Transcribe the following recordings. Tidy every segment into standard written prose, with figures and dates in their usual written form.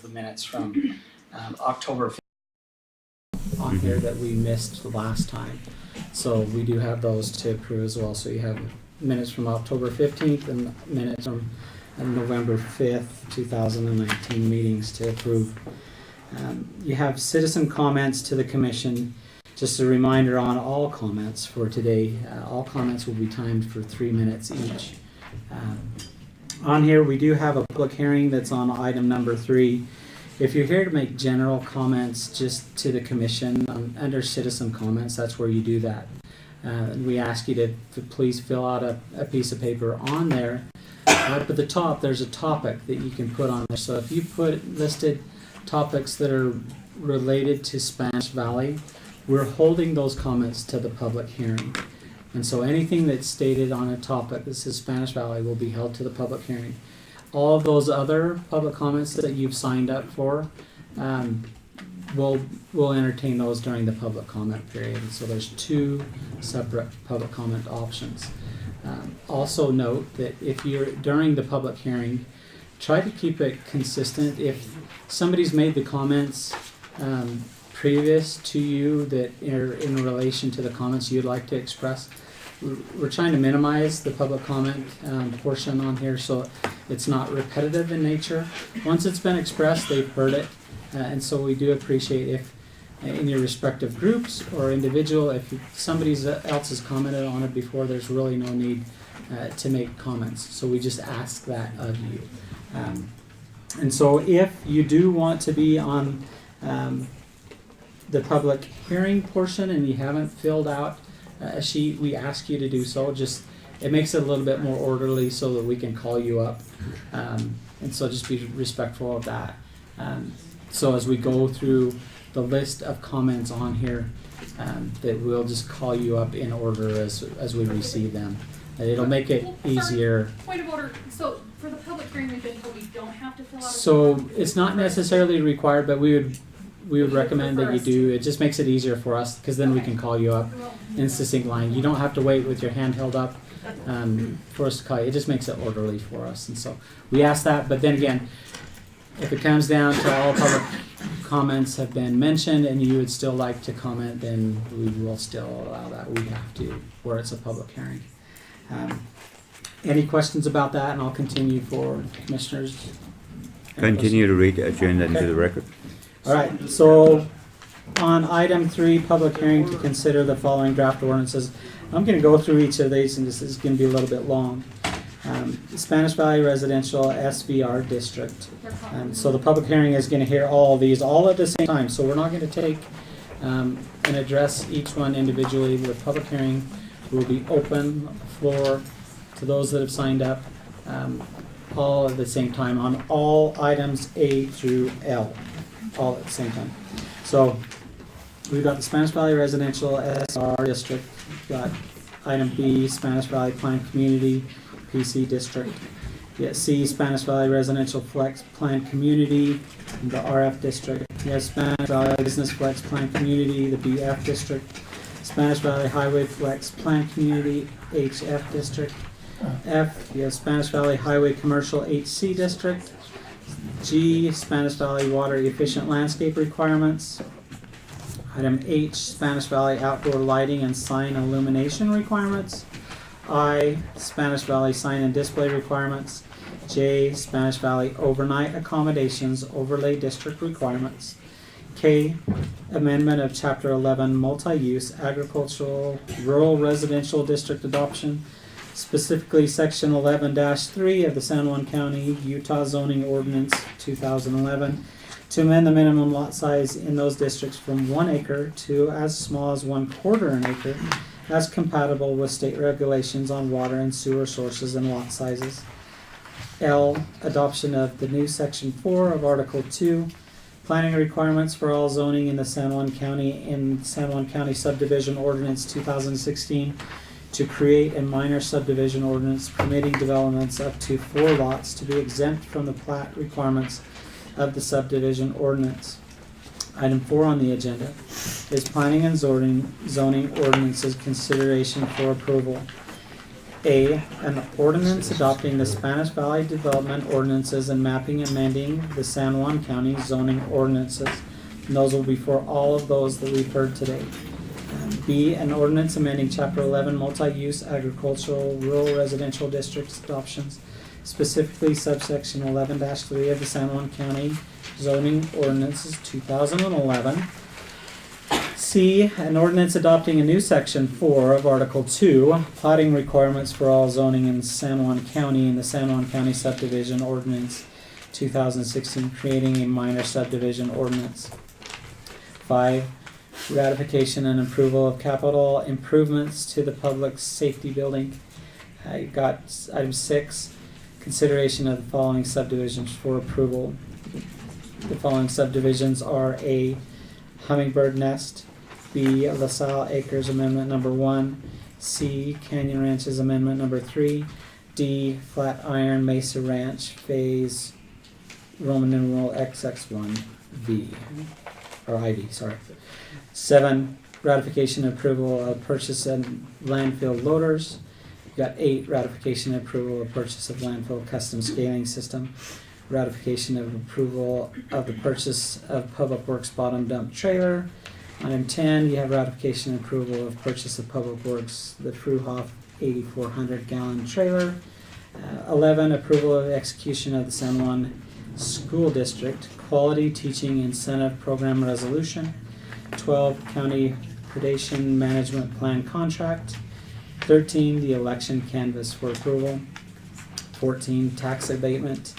the minutes from October 5th on here that we missed the last time. So we do have those to approve as well. So you have minutes from October 15th and minutes from November 5th, 2019 meetings to approve. You have citizen comments to the commission. Just a reminder on all comments for today. All comments will be timed for 3 minutes each. On here we do have a public hearing that's on item number 3. If you're here to make general comments just to the commission under citizen comments, that's where you do that. We ask you to please fill out a piece of paper on there. Up at the top there's a topic that you can put on there. So if you put listed topics that are related to Spanish Valley, we're holding those comments to the public hearing. And so anything that's stated on a topic that says Spanish Valley will be held to the public hearing. All of those other public comments that you've signed up for, we'll entertain those during the public comment period. So there's 2 separate public comment options. Also note that if you're during the public hearing, try to keep it consistent. If somebody's made the comments previous to you that are in relation to the comments you'd like to express, we're trying to minimize the public comment portion on here so it's not repetitive in nature. Once it's been expressed, they've heard it, and so we do appreciate if in your respective groups or individual, if somebody else has commented on it before, there's really no need to make comments. So we just ask that of you. And so if you do want to be on the public hearing portion and you haven't filled out a sheet, we ask you to do so. Just it makes it a little bit more orderly so that we can call you up, and so just be respectful of that. So as we go through the list of comments on here, that we'll just call you up in order as we receive them. It'll make it easier. Point of order. So for the public hearing, we've been told we don't have to fill out. So it's not necessarily required, but we would recommend that you do. It just makes it easier for us because then we can call you up in succinct line. You don't have to wait with your hand held up for us to call you. It just makes it orderly for us, and so we ask that. But then again, if it comes down to all public comments have been mentioned and you would still like to comment, then we will still allow that. We have to, where it's a public hearing. Any questions about that? And I'll continue for commissioners. Continue to read the agenda into the record. All right, so on item 3, public hearing to consider the following draft ordinances. I'm going to go through each of these, and this is going to be a little bit long. Spanish Valley Residential SVR District. So the public hearing is going to hear all of these all at the same time. So we're not going to take and address each one individually. The public hearing will be open floor to those that have signed up all at the same time on all items A through L. All at the same time. So we've got the Spanish Valley Residential SR District. We've got item B, Spanish Valley Planned Community PC District. You got C, Spanish Valley Residential Flex Planned Community, the RF District. You have Spanish Valley Business Flex Planned Community, the BF District. Spanish Valley Highway Flex Planned Community, HF District. F, you have Spanish Valley Highway Commercial HC District. G, Spanish Valley Water Efficient Landscape Requirements. Item H, Spanish Valley Outdoor Lighting and Sign Illumination Requirements. I, Spanish Valley Sign and Display Requirements. J, Spanish Valley Overnight Accommodations Overlay District Requirements. K, Amendment of Chapter 11 Multi-Use Agricultural Rural Residential District Adoption. Specifically Section 11-3 of the San Juan County, Utah Zoning Ordinance 2011 to amend the minimum lot size in those districts from 1 acre to as small as 1/4 an acre as compatible with state regulations on water and sewer sources and lot sizes. L, adoption of the new Section 4 of Article 2, planning requirements for all zoning in the San Juan County Subdivision Ordinance 2016 to create a minor subdivision ordinance permitting developments up to 4 lots to be exempt from the plat requirements of the subdivision ordinance. Item 4 on the agenda is planning and zoning ordinances consideration for approval. A, an ordinance adopting the Spanish Valley Development Ordinances and mapping and amending the San Juan County zoning ordinances. And those will be for all of those that we've heard today. B, an ordinance amending Chapter 11 multi-use agricultural rural residential districts adoptions, specifically subsection 11-3 of the San Juan County zoning ordinances 2011. C, an ordinance adopting a new section 4 of Article 2, plotting requirements for all zoning in San Juan County in the San Juan County subdivision ordinance 2016, creating a minor subdivision ordinance. 5, ratification and approval of capital improvements to the public safety building. I got item 6, consideration of the following subdivisions for approval. The following subdivisions are A, Hummingbird Nest, B, LaSalle Acres Amendment Number 1, C, Canyon Ranches Amendment Number 3, D, Flatiron Mesa Ranch Phase Roman numeral XX1V, or IV, sorry. 7, ratification and approval of purchase and landfill loaders. You got 8, ratification and approval of purchase of landfill custom scaling system. Ratification of approval of the purchase of Public Works bottom dump trailer. Item 10, you have ratification and approval of purchase of Public Works, the Fruhoff 8,400 gallon trailer. 11, approval of execution of the San Juan School District Quality Teaching Incentive Program Resolution. 12, County Predation Management Plan Contract. 13, the election canvass for approval. 14, tax abatement.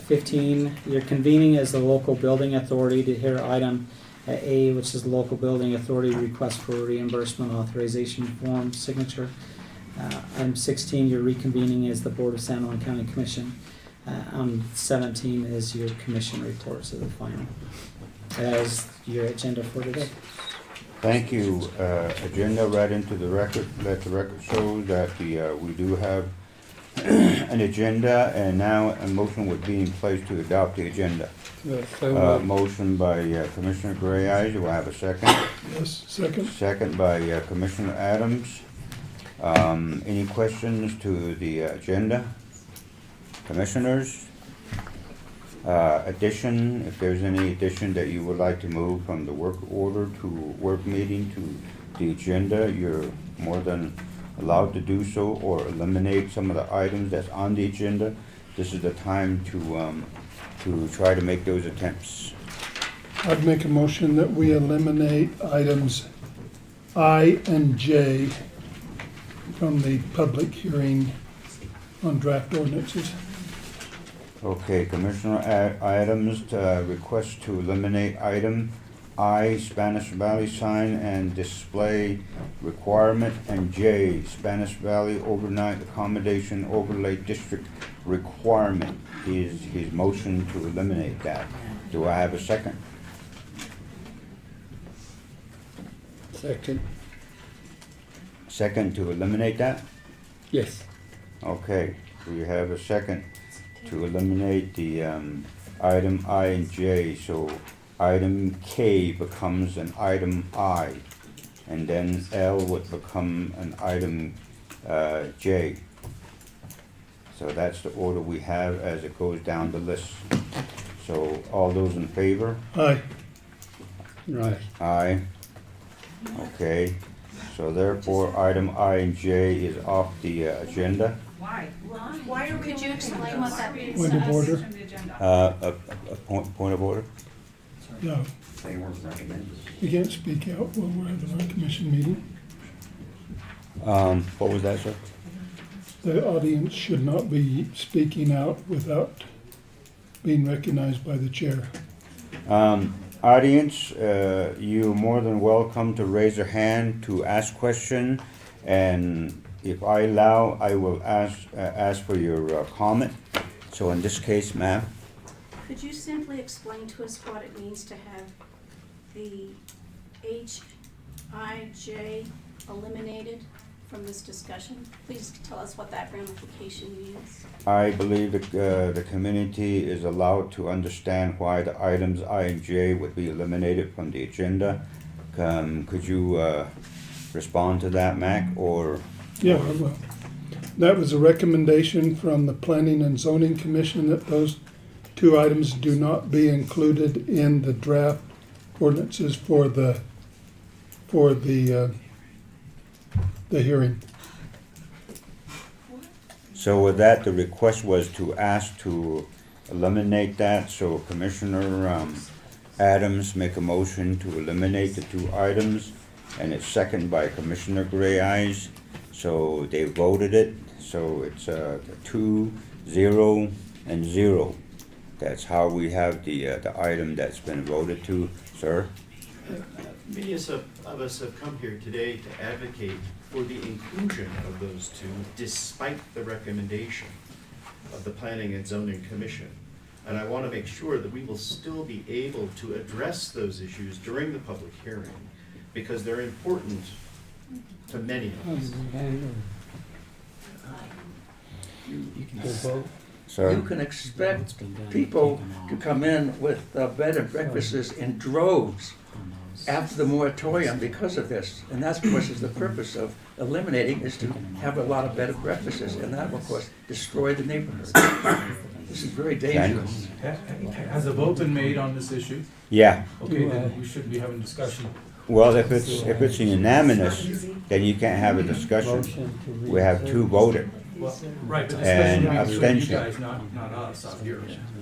15, you're convening as the local building authority to hear item A, which is the local building authority request for reimbursement authorization form signature. Item 16, you're reconvening as the Board of San Juan County Commission. 17 is your commission reports of the final. As your agenda for today. Thank you. Agenda read into the record. Let the record show that we do have an agenda, and now a motion would be in place to adopt the agenda. Motion by Commissioner Gray Eyes. Do I have a second? Yes, second. Second by Commissioner Adams. Any questions to the agenda? Commissioners? Addition, if there's any addition that you would like to move from the work order to work meeting to the agenda, you're more than allowed to do so, or eliminate some of the items that's on the agenda. This is the time to try to make those attempts. I'd make a motion that we eliminate items I and J from the public hearing on draft ordinances. Okay, Commissioner Adams request to eliminate item I, Spanish Valley sign and display requirement, and J, Spanish Valley overnight accommodation overlay district requirement. Is his motion to eliminate that. Do I have a second? Second. Second to eliminate that? Yes. Okay, we have a second to eliminate the item I and J, so item K becomes an item I, and then L would become an item J. So that's the order we have as it goes down the list. So all those in favor? Aye. Right. Aye. Okay, so therefore item I and J is off the agenda. Why are we? Could you explain what that means? Point of order. A point of order? No. You can't speak out while we're having our commission meeting. What was that, sir? The audience should not be speaking out without being recognized by the chair. Audience, you're more than welcome to raise your hand to ask question, and if I allow, I will ask for your comment. So in this case, ma'am. Could you simply explain to us what it means to have the H-I-J eliminated from this discussion? Please tell us what that ramification means. I believe that the community is allowed to understand why the items I and J would be eliminated from the agenda. Could you respond to that, Mac, or? Yeah, I will. That was a recommendation from the Planning and Zoning Commission that those two items do not be included in the draft ordinances for the hearing. So with that, the request was to ask to eliminate that, so Commissioner Adams make a motion to eliminate the two items, and it's seconded by Commissioner Gray Eyes, so they voted it, so it's 2, 0, and 0. That's how we have the item that's been voted to, sir. Many of us have come here today to advocate for the inclusion of those two despite the recommendation of the Planning and Zoning Commission. And I want to make sure that we will still be able to address those issues during the public hearing because they're important to many of us. Sir? You can expect people to come in with bed and breakfasts in droves after the moratorium because of this. And that's, of course, is the purpose of eliminating, is to have a lot of bed and breakfasts, and that will, of course, destroy the neighborhood. This is very dangerous. Has a vote been made on this issue? Yeah. Okay, then we shouldn't be having discussion. Well, if it's unanimous, then you can't have a discussion. We have two voted. Well, right, but And discussion means you abstention. guys, not us out here.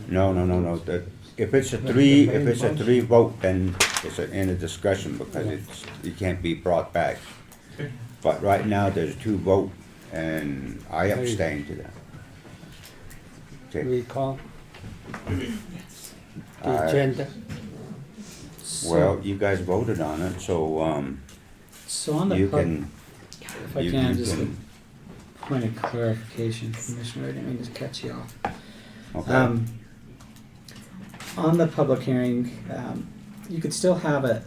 No. If it's a three vote, then it's in a discussion because it can't be brought back. Okay. But right now, there's 2 vote, and I abstain to that. Okay. Recall the I- agenda. Well, you guys voted on it, so So on the you pub- can. if I you can, just a can- point of clarification, Commissioner, I didn't mean to cut you off. Okay. On the public hearing, you could still have it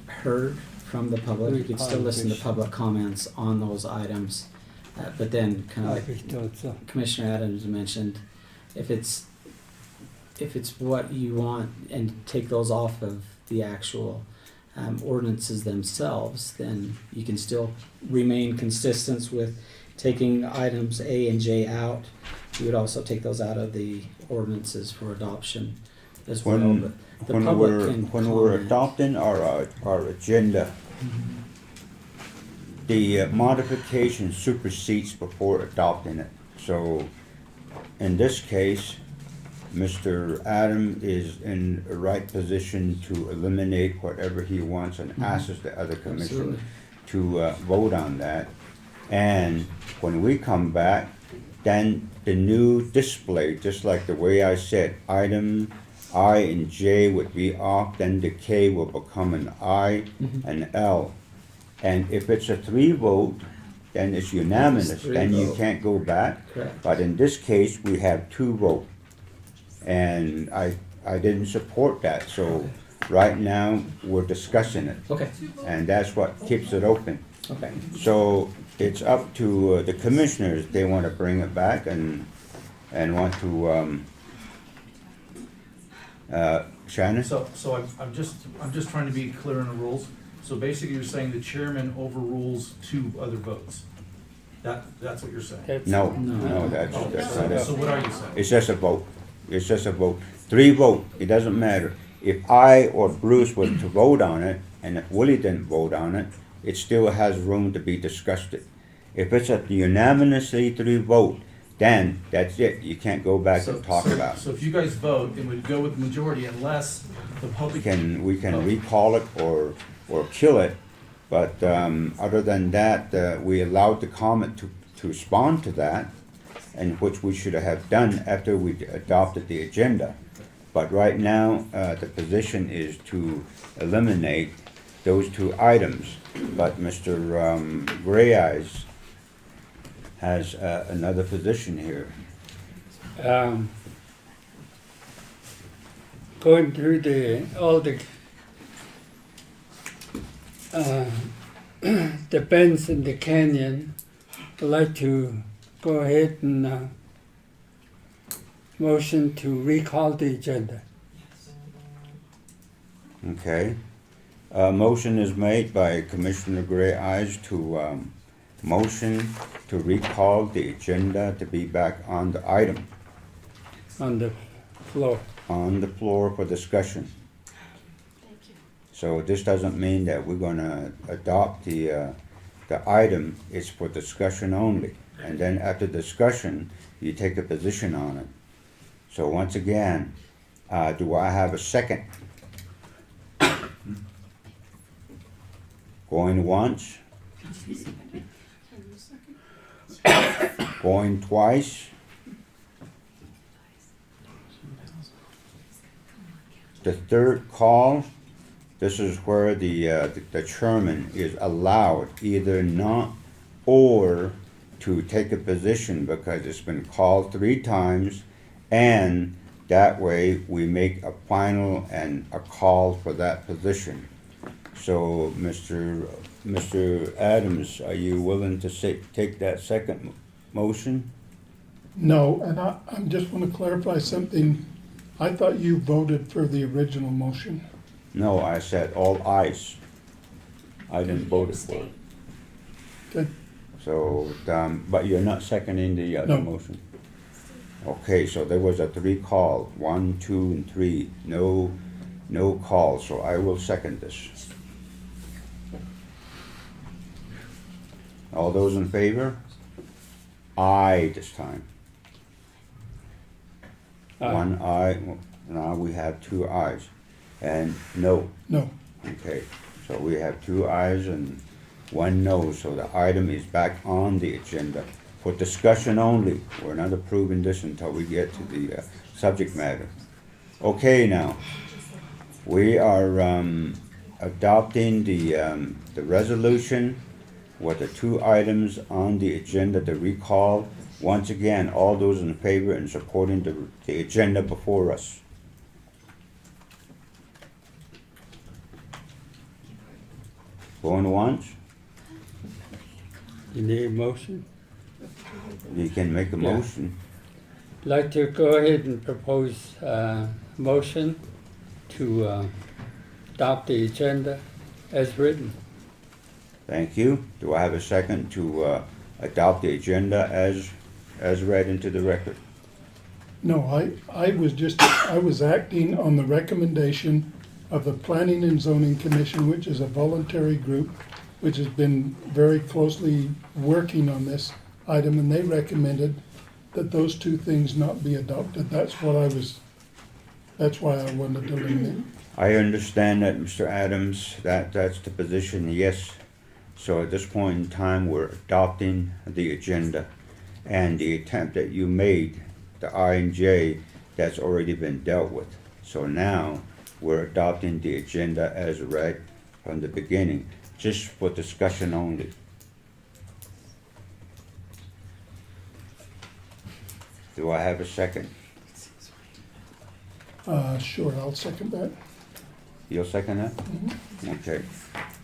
heard from the public, you could still listen to public comments on those items. But then, kind of like Commissioner Adams mentioned, if it's what you want and take those off of the actual ordinances themselves, then you can still remain consistent with taking items A and J out. You would also take those out of the ordinances for adoption as well. When, But the when public we're, can when we're comment. adopting our agenda, the modification supersedes before adopting it. So in this case, Mr. Adam is in a right position to eliminate whatever he wants and asks the other commission Absolutely. to vote on that. And when we come back, then the new display, just like the way I said, item I and J would be off, then the K will become an I and L. And if it's a 3 vote, then it's unanimous, It's 3 then you vote. can't go back. Correct. But in this case, we have 2 votes. And I didn't support that, so right now, we're discussing it. Okay, And that's what keeps it open. okay. So it's up to the commissioners, they want to bring it back and want to, Shannon? So I'm just trying to be clear on the rules. So basically, you're saying the chairman overrules 2 other votes. That's what you're saying? No, No. that's Oh, not it. so what are you saying? It's just a vote. It's just a vote. 3 vote, it doesn't matter. If I or Bruce was to vote on it, and if Willie didn't vote on it, it still has room to be discussed. If it's a unanimously 3 vote, then that's it. You can't go back and talk about it. So if you guys vote, it would go with the majority unless the public. We can recall it or kill it, but other than that, we allowed the comment to respond to that, and which we should have done after we adopted the agenda. But right now, the position is to eliminate those 2 items. But Mr. Gray Eyes has another position here. Going through all the the bends in the canyon, I'd like to go ahead and motion to recall the agenda. Okay. Motion is made by Commissioner Gray Eyes to Motion to recall the agenda to be back on the item, on the floor. on the floor for discussion. Thank you. So this doesn't mean that we're gonna adopt the item, it's for discussion only. And then after discussion, you take a position on it. So once again, do I have a second? Going once, Can you second? going twice. The third call, this is where the chairman is allowed either not or to take a position because it's been called 3 times, and that way we make a final and a call for that position. So, Mr. Adams, are you willing to take that second motion? No, and I'm just want to clarify something. I thought you voted for the original motion. No, I said all ayes. I didn't vote for it. Abstain. Okay, So, but you're not seconding the other No. motion? Okay, so there was a 3 call, 1, 2, and 3, no call, so I will second this. All those in favor? Aye this time. Aye. 1 aye, now we have 2 ayes, and no. no, Okay, so we have 2 ayes and 1 no, so the item is back on the agenda for discussion only. We're not approving this until we get to the subject matter. Okay, now, we are adopting the resolution with the 2 items on the agenda to recall. Once again, all those in favor and supporting the agenda before us. Going once? You need a motion? You can make a Yeah. motion. Like to go ahead and propose a motion to adopt the agenda as written. Thank you. Do I have a second to adopt the agenda as read into the record? no, I was acting on the recommendation of the Planning and Zoning Commission, which is a voluntary group, which has been very closely working on this item, and they recommended that those 2 things not be adopted. That's why I wanted to eliminate. I understand that, Mr. Adams, that's the position, yes. So at this point in time, we're adopting the agenda. And the attempt that you made, the I and J, that's already been dealt with. So now, we're adopting the agenda as read from the beginning, just for discussion only. Do I have a second? Sure, I'll second that. You'll second that? Okay.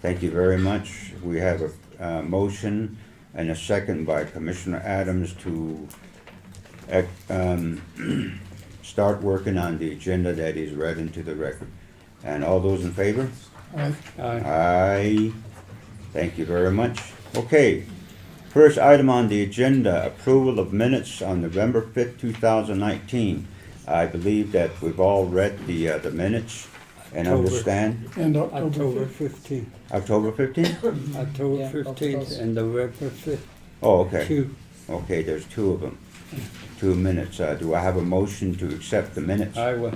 Thank you very much. We have a motion and a second by Commissioner Adams to start working on the agenda that is read into the record. And all those in favor? Aye. Aye. Aye. Thank you very much. Okay. First item on the agenda, approval of minutes on November 5th, 2019. I believe that we've all read the minutes and October. understand. And October October 15th. October 15th? October Yeah, 15th and November 5th. Oh, okay. 2. Okay, there's 2 of them. 2 minutes. Do I have a motion to accept the minutes? I will.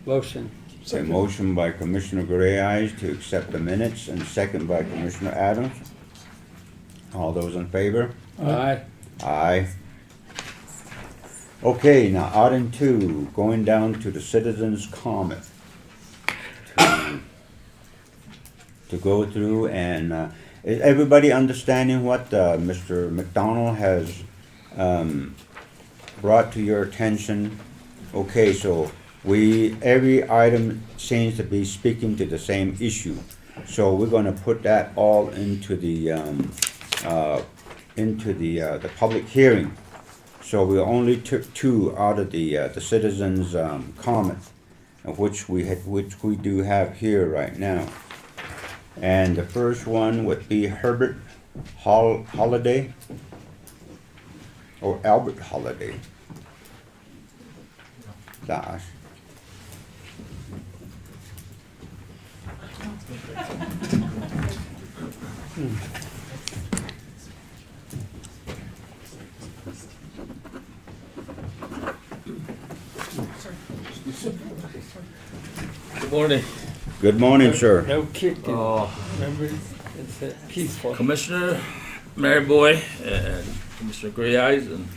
Motion. A motion by Commissioner Gray Eyes to accept the minutes and second by Commissioner Adams. All those in favor? Aye. Aye. Okay, now item 2, going down to the citizens' comment. To go through and, is everybody understanding what Mr. McDonald has brought to your attention? Okay, so every item seems to be speaking to the same issue. So we're gonna put that all into the public hearing. So we only took 2 out of the citizens' comment, which we do have here right now. And the first one would be Herbert Holiday or Albert Holiday. Gosh. Good morning. Good morning, sir. No kicking, Oh, remember, it's peaceful. Commissioner Mary Boy and Commissioner Gray Eyes and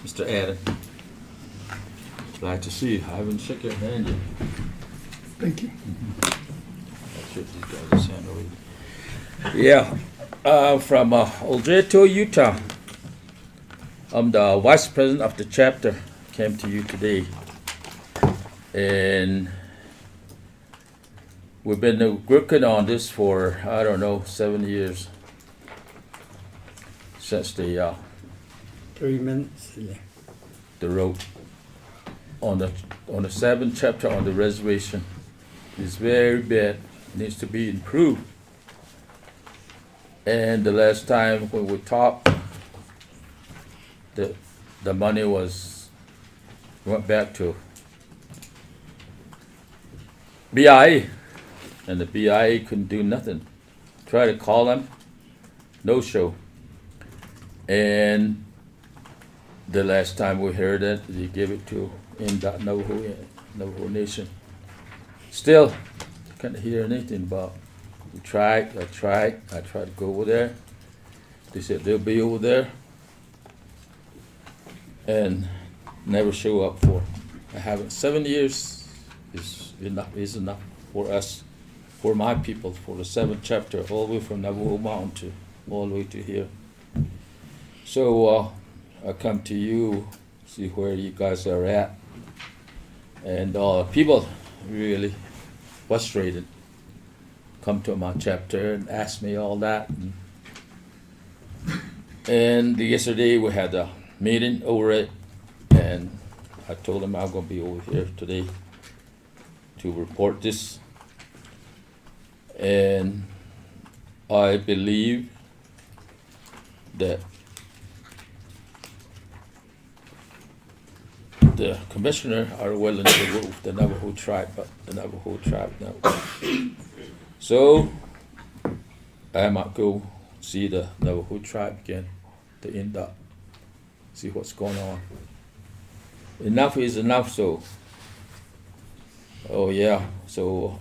Mr. Adam. Glad to see you. I haven't shook your hand yet. Thank you. I'll shake these guys' hand over. Yeah, from Oljeto, Utah. I'm the vice president of the chapter. Came to you today. And we've been working on this for, I don't know, 7 years. Since the 3 minutes, yeah. the road on the 7th chapter on the reservation is very bad, needs to be improved. And the last time when we talked, the money went back to BIA, and the BIA couldn't do nothing. Try to call them, no show. And the last time we heard it, they gave it to Navajo Nation. Still, can't hear anything about. We tried, I tried to go over there. They said they'll be over there. And never show up for. I haven't, 7 years is enough for us, for my people, for the 7th chapter, all the way from Navajo Mountain to all the way to here. So I come to you, see where you guys are at. And people really frustrated come to my chapter and ask me all that. And yesterday we had a meeting over it, and I told them I'm gonna be over here today to report this. And I believe that the commissioner are willing to work with the Navajo tribe, but the Navajo tribe no. So I might go see the Navajo tribe again to end up, see what's going on. Enough is enough, so so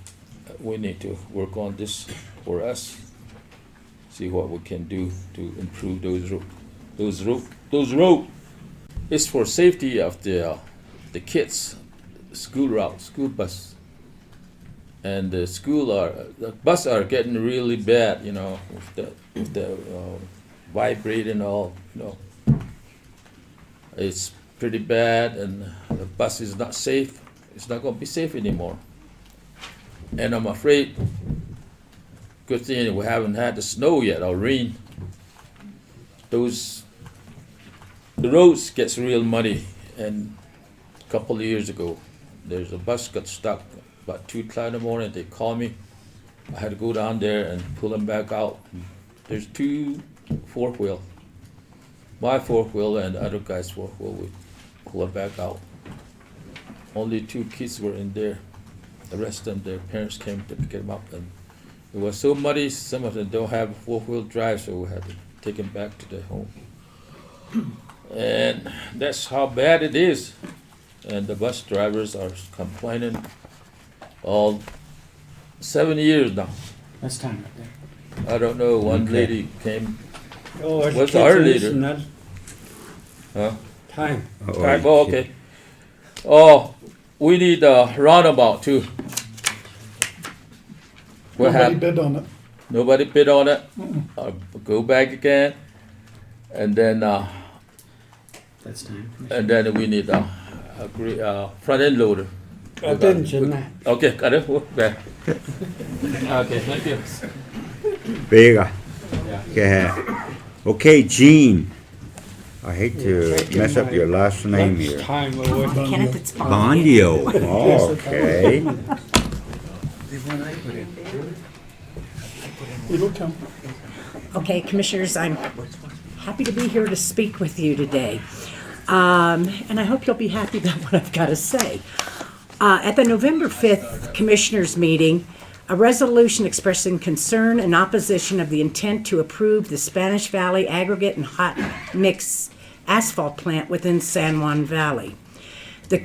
we need to work on this for us, see what we can do to improve those roads. It's for safety of the kids, school route, school bus, and the bus are getting really bad, with the vibrating all, It's pretty bad, and the bus is not safe. It's not going to be safe anymore. And I'm afraid, good thing we haven't had the snow yet or rain. The roads gets real muddy. And a couple of years ago, there's a bus got stuck about 2 o'clock in the morning. They called me. I had to go down there and pull them back out. There's 2 4-wheel. My 4-wheel and the other guy's 4-wheel, we pull them back out. Only 2 kids were in there. The rest of them, their parents came to pick them up, and it was so muddy. Some of them don't have 4-wheel drive, so we had to take them back to their home. And that's how bad it is. And the bus drivers are complaining all 7 years now. That's time right there. I don't know. One Okay. lady came. Oh, it's What's our kitchen, leader? isn't it? Huh? Time. Right, well, okay. Oh, we need a roundabout too. What Nobody happened? bid on it. Nobody bid on it. Go back again, and then That's time. we need a front end loader. Attention. Okay, got it. Back. Okay, thank you. Vega. Yeah. Go ahead. Okay, Gene. I hate to Taking mess up my your last name lunch here. time away. Kenneth, it's Bondio. Oh, okay. It'll come. Okay, Commissioners, I'm happy to be here to speak with you today. And I hope you'll be happy about what I've got to say. At the November 5th Commissioners meeting, a resolution expressing concern and opposition of the intent to approve the Spanish Valley aggregate and hot mix asphalt plant within San Juan Valley. The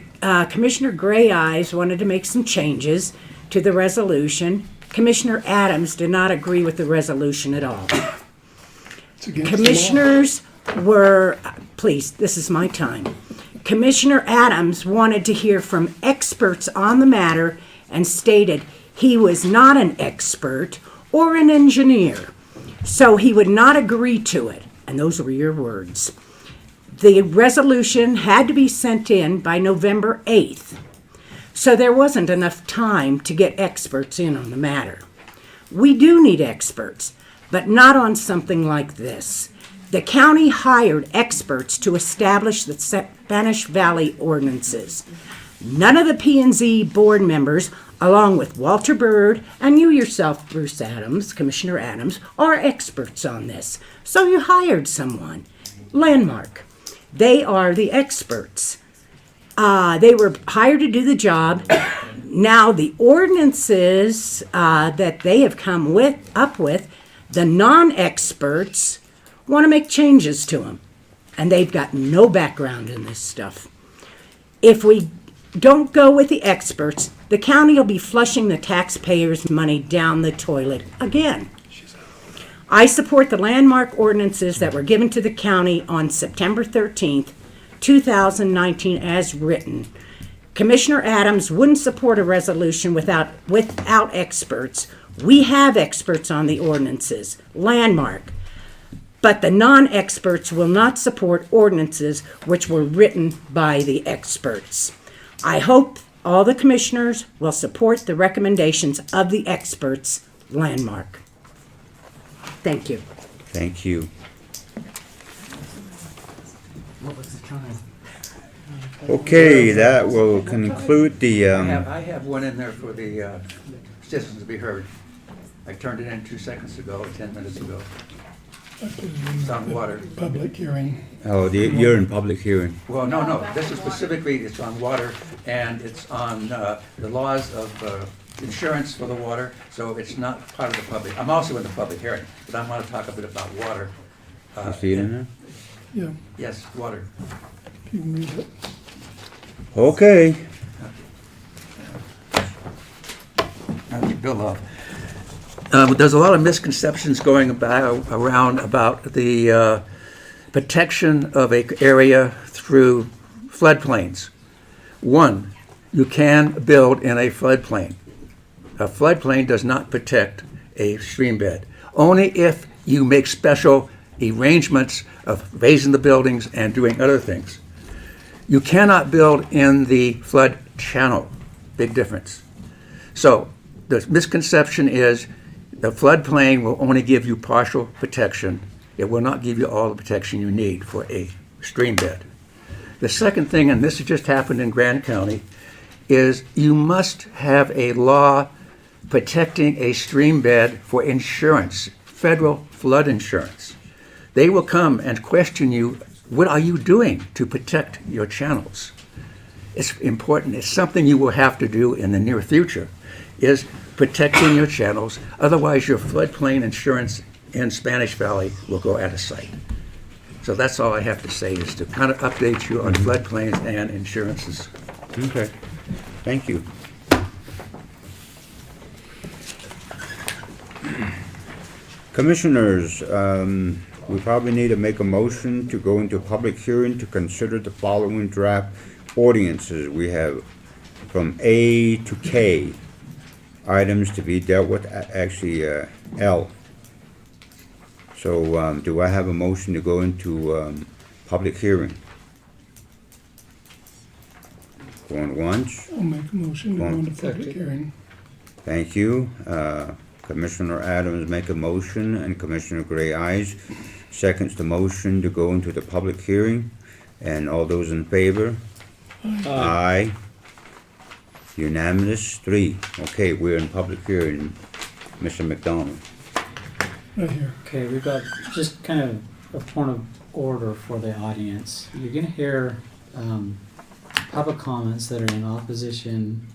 Commissioner Gray Eyes wanted to make some changes to the resolution. Commissioner Adams did not agree with the resolution at all. It's against the law. Commissioners were, please, this is my time. Commissioner Adams wanted to hear from experts on the matter and stated he was not an expert or an engineer, so he would not agree to it. And those were your words. The resolution had to be sent in by November 8th, so there wasn't enough time to get experts in on the matter. We do need experts, but not on something like this. The county hired experts to establish the Spanish Valley ordinances. None of the P&Z board members, along with Walter Bird and you yourself, Bruce Adams, Commissioner Adams, are experts on this. So you hired someone. Landmark. They are the experts. They were hired to do the job. Now the ordinances that they have come up with, the non-experts want to make changes to them. And they've got no background in this stuff. If we don't go with the experts, the county will be flushing the taxpayers' money down the toilet again. I support the landmark ordinances that were given to the county on September 13th, 2019 as written. Commissioner Adams wouldn't support a resolution without experts. We have experts on the ordinances, landmark. But the non-experts will not support ordinances which were written by the experts. I hope all the commissioners will support the recommendations of the experts, landmark. Thank you. Thank you. What was the time? Okay, that will conclude the, I have one in there for the citizens to be heard. I turned it in 2 seconds ago, 10 minutes ago. It's on water. Public hearing. you're in public hearing. Well, no, this is specifically, it's on water, and it's on the laws of insurance for the water, so it's not part of the public. I'm also in the public hearing, but I want to talk a bit about water. You see it in there? Yeah, Yes, water. if you can read it. Okay. Bill Love. There's a lot of misconceptions going around about the protection of an area through floodplains. One, you can build in a floodplain. A floodplain does not protect a stream bed. Only if you make special arrangements of raising the buildings and doing other things. You cannot build in the flood channel. Big difference. So the misconception is the floodplain will only give you partial protection. It will not give you all the protection you need for a stream bed. The second thing, and this has just happened in Grand County, is you must have a law protecting a stream bed for insurance, federal flood insurance. They will come and question you, what are you doing to protect your channels? It's important. It's something you will have to do in the near future, is protecting your channels. Otherwise, your floodplain insurance in Spanish Valley will go out of sight. So that's all I have to say, is to kind of update you on floodplains and insurances. Okay. Thank you. Commissioners, we probably need to make a motion to go into public hearing to consider the following draft ordinances. We have from A to K, items to be dealt with, actually L. So do I have a motion to go into public hearing? Going once? I'll make a motion to go into public Second. hearing. Thank you. Commissioner Adams make a motion, and Commissioner Gray Eyes seconds the motion to go into the public hearing. And all those in favor? Aye. Unanimous, 3. Okay, we're in public hearing, Mr. McDonald. Right here. Okay, we've got just kind of a point of order for the audience. You're gonna hear public comments that are in opposition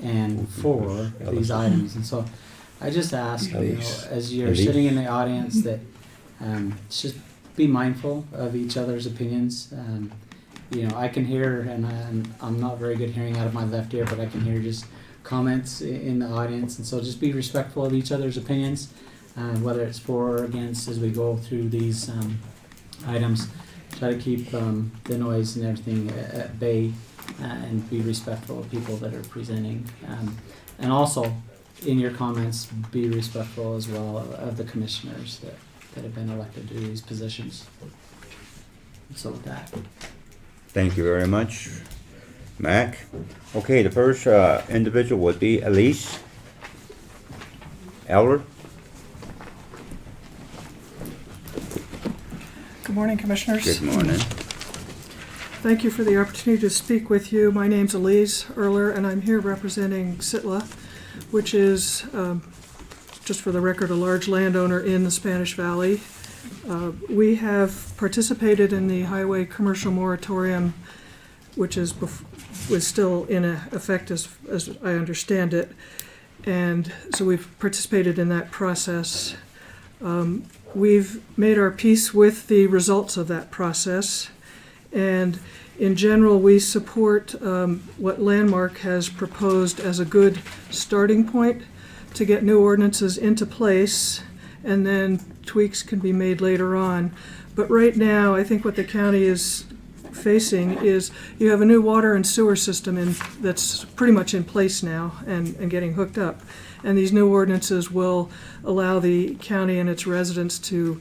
and for these items. And so I just ask, you know, as you're sitting in the audience, that just be mindful of each other's opinions. You know, I can hear, and I'm not very good hearing out of my left ear, but I can hear just comments in the audience. And so just be respectful of each other's opinions, whether it's for or against, as we go through these items. Try to keep the noise and everything at bay, and be respectful of people that are presenting. And also, in your comments, be respectful as well of the commissioners that have been elected to these positions. So with that. Thank you very much, Mac. Okay, the first individual would be Elise Eller. Good morning, Commissioners. Good morning. Thank you for the opportunity to speak with you. My name's Elise Erler, and I'm here representing Sitla, which is, just for the record, a large landowner in the Spanish Valley. We have participated in the highway commercial moratorium, which is still in effect as I understand it. And so we've participated in that process. We've made our peace with the results of that process. And in general, we support what Landmark has proposed as a good starting point to get new ordinances into place, and then tweaks can be made later on. But right now, I think what the county is facing is you have a new water and sewer system that's pretty much in place now and getting hooked up. And these new ordinances will allow the county and its residents to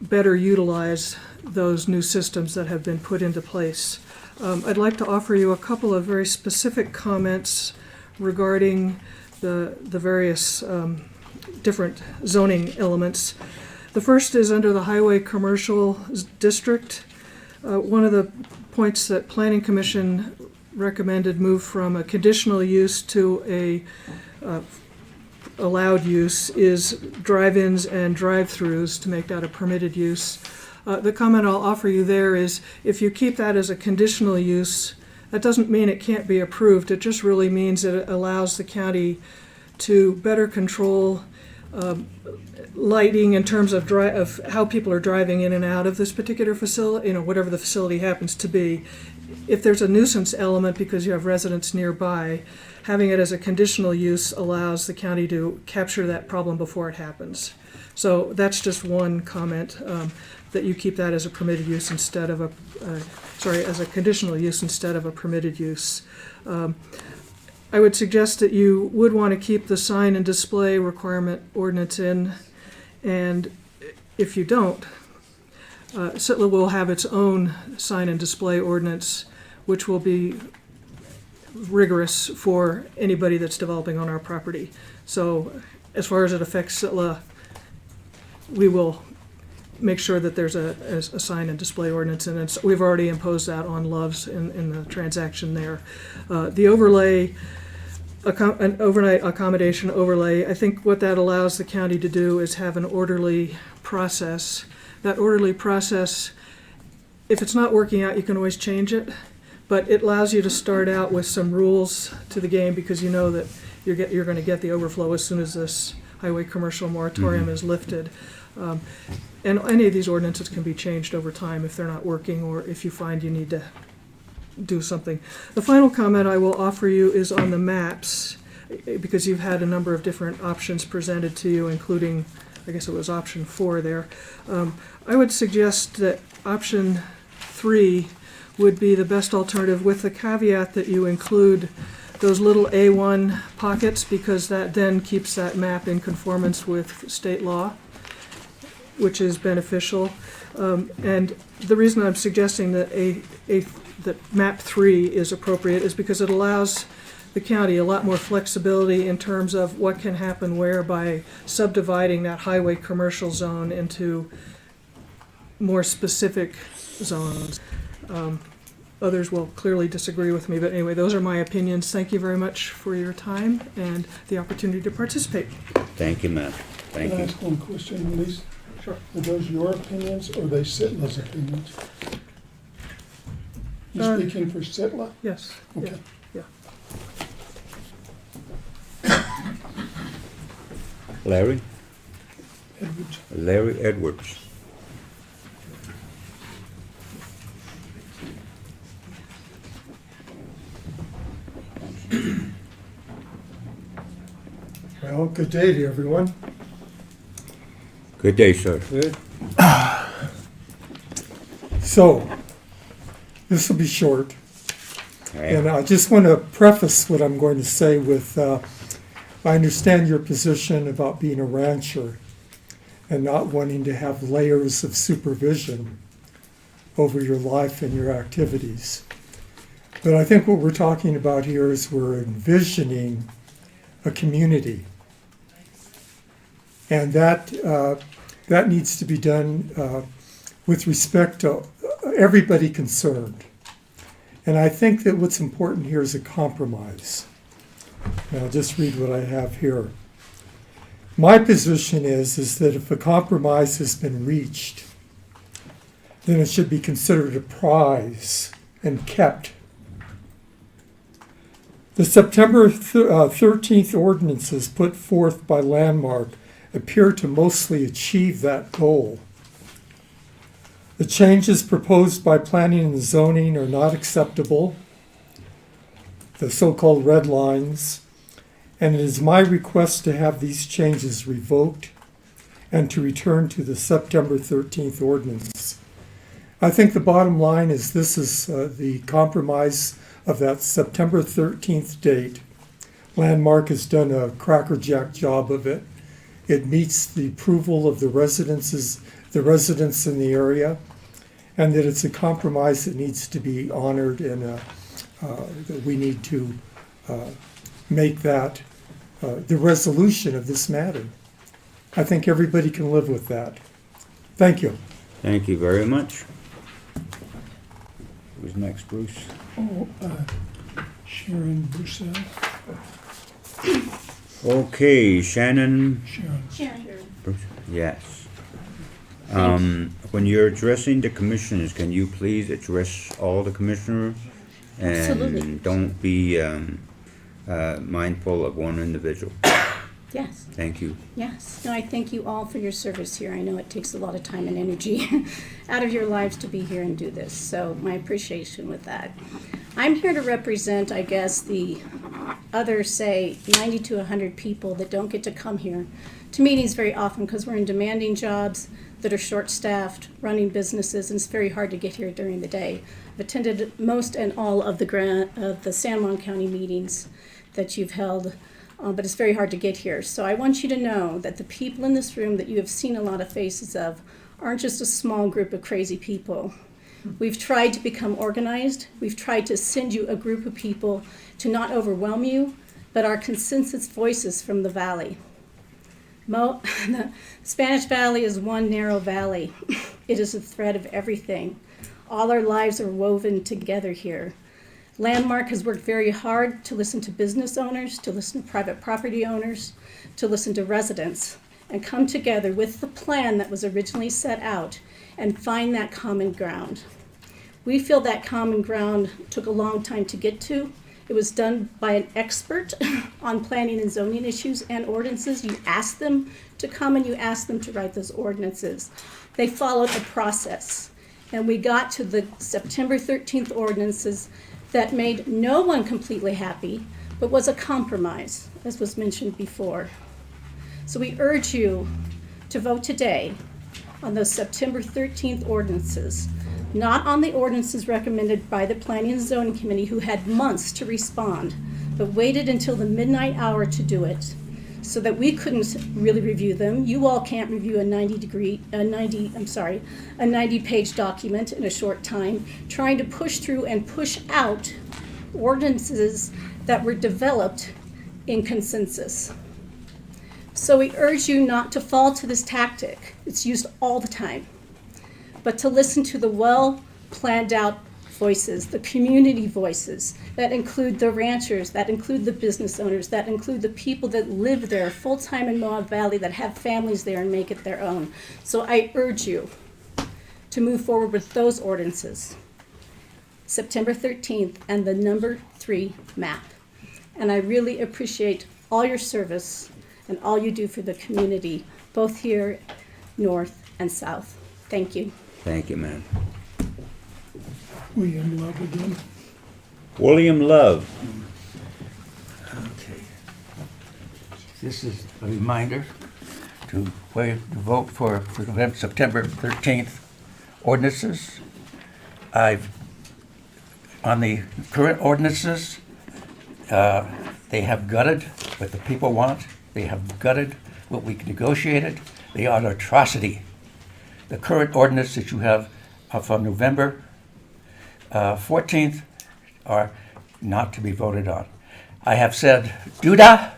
better utilize those new systems that have been put into place. I'd like to offer you a couple of very specific comments regarding the various different zoning elements. The first is under the Highway Commercial District. One of the points that Planning Commission recommended move from a conditional use to a allowed use is drive-ins and drive-throughs to make that a permitted use. The comment I'll offer you there is if you keep that as a conditional use, that doesn't mean it can't be approved. It just really means that it allows the county to better control lighting in terms of how people are driving in and out of this particular facility, you know, whatever the facility happens to be. If there's a nuisance element because you have residents nearby, having it as a conditional use allows the county to capture that problem before it happens. So that's just one comment, that you keep that as a permitted use instead of as a conditional use instead of a permitted use. I would suggest that you would want to keep the sign and display requirement ordinance in, and if you don't, Sitla will have its own sign and display ordinance, which will be rigorous for anybody that's developing on our property. So as far as it affects Sitla, we will make sure that there's a sign and display ordinance, and we've already imposed that on Love's in the transaction there. The overlay, an overnight accommodation overlay, I think what that allows the county to do is have an orderly process. That orderly process, if it's not working out, you can always change it, but it allows you to start out with some rules to the game because you know that you're going to get the overflow as soon as this highway commercial moratorium is lifted. And any of these ordinances can be changed over time if they're not working or if you find you need to do something. The final comment I will offer you is on the maps, because you've had a number of different options presented to you, including, I guess it was option 4 there. I would suggest that option 3 would be the best alternative, with the caveat that you include those little A1 pockets, because that then keeps that map in conformance with state law, which is beneficial. And the reason I'm suggesting that that map 3 is appropriate is because it allows the county a lot more flexibility in terms of what can happen where by subdividing that highway commercial zone into more specific zones. Others will clearly disagree with me, but anyway, those are my opinions. Thank you very much for your time and the opportunity to participate. Thank you, ma'am. Thank Can I you. ask one question, Elise? Sure. Are those your opinions or are they Sitla's opinions? You Uh, speaking for Sitla? Yes. Yeah. Okay. Larry? Edwards. Larry Edwards. Well, good day to everyone. Good day, sir. Good. So, this will be short, Okay. and I just want to preface what I'm going to say with, I understand your position about being a rancher and not wanting to have layers of supervision over your life and your activities. But I think what we're talking about here is we're envisioning a community. And that needs to be done with respect to everybody concerned. And I think that what's important here is a compromise. And I'll just read what I have here. My position is that if a compromise has been reached, then it should be considered a prize and kept. The September 13th ordinances put forth by Landmark appear to mostly achieve that goal. The changes proposed by planning and zoning are not acceptable, the so-called red lines, and it is my request to have these changes revoked and to return to the September 13th ordinance. I think the bottom line is this is the compromise of that September 13th date. Landmark has done a crackerjack job of it. It meets the approval of the residents in the area, and that it's a compromise that needs to be honored, and that we need to make that the resolution of this matter. I think everybody can live with that. Thank you. Thank you very much. Who's next, Bruce? Oh, Sharon Bussell. Okay, Shannon. Sharon. Sharon. Bruce? Yes. When you're addressing the commissioners, can you please address all the commissioners? Absolutely. And don't be mindful of one individual. Yes. Thank you. Yes. No, I thank you all for your service here. I know it takes a lot of time and energy out of your lives to be here and do this. So my appreciation with that. I'm here to represent, I guess, the other, say, 90 to 100 people that don't get to come here to meetings very often because we're in demanding jobs that are short-staffed, running businesses, and it's very hard to get here during the day. I've attended most and all of the San Juan County meetings that you've held, but it's very hard to get here. So I want you to know that the people in this room that you have seen a lot of faces of aren't just a small group of crazy people. We've tried to become organized. We've tried to send you a group of people to not overwhelm you, but are consensus voices from the valley. The Spanish Valley is one narrow valley. It is a thread of everything. All our lives are woven together here. Landmark has worked very hard to listen to business owners, to listen to private property owners, to listen to residents, and come together with the plan that was originally set out and find that common ground. We feel that common ground took a long time to get to. It was done by an expert on planning and zoning issues and ordinances. You asked them to come and you asked them to write those ordinances. They followed a process. And we got to the September 13th ordinances that made no one completely happy, but was a compromise, as was mentioned before. So we urge you to vote today on those September 13th ordinances, not on the ordinances recommended by the Planning and Zoning Committee, who had months to respond, but waited until the midnight hour to do it, so that we couldn't really review them. You all can't review a 90-page document in a short time, trying to push through and push out ordinances that were developed in consensus. So we urge you not to fall to this tactic. It's used all the time, but to listen to the well-planned out voices, the community voices, that include the ranchers, that include the business owners, that include the people that live there full-time in Moab Valley, that have families there and make it their own. So I urge you to move forward with those ordinances, September 13th, and the number 3 map. And I really appreciate all your service and all you do for the community, both here, north and south. Thank you. Thank you, ma'am. William Love again. William Love. Okay. This is a reminder to vote for September 13th ordinances. On the current ordinances, they have gutted what the people want. They have gutted what we negotiated. They are an atrocity. The current ordinance that you have from November 14th are not to be voted on. I have said "Duda"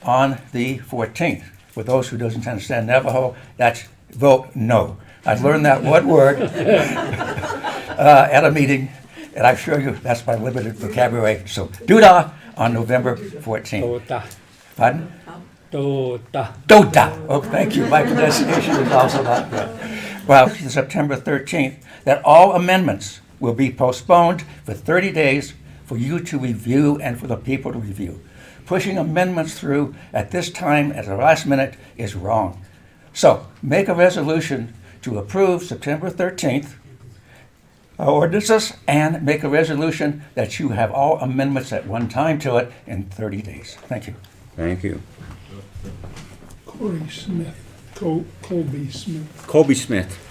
on the 14th. For those who doesn't understand Navajo, that's vote no. I learned that one word at a meeting, and I assure you that's my limited vocabulary. So "Duda" on November 14th. Tota. Pardon? Tota. Doda. Oh, thank you. My pronunciation is also not good. Well, September 13th, that all amendments will be postponed for 30 days for you to review and for the people to review. Pushing amendments through at this time at the last minute is wrong. So make a resolution to approve September 13th ordinances and make a resolution that you have all amendments at one time to it in 30 days. Thank you. Thank you. Corey Smith. Colby Smith. Colby Smith.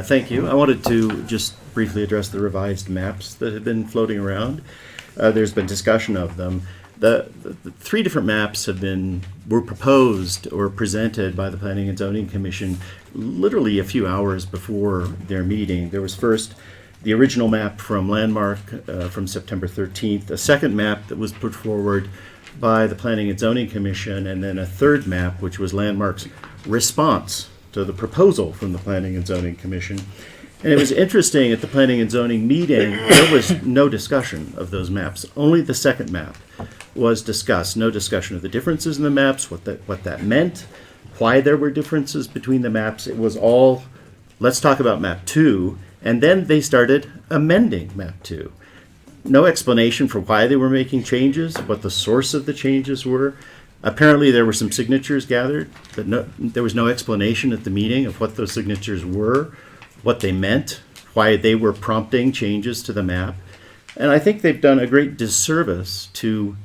Thank you. I wanted to just briefly address the revised maps that have been floating around. There's been discussion of them. The 3 different maps were proposed or presented by the Planning and Zoning Commission literally a few hours before their meeting. There was first the original map from Landmark from September 13th, a second map that was put forward by the Planning and Zoning Commission, and then a third map, which was Landmark's response to the proposal from the Planning and Zoning Commission. And it was interesting, at the Planning and Zoning meeting, there was no discussion of those maps. Only the second map was discussed. No discussion of the differences in the maps, what that meant, why there were differences between the maps. It was all, let's talk about map 2, and then they started amending map 2. No explanation for why they were making changes, what the source of the changes were. Apparently there were some signatures gathered, but there was no explanation at the meeting of what those signatures were, what they meant, why they were prompting changes to the map. And I think they've done a great disservice to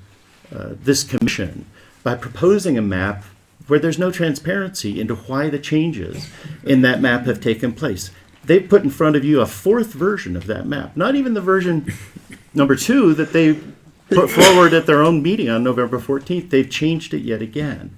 this commission by proposing a map where there's no transparency into why the changes in that map have taken place. They've put in front of you a 4th version of that map, not even the version number 2 that they put forward at their own meeting on November 14th. They've changed it yet again.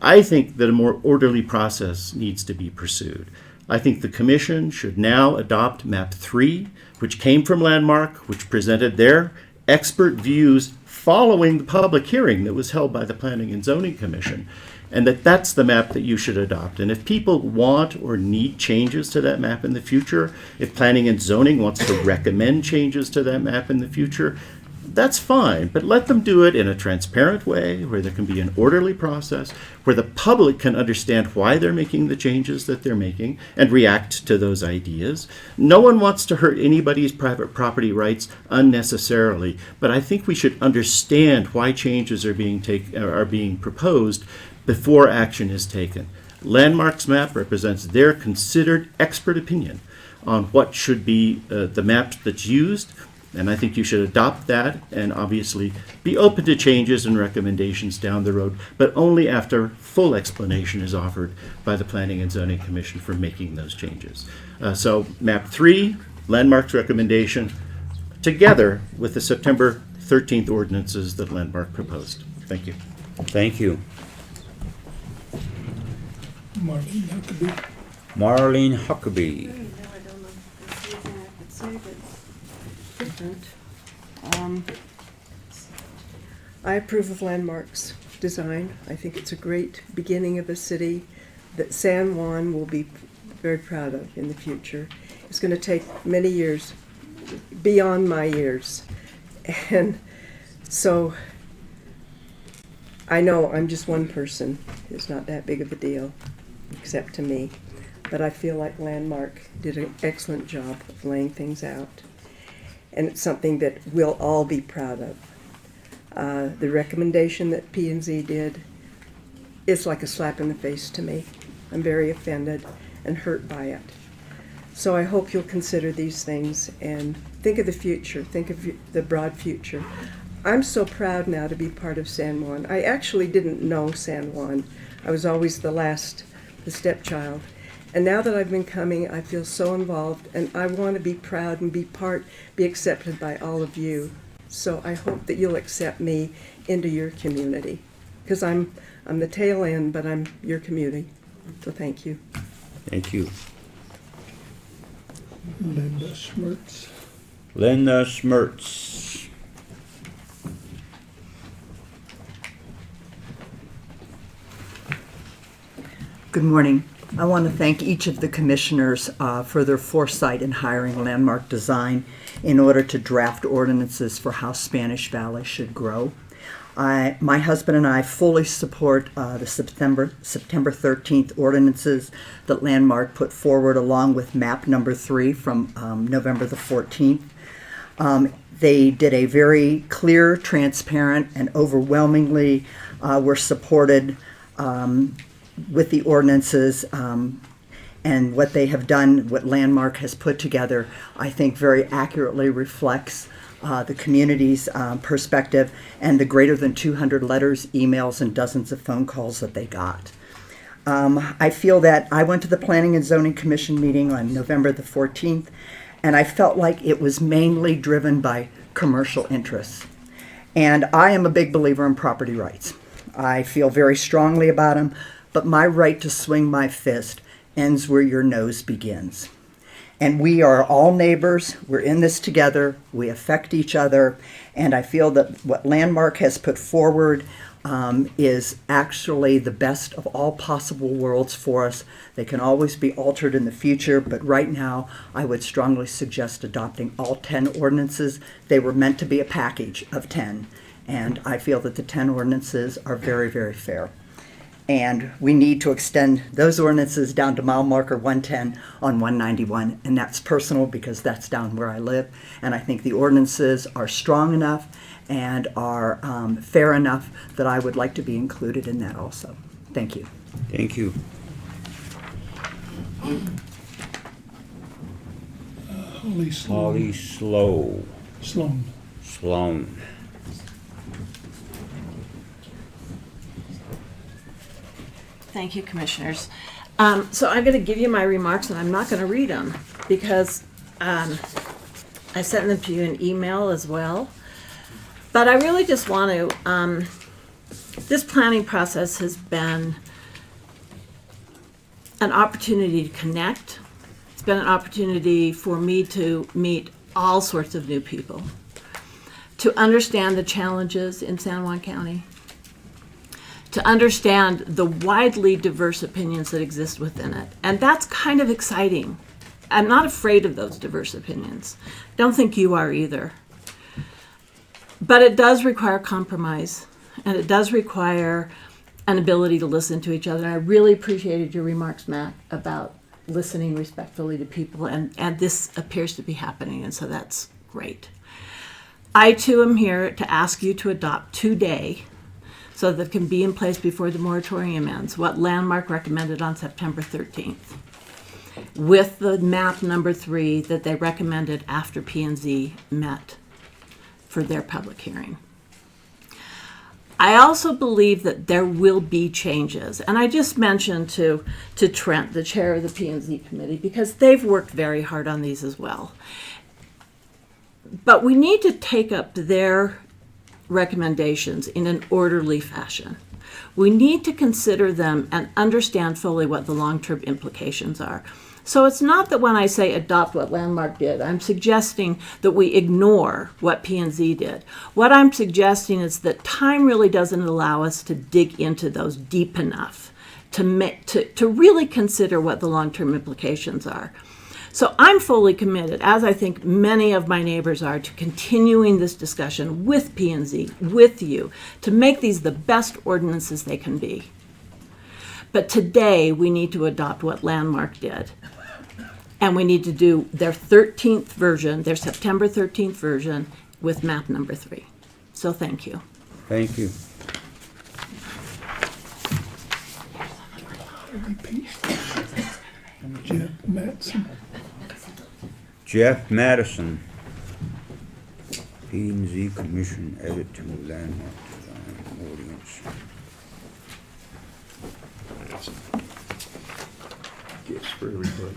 I think that a more orderly process needs to be pursued. I think the commission should now adopt map 3, which came from Landmark, which presented their expert views following the public hearing that was held by the Planning and Zoning Commission, and that's the map that you should adopt. And if people want or need changes to that map in the future, if Planning and Zoning wants to recommend changes to that map in the future, that's fine, but let them do it in a transparent way where there can be an orderly process, where the public can understand why they're making the changes that they're making and react to those ideas. No one wants to hurt anybody's private property rights unnecessarily, but I think we should understand why changes are being proposed before action is taken. Landmark's map represents their considered expert opinion on what should be the map that's used. And I think you should adopt that and obviously be open to changes and recommendations down the road, but only after full explanation is offered by the Planning and Zoning Commission for making those changes. So map 3, Landmark's recommendation, together with the September 13th ordinances that Landmark proposed. Thank you. Thank you. Marlene Huckabee. Marlene Huckabee. No, I don't know. There's nothing I could say that's different. I approve of Landmark's design. I think it's a great beginning of a city that San Juan will be very proud of in the future. It's going to take many years, beyond my years. And so I know I'm just one person. It's not that big of a deal, except to me. But I feel like Landmark did an excellent job of laying things out. And it's something that we'll all be proud of. The recommendation that P&Z did is like a slap in the face to me. I'm very offended and hurt by it. So I hope you'll consider these things and think of the future, think of the broad future. I'm so proud now to be part of San Juan. I actually didn't know San Juan. I was always the stepchild. And now that I've been coming, I feel so involved, and I want to be proud and be accepted by all of you. So I hope that you'll accept me into your community, because I'm the tail end, but I'm your community. So thank you. Thank you. Linda Schmertz. Linda Schmertz. Good morning. I want to thank each of the commissioners for their foresight in hiring Landmark Design in order to draft ordinances for how Spanish Valley should grow. My husband and I fully support the September 13th ordinances that Landmark put forward, along with map number 3 from November the 14th. They did a very clear, transparent, and overwhelmingly were supported with the ordinances, and what they have done, what Landmark has put together, I think very accurately reflects the community's perspective and the greater than 200 letters, emails, and dozens of phone calls that they got. I feel that I went to the Planning and Zoning Commission meeting on November the 14th, and I felt like it was mainly driven by commercial interests. And I am a big believer in property rights. I feel very strongly about them, but my right to swing my fist ends where your nose begins. And we are all neighbors. We're in this together. We affect each other. And I feel that what Landmark has put forward is actually the best of all possible worlds for us. They can always be altered in the future, but right now I would strongly suggest adopting all 10 ordinances. They were meant to be a package of 10, and I feel that the 10 ordinances are very, very fair. And we need to extend those ordinances down to mile marker 110 on 191. And that's personal because that's down where I live. And I think the ordinances are strong enough and are fair enough that I would like to be included in that also. Thank you. Thank you. Holly Holly Sloan. Sloan. Thank you, Commissioners. So I'm going to give you my remarks, and I'm not going to read them because I sent them to you in email as well. But I really just want to, this planning process has been an opportunity to connect. It's been an opportunity for me to meet all sorts of new people, to understand the challenges in San Juan County, to understand the widely diverse opinions that exist within it. And that's kind of exciting. I'm not afraid of those diverse opinions. Don't think you are either. But it does require compromise, and it does require an ability to listen to each other. And I really appreciated your remarks, Matt, about listening respectfully to people, and this appears to be happening, and so that's great. I too am here to ask you to adopt today, so that it can be in place before the moratorium ends, what Landmark recommended on September 13th, with the map number 3 that they recommended after P&Z met for their public hearing. I also believe that there will be changes, and I just mentioned to Trent, the chair of the P&Z committee, because they've worked very hard on these as well. But we need to take up their recommendations in an orderly fashion. we need to consider them and understand fully what the long-term implications are. So it's not that when I say adopt what Landmark did, I'm suggesting that we ignore what P&Z did. What I'm suggesting is that time really doesn't allow us to dig into those deep enough to really consider what the long-term implications are. So I'm fully committed, as I think many of my neighbors are, to continuing this discussion with P&Z, with you, to make these the best ordinances they can be. But today, we need to adopt what Landmark did. And we need to do their 13th version, their September 13th version, with map number 3. So thank you. Thank you. Jeff Matson. Jeff Madison, P&Z Commission, edit to landmark design ordinance. Gets for everybody.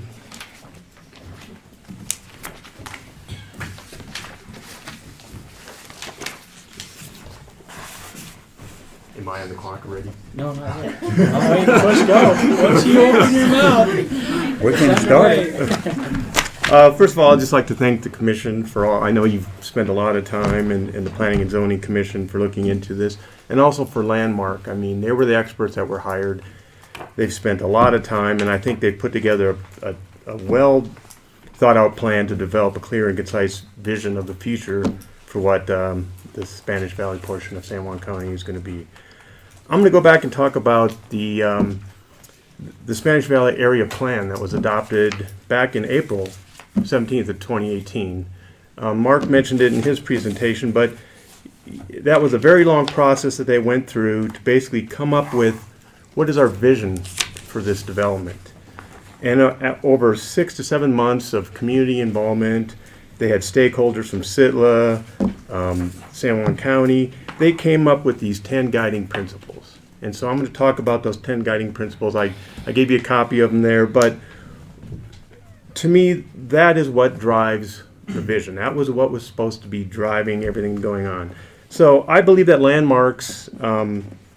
Am I on the clock already? No, not yet. I'm waiting to push go. Once you open your mouth. We can start. First of all, I'd just like to thank the commission for all, I know you've spent a lot of time and the Planning and Zoning Commission for looking into this, and also for Landmark. I mean, they were the experts that were hired. They've spent a lot of time, and I think they've put together a well thought out plan to develop a clear and concise vision of the future for what the Spanish Valley portion of San Juan County is going to be. I'm going to go back and talk about the Spanish Valley Area Plan that was adopted back in April 17th of 2018. Mark mentioned it in his presentation, but that was a very long process that they went through to basically come up with what is our vision for this development. And over 6 to 7 months of community involvement, they had stakeholders from SITLA, San Juan County. They came up with these 10 guiding principles. And so I'm going to talk about those 10 guiding principles. I gave you a copy of them there, but to me, that is what drives the vision. That was what was supposed to be driving everything going on. So I believe that Landmark's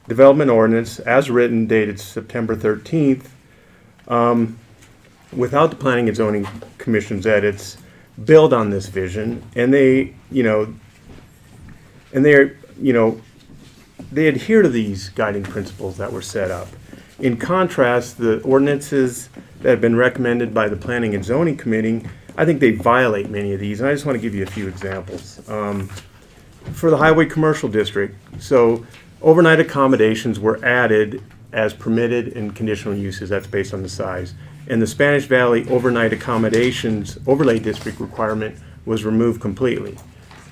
development ordinance, as written, dated September 13th, without the Planning and Zoning Commission's edits, build on this vision, and they adhere to these guiding principles that were set up. In contrast, the ordinances that have been recommended by the Planning and Zoning Committee, I think they violate many of these, and I just want to give you a few examples. For the Highway Commercial District, so overnight accommodations were added as permitted in conditional uses, that's based on the size. And the Spanish Valley overnight accommodations overlay district requirement was removed completely.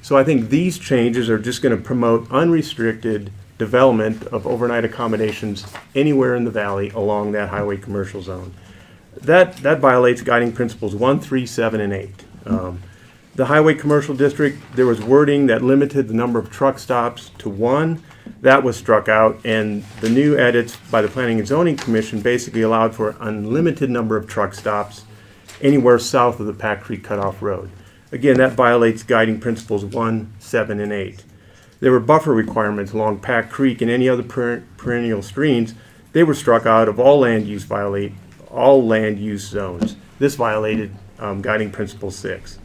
So I think these changes are just going to promote unrestricted development of overnight accommodations anywhere in the valley along that highway commercial zone. That violates guiding principles 1, 3, 7, and 8. The highway commercial district, there was wording that limited the number of truck stops to 1. That was struck out, and the new edits by the Planning and Zoning Commission basically allowed for an unlimited number of truck stops anywhere south of the Pack Creek Cutoff Road. Again, that violates guiding principles 1, 7, and 8. There were buffer requirements along Pack Creek and any other perennial streams. They were struck out of all land use zones. This violated guiding principle 6.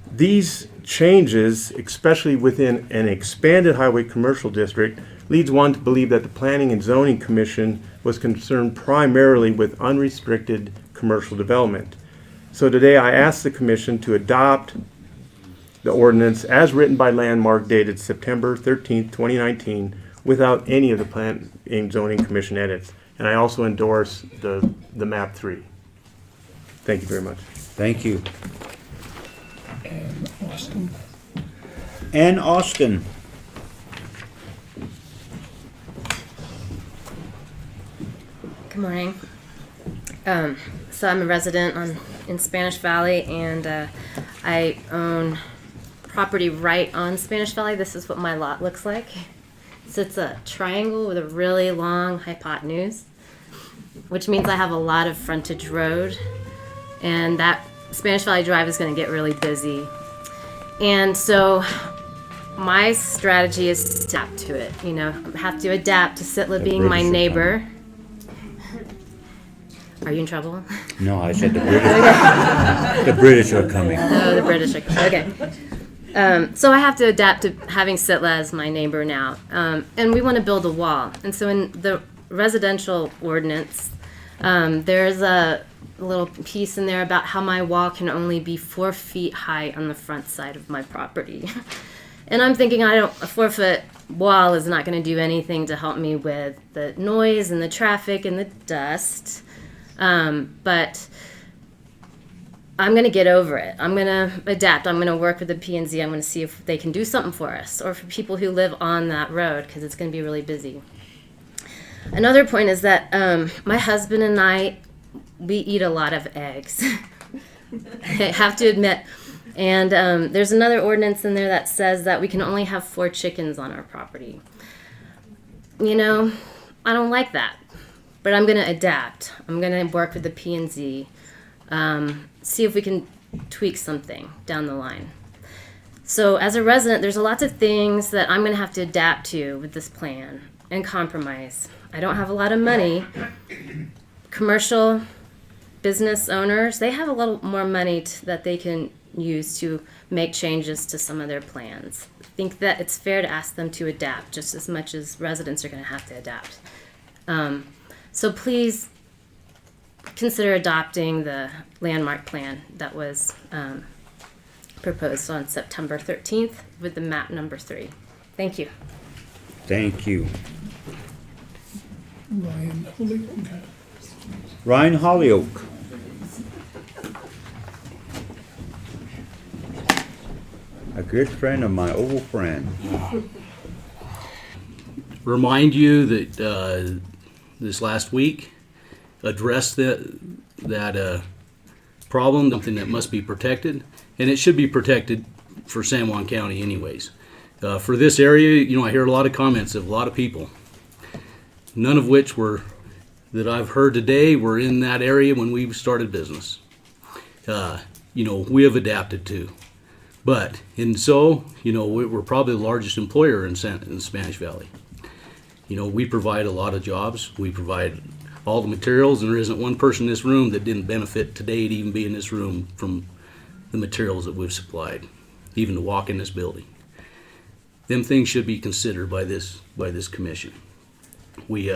These changes, especially within an expanded highway commercial district, leads one to believe that the Planning and Zoning Commission was concerned primarily with unrestricted commercial development. So today I ask the Commission to adopt the ordinance as written by Landmark dated September 13th, 2019, without any of the Planning and Zoning Commission edits. And I also endorse the map 3. Thank you very much. Thank you. And Austin. Ann Austin. Good morning. So I'm a resident in Spanish Valley, and I own property right on Spanish Valley. This is what my lot looks like. So it's a triangle with a really long hypotenuse, which means I have a lot of frontage road, and that Spanish Valley Drive is going to get really busy. And so my strategy is to adapt to it. You know, have to adapt to Sitla being my British are neighbor. Are you in trouble? No, I said the British. The British are coming. Oh, the British are okay. So I have to adapt to having Sitla as my neighbor now, and we want to build a wall. And so in the residential ordinance, there's a little piece in there about how my wall can only be 4 feet high on the front side of my property. And I'm thinking, a 4-foot wall is not going to do anything to help me with the noise and the traffic and the dust. But I'm going to get over it. I'm going to adapt. I'm going to work with the P&Z. I'm going to see if they can do something for us or for people who live on that road, because it's going to be really busy. Another point is that my husband and I, we eat a lot of eggs. I have to admit. And there's another ordinance in there that says that we can only have 4 chickens on our property. You know, I don't like that. But I'm going to adapt. I'm going to work with the P&Z, see if we can tweak something down the line. So as a resident, there's lots of things that I'm going to have to adapt to with this plan and compromise. I don't have a lot of money. Commercial business owners, they have a little more money that they can use to make changes to some of their plans. I think that it's fair to ask them to adapt just as much as residents are going to have to adapt. So please consider adopting the landmark plan that was proposed on September 13th with the map number 3. Thank you. Thank you. Ryan Holyoke. Ryan Holyoke. A good friend of my old friend. Remind you that this last week addressed that problem, something that must be protected, and it should be protected for San Juan County anyways. For this area, you know, I hear a lot of comments of a lot of people, none of which were that I've heard today were in that area when we started business. You know, we have adapted to. But, and so, you know, we're probably the largest employer in Spanish Valley. You know, we provide a lot of jobs. We provide all the materials, and there isn't one person in this room that didn't benefit today to even be in this room from the materials that we've supplied, even to walk in this building. Them things should be considered by this commission. We,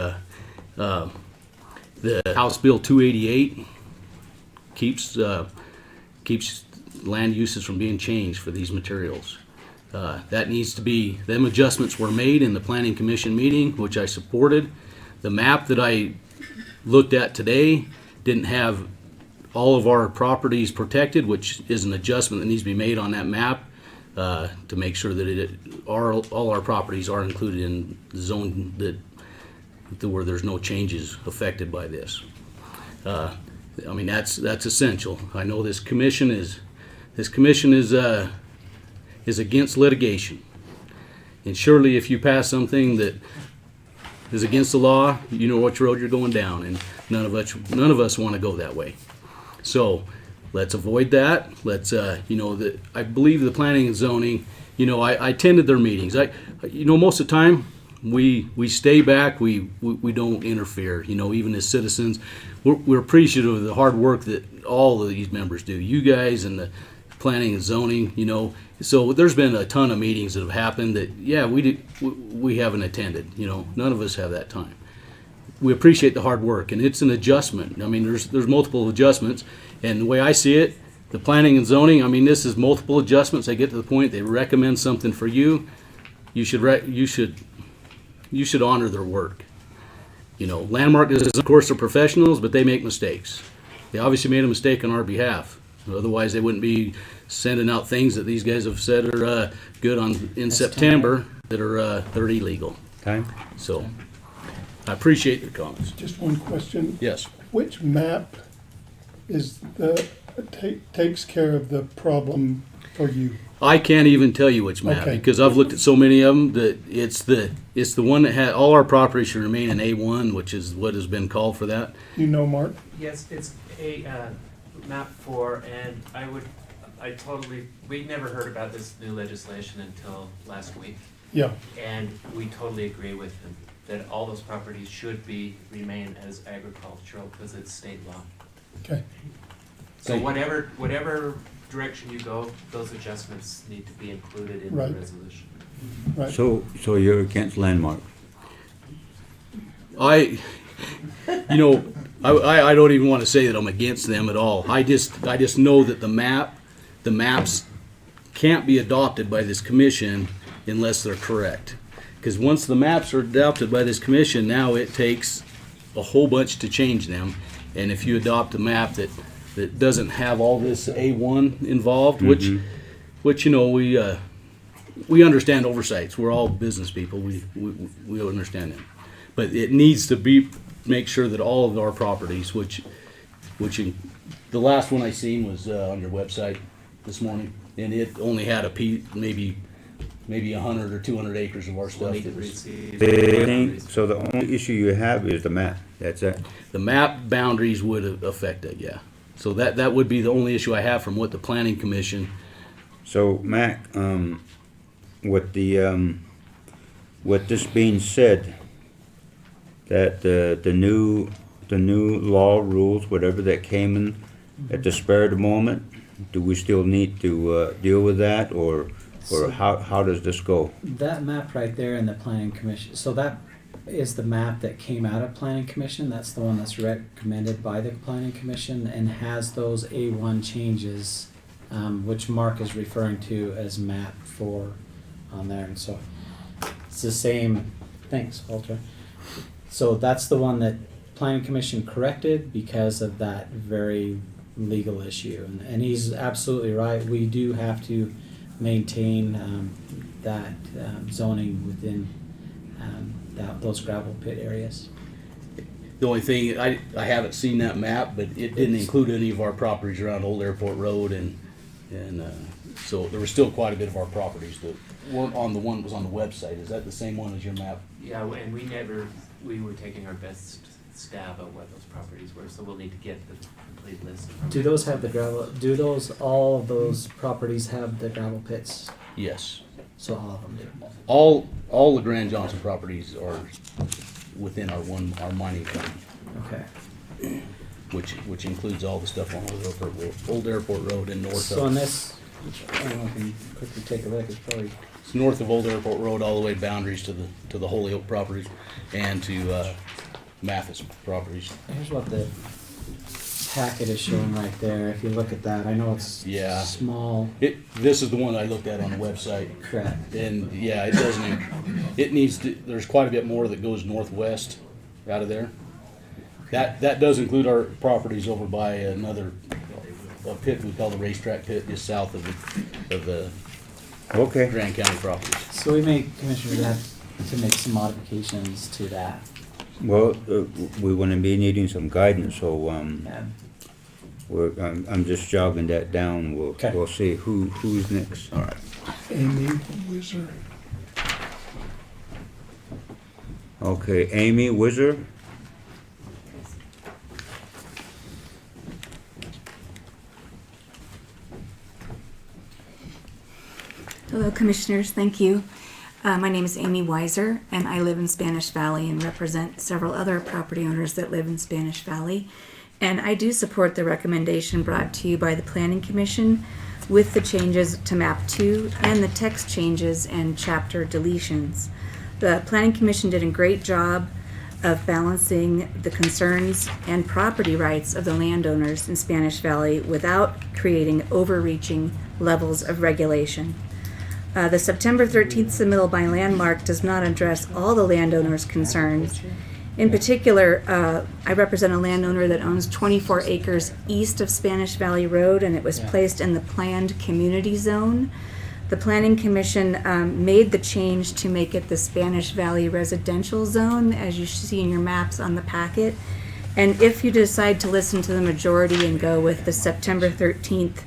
the House Bill 288 keeps land uses from being changed for these materials. That needs to be, them adjustments were made in the Planning Commission meeting, which I supported. The map that I looked at today didn't have all of our properties protected, which is an adjustment that needs to be made on that map to make sure that all our properties are included in the zone where there's no changes affected by this. I mean, that's essential. I know this commission is against litigation, and surely if you pass something that is against the law, you know what road you're going down, and none of us want to go that way. So let's avoid that. Let's you know, that I believe the planning and zoning. You know, I attended their meetings. You know, most of the time we stay back. We don't interfere. You know, even as citizens, we're appreciative of the hard work that all of these members do. You guys and the planning and zoning. You know, so there's been a ton of meetings that have happened that we haven't attended. You know, none of us have that time. We appreciate the hard work, and it's an adjustment. I mean, there's multiple adjustments, and the way I see it, the planning and zoning, I mean, this is multiple adjustments. They get to the point they recommend something for you. You should honor their work. You know, Landmark is, of course, they're professionals, but they make mistakes. They obviously made a mistake on our behalf. Otherwise, they wouldn't be sending out things that these guys have said are good in September that are illegal. Okay. So I appreciate your comments. Just one question. Yes. Which map takes care of the problem for you? I can't even tell you which map, because I've looked at so many of them that it's the one that had all our properties should remain in A1, which is what has been called for that. You know, Mark? Yes, it's a map 4, and I would we never heard about this new legislation until last week. Yeah, And we totally agree with him that all those properties should remain as agricultural because it's state law. okay. So whatever direction you go, those adjustments need to be included in the Right. resolution. Right. So you're against landmark? I don't even want to say that I'm against them at all. I just know that the maps can't be adopted by this commission unless they're correct. Because once the maps are adopted by this commission, now it takes a whole bunch to change them. And if you adopt a map that doesn't have all this A1 involved, which you know, we understand oversights. We're all business people. We understand them. But it needs to make sure that all of our properties, which the last one I seen was on your website this morning, and it only had maybe 100 or 200 acres of our stuff. So the only issue you have is the map, that's it? The map boundaries would affect it, yeah. So that would be the only issue I have from what the planning commission. So Mac, with this being said, that the new law, rules, whatever that came in at the spur of the moment, do we still need to deal with that, or how does this go? That map right there in the planning commission, so that is the map that came out of planning commission. That's the one that's recommended by the planning commission and has those A1 changes, which Mark is referring to as map 4 on there. And so it's the same. Thanks, Walter. So that's the one that planning commission corrected because of that very legal issue. And he's absolutely right. We do have to maintain that zoning within those gravel pit areas. The only thing, I haven't seen that map, but it didn't include any of our properties around Old Airport Road, and so there was still quite a bit of our properties that weren't on the one that was on the website. Is that the same one as your map? Yeah, and we were taking our best stab at what those properties were, so we'll need to get the complete list. Do those have the gravel? All of those properties have the gravel pits? Yes. So all of them do. All the Grand Johnson properties are within our mining company. Okay. Which includes all the stuff on Old Airport Road and north of. So on this, I don't know if you can quickly take a look. It's north of Old Airport Road, all the way boundaries to the Holyoke properties and to Mathis properties. Here's what the packet is showing right there. If you look at that, I know it's small. This is the one I looked at on the website. Correct. And yeah, it doesn't. It needs to. There's quite a bit more that goes northwest out of there. That does include our properties over by a pit we call the racetrack pit, just south of the Grand County properties. So we may, Commissioner, have to make some modifications to that. Well, we're going to be needing some guidance, so I'm just jogging that down. We'll see who's next. All right. Amy Wizard. Okay, Amy Wizard. Hello, Commissioners. Thank you. My name is Amy Weiser, and I live in Spanish Valley and represent several other property owners that live in Spanish Valley. And I do support the recommendation brought to you by the Planning Commission with the changes to Map 2 and the text changes and chapter deletions. The Planning Commission did a great job of balancing the concerns and property rights of the landowners in Spanish Valley without creating overreaching levels of regulation. The September 13th submittal by Landmark does not address all the landowners' concerns. In particular, I represent a landowner that owns 24 acres east of Spanish Valley Road, and it was placed in the planned community zone. The Planning Commission made the change to make it the Spanish Valley residential zone, as you see in your maps on the packet. And if you decide to listen to the majority and go with the September 13th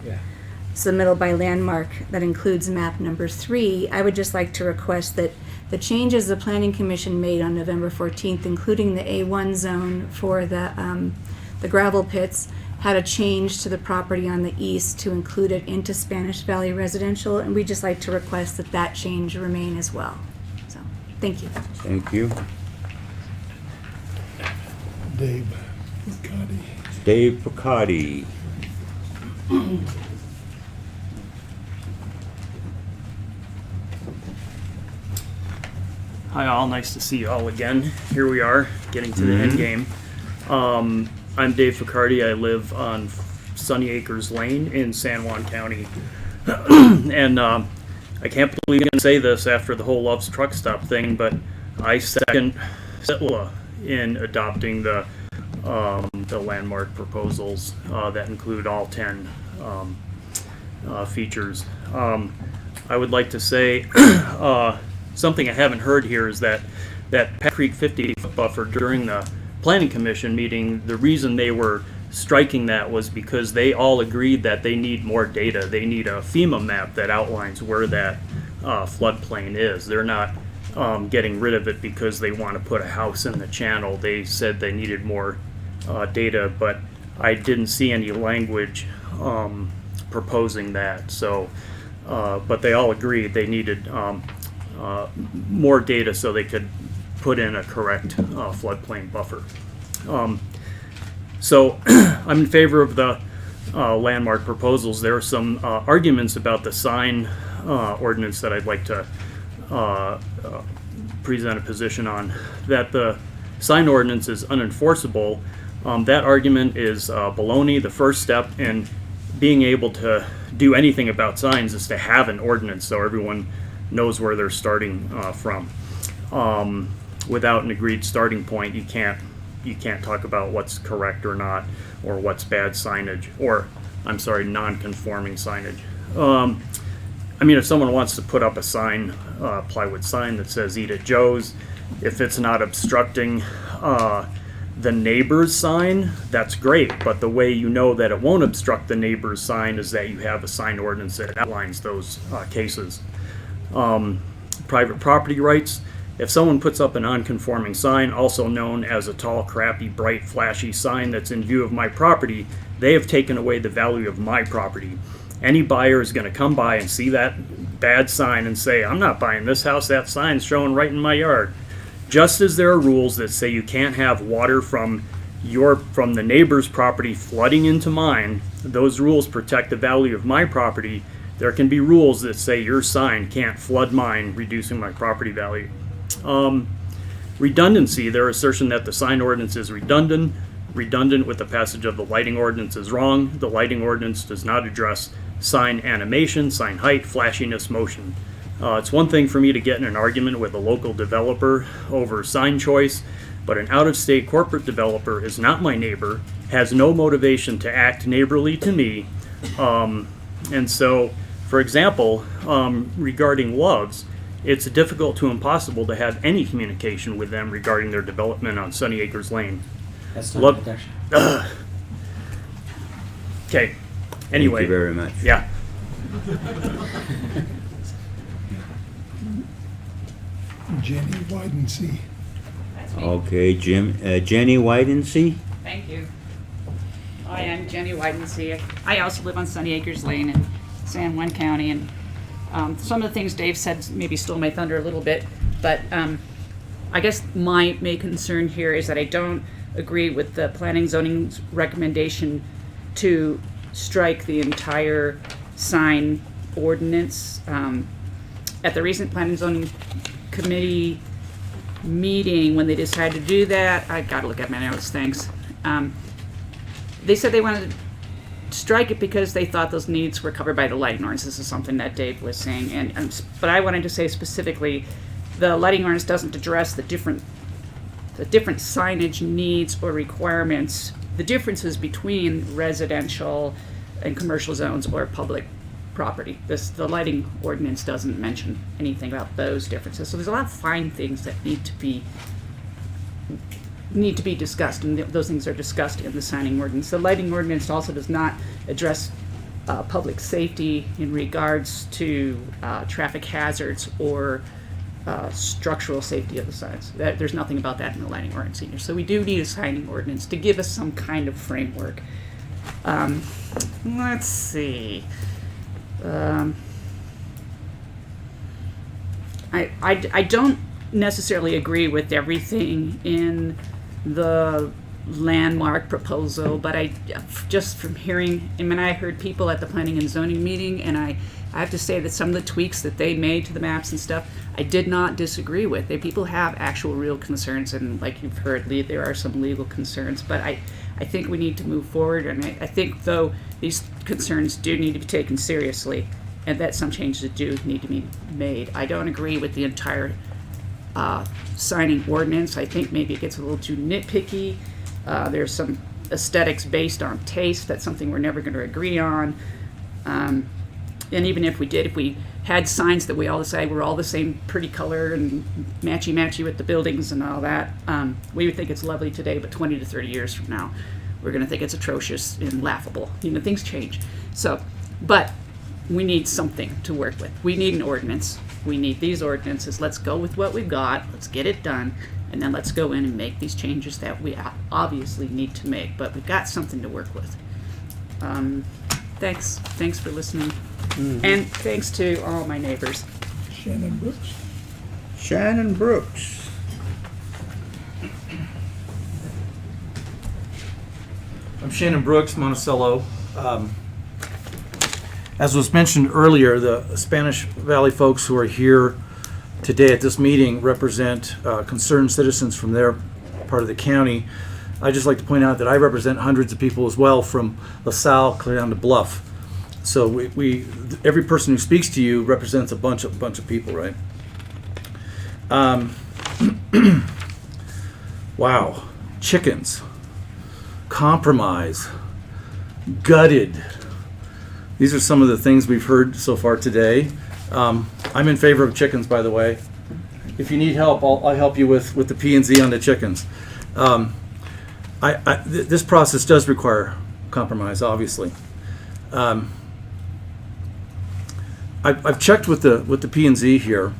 submittal by Landmark that includes map number 3, I would just like to request that the changes the Planning Commission made on November 14th, including the A1 zone for the gravel pits, had a change to the property on the east to include it into Spanish Valley residential, and we'd just like to request that that change remain as well. So, thank you. Thank you. Dave Picardi. Dave Picardi. Hi all, nice to see you all again. Here we are, getting to the end game. I'm Dave Picardi. I live on Sunny Acres Lane in San Juan County. And I can't believe I'm going to say this after the whole Love's Truck Stop thing, but I second Sitla in adopting the landmark proposals that include all 10 features. I would like to say something I haven't heard here is that Pat Creek 50-foot buffer during the Planning Commission meeting, the reason they were striking that was because they all agreed that they need more data. They need a FEMA map that outlines where that floodplain is. They're not getting rid of it because they want to put a house in the channel. They said they needed more data, but I didn't see any language proposing that. So, but they all agreed they needed more data so they could put in a correct floodplain buffer. So I'm in favor of the landmark proposals. There are some arguments about the sign ordinance that I'd like to present a position on. That the sign ordinance is unenforceable. That argument is baloney. The first step in being able to do anything about signs is to have an ordinance so everyone knows where they're starting from. Without an agreed starting point, you can't talk about what's correct or not, or what's bad signage, or I'm sorry, non-conforming signage. I mean, if someone wants to put up a sign, plywood sign that says "Eat at Joe's," if it's not obstructing the neighbor's sign, that's great. But the way you know that it won't obstruct the neighbor's sign is that you have a sign ordinance that outlines those cases. Private property rights. If someone puts up a non-conforming sign, also known as a tall, crappy, bright, flashy sign that's in view of my property, they have taken away the value of my property. Any buyer is going to come by and see that bad sign and say, I'm not buying this house, that sign's showing right in my yard. Just as there are rules that say you can't have water from the neighbor's property flooding into mine, those rules protect the value of my property. There can be rules that say your sign can't flood mine, reducing my property value. Redundancy, their assertion that the sign ordinance is redundant with the passage of the lighting ordinance is wrong. The lighting ordinance does not address sign animation, sign height, flashiness, motion. It's one thing for me to get in an argument with a local developer over sign choice, but an out-of-state corporate developer is not my neighbor, has no motivation to act neighborly to me. And so, for example, regarding Love's, it's difficult to impossible to have any communication with them regarding their development on Sunny Acres Lane. That's not good, actually. Okay. Anyway. Thank you very much. Yeah. Jenny Widensee. Okay, Jenny Widensee. Thank you. Hi, I'm Jenny Widensee. I also live on Sunny Acres Lane in San Juan County, and some of the things Dave said maybe stole my thunder a little bit, but I guess my main concern here is that I don't agree with the planning zoning's recommendation to strike the entire sign ordinance. At the recent planning zoning committee meeting, when they decided to do that, I gotta look at my notes, thanks. They said they wanted to strike it because they thought those needs were covered by the lighting ordinance. This is something that Dave was saying, but I wanted to say specifically, the lighting ordinance doesn't address the different signage needs or requirements, the differences between residential and commercial zones or public property. The lighting ordinance doesn't mention anything about those differences. So there's a lot of fine things that need to be discussed, and those things are discussed in the signing ordinance. The lighting ordinance also does not address public safety in regards to traffic hazards or structural safety of the signs. There's nothing about that in the lighting ordinance either. So we do need a signing ordinance to give us some kind of framework. Let's see. I don't necessarily agree with everything in the landmark proposal, but I just from hearing, I mean, I heard people at the planning and zoning meeting, and I have to say that some of the tweaks that they made to the maps and stuff, I did not disagree with. People have actual real concerns, and like you've heard, there are some legal concerns, but I think we need to move forward, and I think, though, these concerns do need to be taken seriously, and that some changes do need to be made. I don't agree with the entire signing ordinance. I think maybe it gets a little too nitpicky. There's some aesthetics based on taste. That's something we're never going to agree on. And even if we had signs that we all decide were all the same pretty color and matchy-matchy with the buildings and all that, we would think it's lovely today, but 20 to 30 years from now, we're going to think it's atrocious and laughable. Things change. So, but we need something to work with. We need an ordinance. We need these ordinances. Let's go with what we've got. Let's get it done. And then let's go in and make these changes that we obviously need to make. But we've got something to work with. Thanks. Thanks for listening. Mm-hmm. And thanks to all my neighbors. Shannon Brooks. Shannon Brooks. I'm Shannon Brooks, Monticello. As was mentioned earlier, the Spanish Valley folks who are here today at this meeting represent concerned citizens from their part of the county. I'd just like to point out that I represent hundreds of people as well, from LaSalle clear down to Bluff. So we every person who speaks to you represents a bunch of people, right? Wow, chickens, compromise, gutted. These are some of the things we've heard so far today. I'm in favor of chickens, by the way. If you need help, I'll help you with the P&Z on the chickens. This process does require compromise, obviously. I've checked with the P&Z here,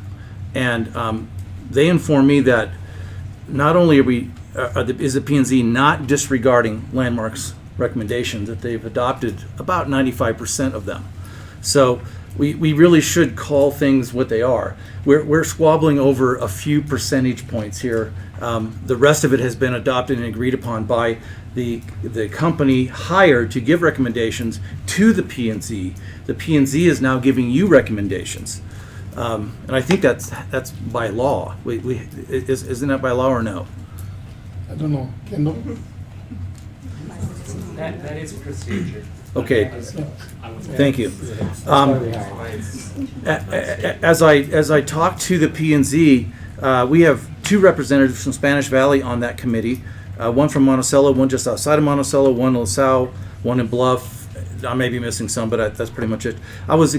and they inform me that not only is the P&Z not disregarding Landmark's recommendations, that they've adopted about 95% of them. So we really should call things what they are. We're squabbling over a few percentage points here. The rest of it has been adopted and agreed upon by the company hired to give recommendations to the P&Z. The P&Z is now giving you recommendations, and I think that's by law. Isn't that by law or no? I don't know. Kendall? That is a procedure. Okay, thank you. As I talk to the P&Z, we have two representatives from Spanish Valley on that committee. One from Monticello, one just outside of Monticello, one in LaSalle, one in Bluff. I may be missing some, but that's pretty much it. I was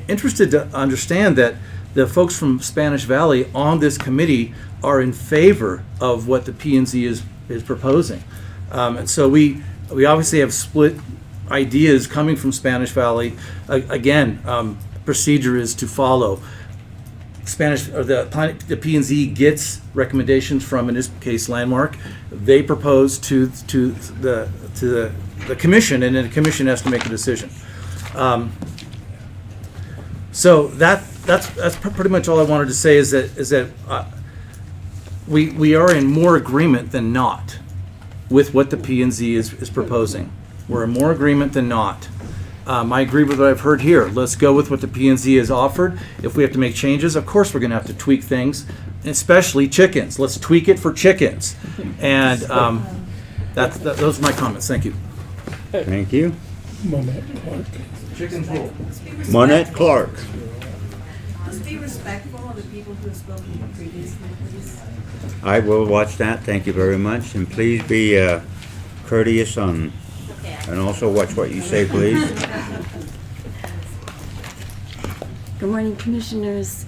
interested to understand that the folks from Spanish Valley on this committee are in favor of what the P&Z is proposing. And so we obviously have split ideas coming from Spanish Valley. Again, procedure is to follow. The P&Z gets recommendations from, in this case, Landmark. They propose to the commission, and then the commission has to make a decision. So that's pretty much all I wanted to say. Is that we are in more agreement than not with what the P&Z is proposing. We're in more agreement than not. I agree with what I've heard here. Let's go with what the P&Z has offered. If we have to make changes, of course we're going to have to tweak things, especially chickens. Let's tweak it for chickens. And those are my comments. Thank you. Thank you. Monette Clark. Chicken pool. Monette Clark. Just be respectful of the people who have spoken previously, please. I will watch that. Thank you very much. And please be courteous and also watch what you say, please. Good morning, Commissioners.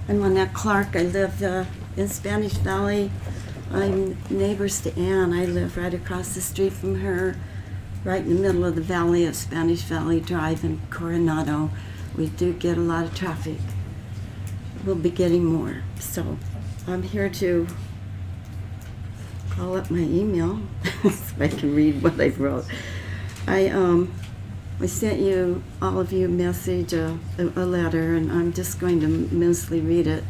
I'm Monette Clark. I live in Spanish Valley. I'm neighbors to Ann. I live right across the street from her, right in the middle of the valley of Spanish Valley Drive in Coronado. We do get a lot of traffic. We'll be getting more. So I'm here to call up my email so I can read what I wrote. I sent you, all of you, a message, a letter, and I'm just going to mostly read it.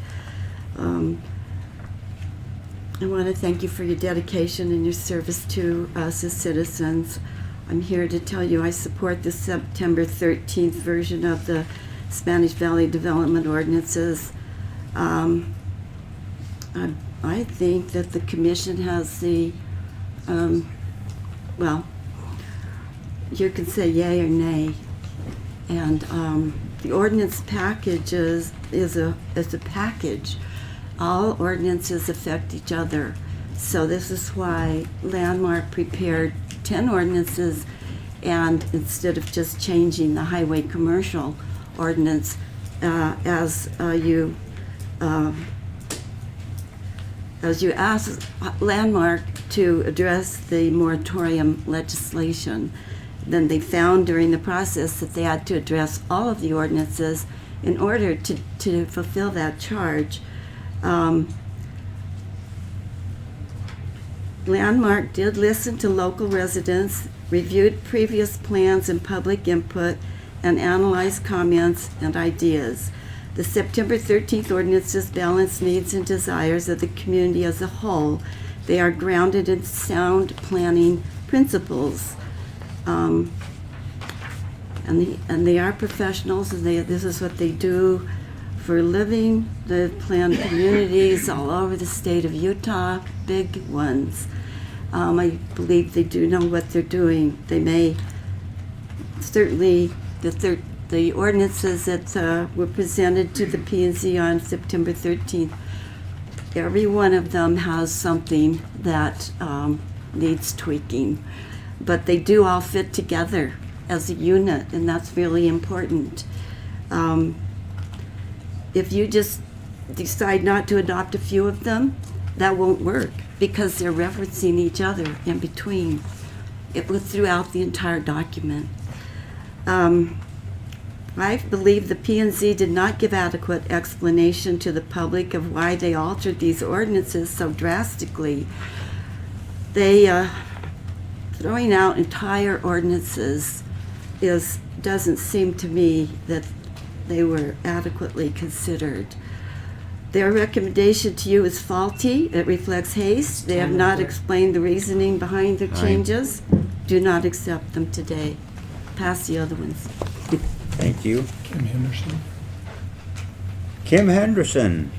I want to thank you for your dedication and your service to us as citizens. I'm here to tell you I support the September 13th version of the Spanish Valley Development Ordinances. I think that the commission has the, well, you can say yay or nay. And the ordinance package is a package. All ordinances affect each other. So this is why Landmark prepared 10 ordinances, and instead of just changing the highway commercial ordinance, as you asked Landmark to address the moratorium legislation, then they found during the process that they had to address all of the ordinances in order to fulfill that charge. Landmark did listen to local residents, reviewed previous plans and public input, and analyzed comments and ideas. The September 13th ordinances balance needs and desires of the community as a whole. They are grounded in sound planning principles. And they are professionals, and this is what they do for a living. They've planned communities all over the state of Utah, big ones. I believe they do know what they're doing. They may, certainly, the ordinances that were presented to the P&Z on September 13th, every one of them has something that needs tweaking. But they do all fit together as a unit, and that's really important. If you just decide not to adopt a few of them, that won't work, because they're referencing each other in between. It was throughout the entire document. I believe the P&Z did not give adequate explanation to the public of why they altered these ordinances so drastically. They throwing out entire ordinances doesn't seem to me that they were adequately considered. Their recommendation to you is faulty. It reflects haste. They have not explained the reasoning behind their changes. Do not accept them today. Pass the other ones. Thank you. Kim Henderson. Kim Henderson.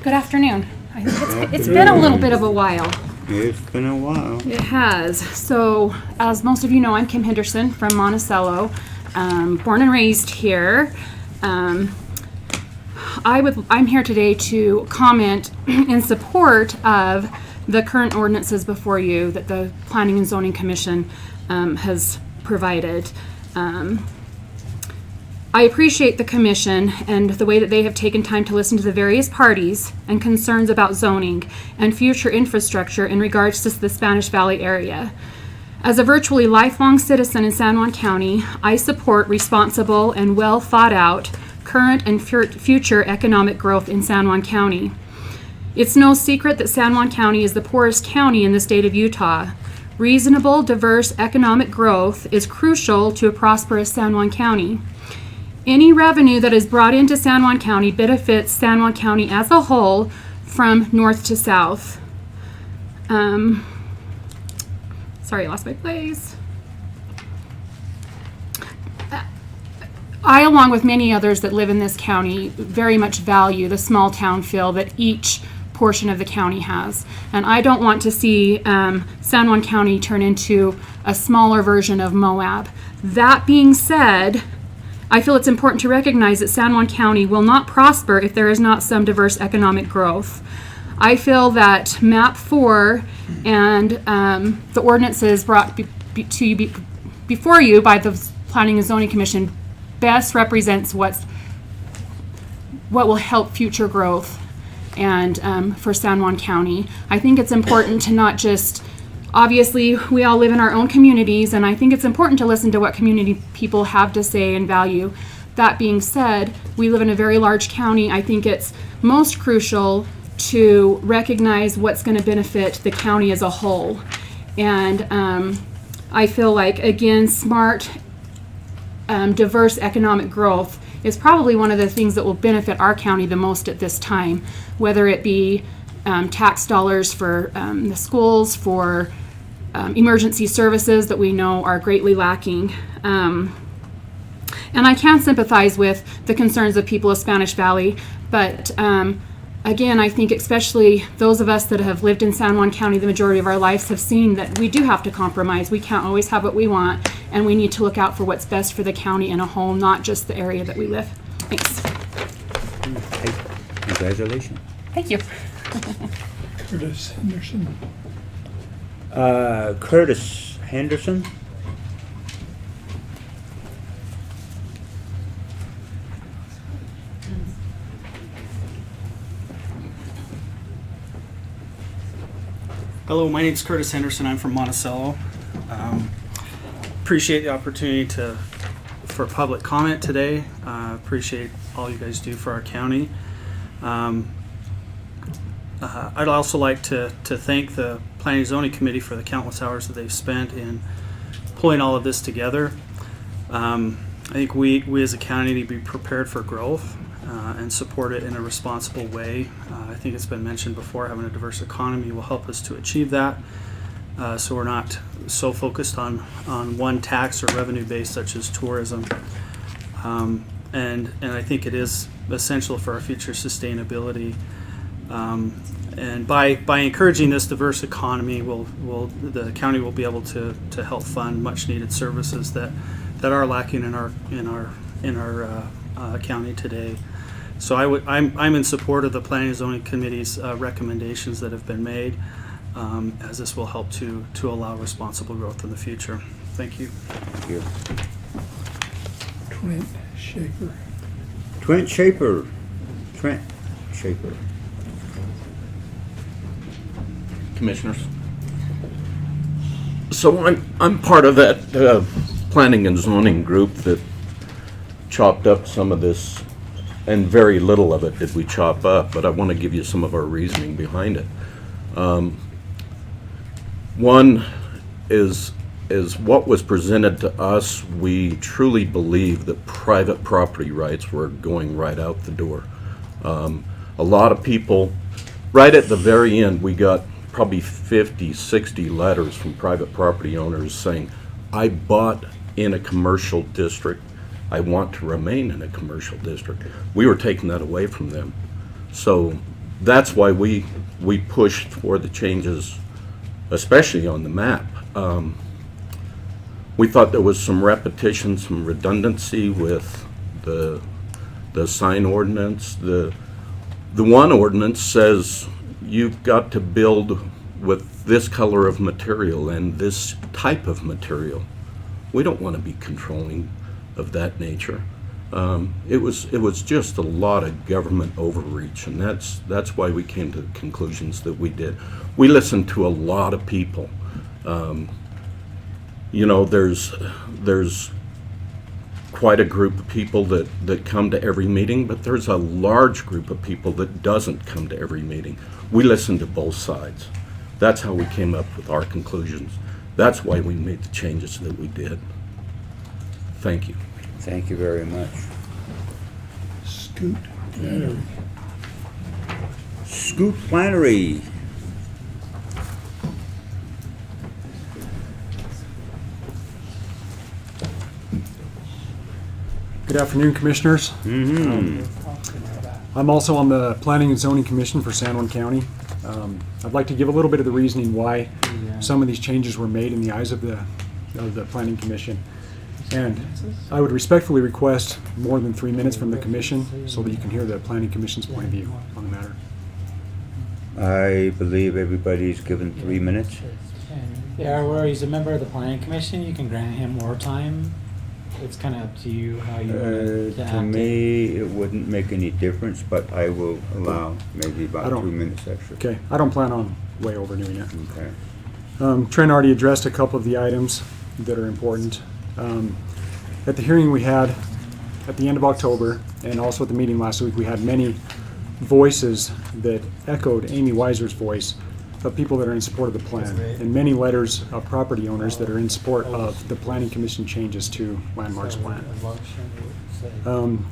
Good afternoon. It's been a little bit of a while. It's been a while. It has. So, as most of you know, I'm Kim Henderson from Monticello, born and raised here. I'm here today to comment in support of the current ordinances before you that the Planning and Zoning Commission has provided. I appreciate the commission and the way that they have taken time to listen to the various parties and concerns about zoning and future infrastructure in regards to the Spanish Valley area. As a virtually lifelong citizen in San Juan County, I support responsible and well thought out current and future economic growth in San Juan County. It's no secret that San Juan County is the poorest county in the state of Utah. Reasonable, diverse economic growth is crucial to a prosperous San Juan County. Any revenue that is brought into San Juan County benefits San Juan County as a whole from north to south. Sorry, I lost my place. I, along with many others that live in this county, very much value the small town feel that each portion of the county has. And I don't want to see San Juan County turn into a smaller version of Moab. That being said, I feel it's important to recognize that San Juan County will not prosper if there is not some diverse economic growth. I feel that MAP 4 and the ordinances brought before you by the Planning and Zoning Commission best represents what will help future growth and for San Juan County. I think it's important to not just, obviously we all live in our own communities, and I think it's important to listen to what community people have to say and value, that being said, we live in a very large county. I think it's most crucial to recognize what's going to benefit the county as a whole. And I feel like, again, smart, diverse economic growth is probably one of the things that will benefit our county the most at this time, whether it be tax dollars for the schools, for emergency services that we know are greatly lacking. And I can sympathize with the concerns of people of Spanish Valley, but again, I think especially those of us that have lived in San Juan County the majority of our lives have seen that we do have to compromise. We can't always have what we want, and we need to look out for what's best for the county in a whole, not just the area that we live. Thanks. Congratulations. Thank you. Curtis Henderson. Curtis Henderson. Hello, my name is Curtis Henderson. I'm from Monticello. Appreciate the opportunity for public comment today. Appreciate all you guys do for our county. I'd also like to thank the Planning and Zoning Committee for the countless hours that they've spent in pulling all of this together. I think we as a county need to be prepared for growth and support it in a responsible way. I think it's been mentioned before, having a diverse economy will help us to achieve that. So we're not so focused on one tax or revenue base such as tourism. And I think it is essential for our future sustainability. And by encouraging this diverse economy, the county will be able to help fund much needed services that are lacking in our county today. So I'm in support of the Planning and Zoning Committee's recommendations that have been made, as this will help to allow responsible growth in the future. Thank you. Thank you. Trent Shaper. Trent Shaper. Trent Shaper. Commissioners. So I'm part of that planning and zoning group that chopped up some of this, and very little of it did we chop up, but I want to give you some of our reasoning behind it. One is what was presented to us. We truly believe that private property rights were going right out the door. A lot of people, right at the very end, we got probably 50, 60 letters from private property owners saying, I bought in a commercial district, I want to remain in a commercial district. We were taking that away from them. So that's why we pushed for the changes, especially on the map. We thought there was some repetition, some redundancy with the sign ordinance. The one ordinance says you've got to build with this color of material and this type of material. We don't want to be controlling of that nature. It was just a lot of government overreach, and that's why we came to the conclusions that we did. We listened to a lot of people. You know, there's quite a group of people that come to every meeting, but there's a large group of people that doesn't come to every meeting. We listened to both sides. That's how we came up with our conclusions. That's why we made the changes that we did. Thank you. Thank you very much. Scoot Flannery. Scoot Flannery. Good afternoon, Commissioners. I'm also on the Planning and Zoning Commission for San Juan County. I'd like to give a little bit of the reasoning why some of these changes were made in the eyes of the Planning Commission. And I would respectfully request more than 3 minutes from the Commission so that you can hear the Planning Commission's point of view on the matter. I believe everybody's given 3 minutes. Yeah, where he's a member of the Planning Commission, you can grant him more time. It's kind of up to you how you want to act. To me, it wouldn't make any difference, but I will allow maybe about 2 minutes extra. Okay, I don't plan on way overdoing it. Okay. Trent already addressed a couple of the items that are important. At the hearing we had, at the end of October and also at the meeting last week, we had many voices that echoed Amy Weiser's voice of people that are in support of the plan, and many letters of property owners that are in support of the Planning Commission changes to Landmark's plan.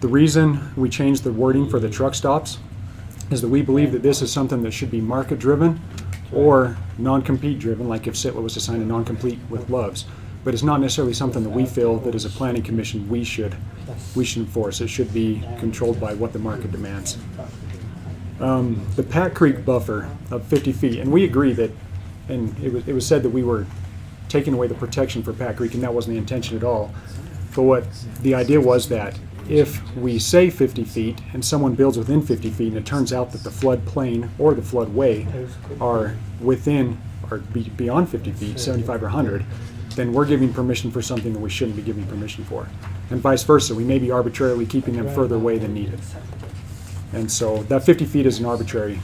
The reason we changed the wording for the truck stops is that we believe that this is something that should be market-driven or non-compete driven, like if Sitla was to sign a non-compete with Love's. But it's not necessarily something that we feel that as a planning commission we should enforce. It should be controlled by what the market demands. The Pat Creek buffer of 50 feet, and we agree that, and it was said that we were taking away the protection for Pat Creek, and that wasn't the intention at all. But what the idea was that if we say 50 feet and someone builds within 50 feet and it turns out that the floodplain or the floodway are within or beyond 50 feet, 75 or 100, then we're giving permission for something that we shouldn't be giving permission for. And vice versa, we may be arbitrarily keeping them further away than needed. And so that 50 feet is an arbitrary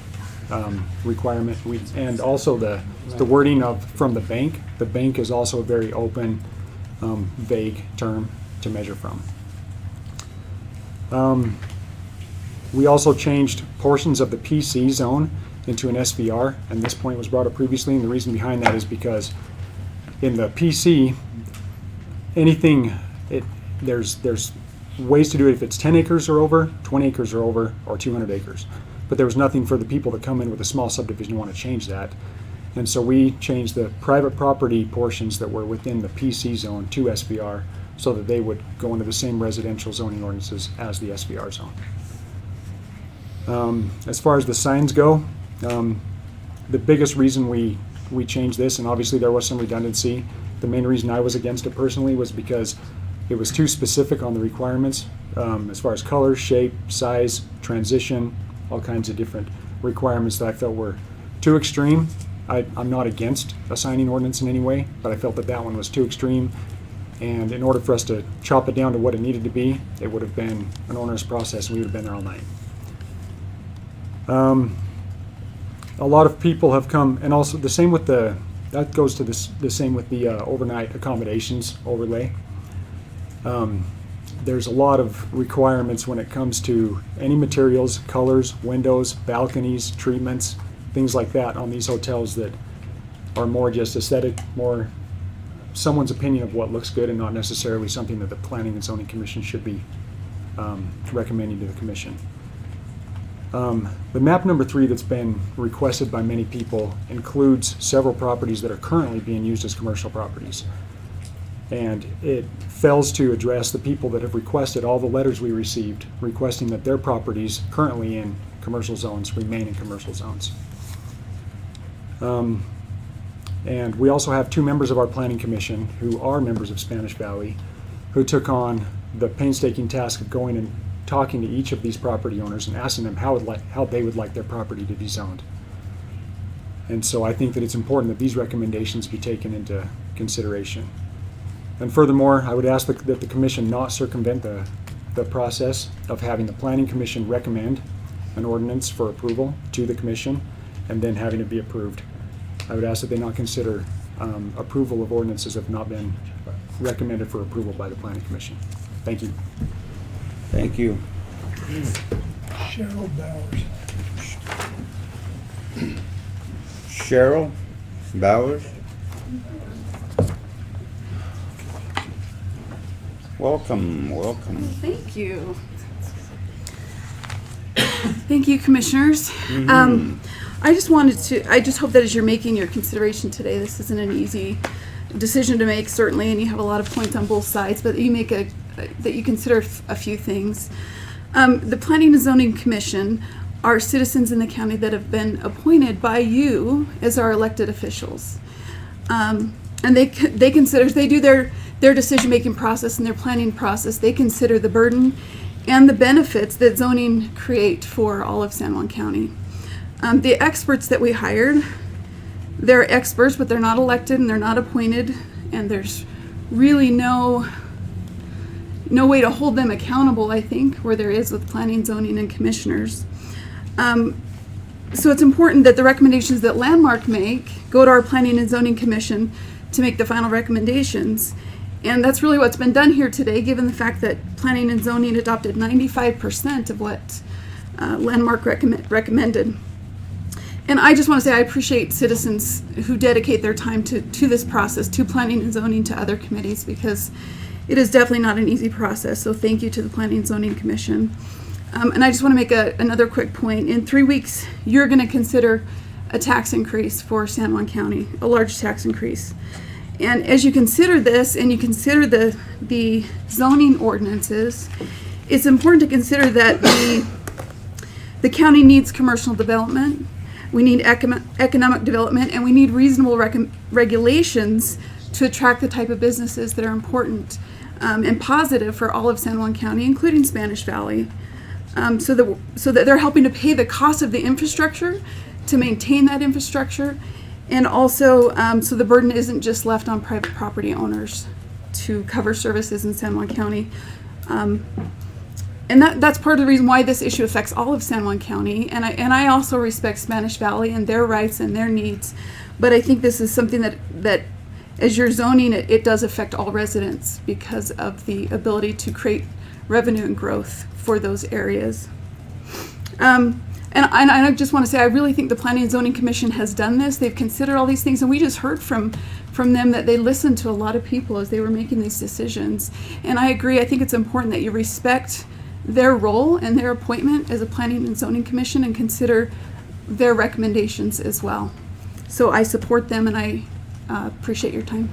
requirement. And also the wording from the bank is also a very open, vague term to measure from. We also changed portions of the PC zone into an SVR, and this point was brought up previously, and the reason behind that is because in the PC, there's ways to do it if it's 10 acres or over, 20 acres or over, or 200 acres. But there was nothing for the people that come in with a small subdivision to want to change that. And so we changed the private property portions that were within the PC zone to SVR so that they would go into the same residential zoning ordinances as the SVR zone. As far as the signs go, the biggest reason we changed this, and obviously there was some redundancy, the main reason I was against it personally was because it was too specific on the requirements as far as color, shape, size, transition, all kinds of different requirements that I felt were too extreme. I'm not against a signing ordinance in any way, but I felt that that one was too extreme. And in order for us to chop it down to what it needed to be, it would have been an onerous process and we would have been there all night. A lot of people have come, and also the same with that goes to the same with the overnight accommodations overlay. There's a lot of requirements when it comes to any materials, colors, windows, balconies, treatments, things like that on these hotels that are more just aesthetic, more someone's opinion of what looks good and not necessarily something that the Planning and Zoning Commission should be recommending to the Commission. The map number 3 that's been requested by many people includes several properties that are currently being used as commercial properties. And it fails to address the people that have requested all the letters we received requesting that their properties currently in commercial zones remain in commercial zones. And we also have 2 members of our Planning Commission who are members of Spanish Valley who took on the painstaking task of going and talking to each of these property owners and asking them how they would like their property to be zoned. And so I think that it's important that these recommendations be taken into consideration. And furthermore, I would ask that the Commission not circumvent the process of having the Planning Commission recommend an ordinance for approval to the Commission and then having it be approved. I would ask that they not consider approval of ordinances that have not been recommended for approval by the Planning Commission. Thank you. Thank you. Cheryl Bowers. Cheryl Bowers. Welcome, welcome. Thank you. Thank you, Commissioners. I just hope that as you're making your consideration today, this isn't an easy decision to make, certainly, and you have a lot of points on both sides, but that you consider a few things. The Planning and Zoning Commission are citizens in the county that have been appointed by you as our elected officials. And they consider, as they do their decision-making process and their planning process, they consider the burden and the benefits that zoning create for all of San Juan County. The experts that we hired, they're experts, but they're not elected and they're not appointed, and there's really no way to hold them accountable, I think, where there is with planning, zoning, and commissioners. So it's important that the recommendations that Landmark make go to our Planning and Zoning Commission to make the final recommendations, And that's really what's been done here today, given the fact that Planning and Zoning adopted 95% of what Landmark recommended. And I just want to say I appreciate citizens who dedicate their time to this process, to Planning and Zoning, to other committees, because it is definitely not an easy process. So thank you to the Planning and Zoning Commission. And I just want to make another quick point. In 3 weeks, you're going to consider a tax increase for San Juan County, a large tax increase. And as you consider this and you consider the zoning ordinances, it's important to consider that the county needs commercial development, we need economic development, and we need reasonable regulations to attract the type of businesses that are important and positive for all of San Juan County, including Spanish Valley, so that they're helping to pay the cost of the infrastructure, to maintain that infrastructure, and also so the burden isn't just left on private property owners to cover services in San Juan County. And that's part of the reason why this issue affects all of San Juan County. And I also respect Spanish Valley and their rights and their needs. But I think this is something that as you're zoning, it does affect all residents because of the ability to create revenue and growth for those areas. And I just want to say, I really think the Planning and Zoning Commission has done this. They've considered all these things, and we just heard from them that they listened to a lot of people as they were making these decisions. And I agree, I think it's important that you respect their role and their appointment as a Planning and Zoning Commission and consider their recommendations as well. So I support them, and I appreciate your time.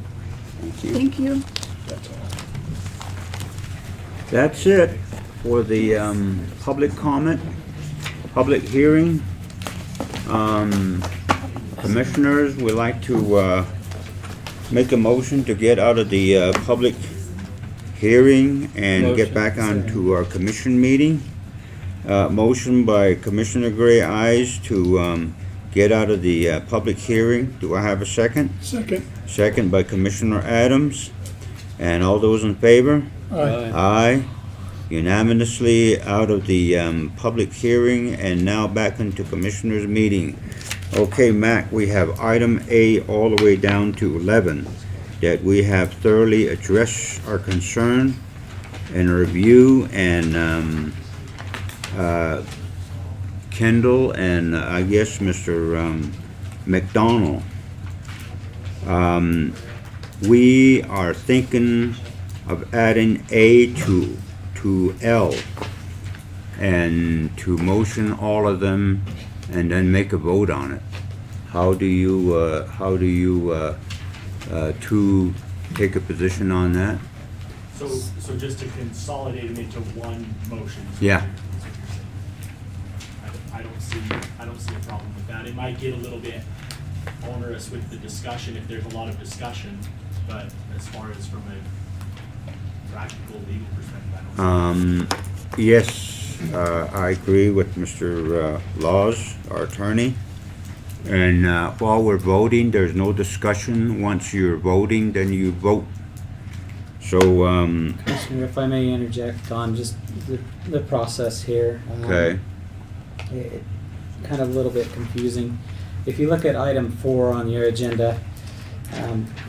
Thank you. Thank you. That's it for the public comment, public hearing. Commissioners, we like to make a motion to get out of the public hearing and get back onto our commission meeting. Motion by Commissioner Gray Eyes to get out of the public hearing. Do I have a second? Second. Second by Commissioner Adams. And all those in favor? Aye. Aye. Unanimously out of the public hearing and now back into commissioners' meeting. Okay, Mac, we have item A all the way down to 11 that we have thoroughly addressed our concern and review, and Kendall and I guess Mr. McDonald. We are thinking of adding A to L and to motion all of them and then make a vote on it. How do you two take a position on that? So just to consolidate them into one motion. Yeah. I don't see a problem with that. It might get a little bit onerous with the discussion if there's a lot of discussion, but as far as from a practical legal perspective, I don't see. Yes, I agree with Mr. Laws, our attorney. And while we're voting, there's no discussion. Once you're voting, then you vote. So, Commissioner, if I may interject on just the process here. okay. It kind of a little bit confusing. If you look at item 4 on your agenda,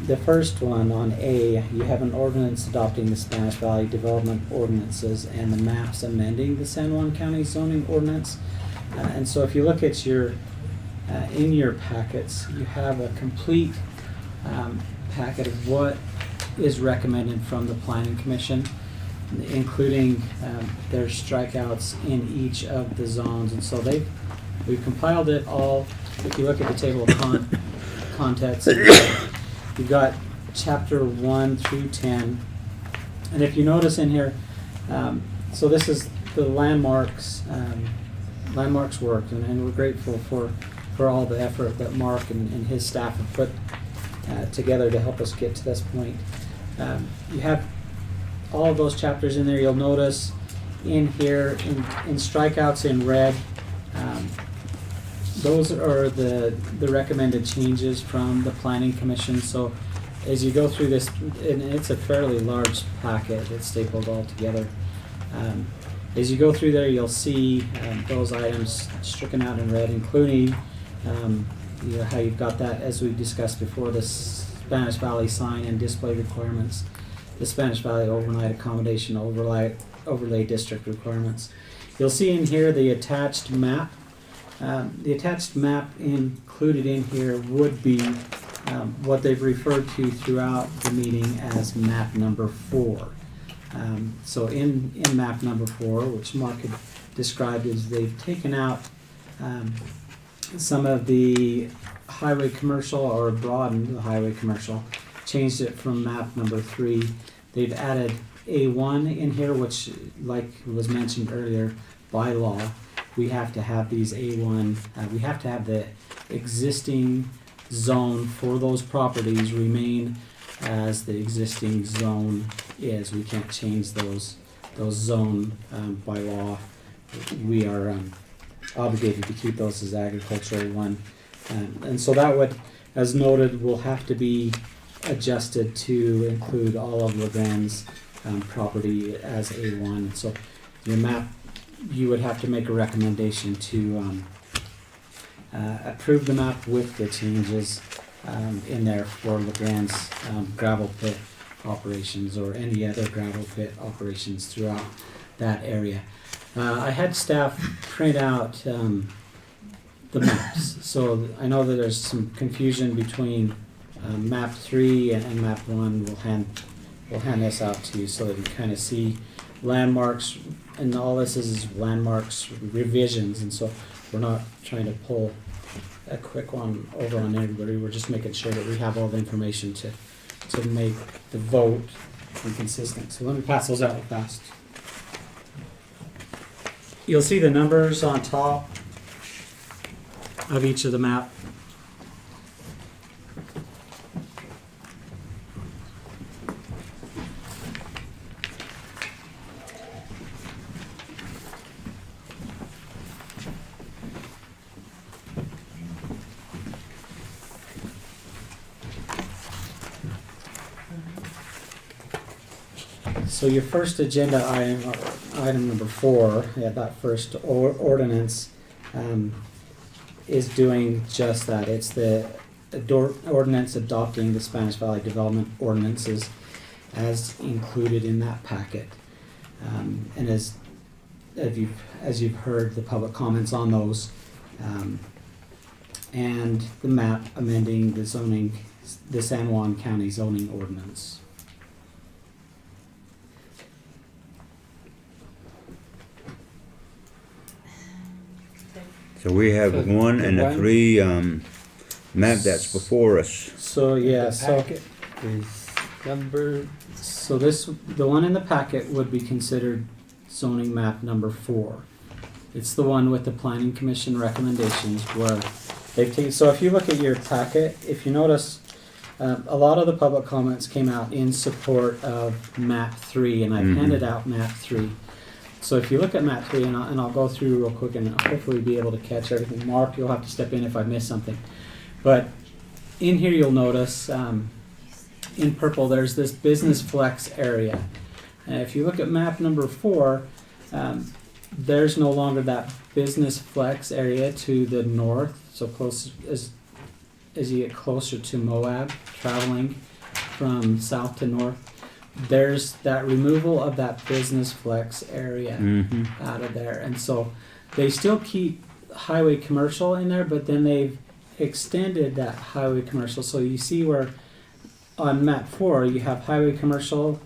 the first one on A, you have an ordinance adopting the Spanish Valley Development Ordinances and the maps amending the San Juan County zoning ordinance. And so if you look at your in your packets, you have a complete packet of what is recommended from the Planning Commission, including their strikeouts in each of the zones. And so we've compiled it all. If you look at the table of contents, you've got chapter 1 through 10. And if you notice in here, so this is the landmarks work, and we're grateful for all the effort that Mark and his staff have put together to help us get to this point. You have all of those chapters in there. You'll notice in here in strikeouts in red, those are the recommended changes from the Planning Commission. So as you go through this, and it's a fairly large packet, it's stapled all together. As you go through there, you'll see those items stricken out in red, including how you've got that, as we discussed before, the Spanish Valley sign and display requirements. the Spanish Valley Overnight Accommodation Overlay District requirements. You'll see in here the attached map. The attached map included in here would be what they've referred to throughout the meeting as map number 4. So in map number 4, which Mark had described, is they've taken out some of the highway commercial, or broadened the highway commercial, changed it from map number 3. They've added A1 in here, which, like was mentioned earlier, by law, we have to have these A1, we have to have the existing zone for those properties remain as the existing zone is. We can't change those zone by law. We are obligated to keep those as agricultural 1. And so that would, as noted, will have to be adjusted to include all of LeGrand's property as A1. So your map, you would have to make a recommendation to approve the map with the changes in there for LeGrand's gravel pit operations or any other gravel pit operations throughout that area. I had staff print out the maps, so I know that there's some confusion between map 3 and map 1. We'll hand this out to you so that you kind of see landmarks, and all this is landmarks revisions, and so we're not trying to pull a quick one over on everybody. We're just making sure that we have all the information to make the vote consistent. So let me pass those out fast. You'll see the numbers on top of each of the map. So your first agenda item number 4, that first ordinance is doing just that. It's the ordinance adopting the Spanish Valley Development Ordinances as included in that packet. And as you've heard the public comments on those, and the map amending the San Juan County zoning ordinance. So we have 1 and a 3 map that's before us. So yeah, so is number. So the one in the packet would be considered zoning map number 4. It's the one with the Planning Commission recommendations where they've taken. So if you look at your packet, if you notice, a lot of the public comments came out in support of map 3, and I've handed out map 3. So if you look at map 3, and I'll go through real quick and hopefully be able to catch everything. Mark, you'll have to step in if I miss something. But in here you'll notice in purple there's this business flex area. And if you look at map number 4, there's no longer that business flex area to the north, so close as you get closer to Moab, traveling from south to north. There's that removal of that business flex area out of there. And so they still keep highway commercial in there, but then they've extended that highway commercial. So you see where on map 4 you have highway commercial.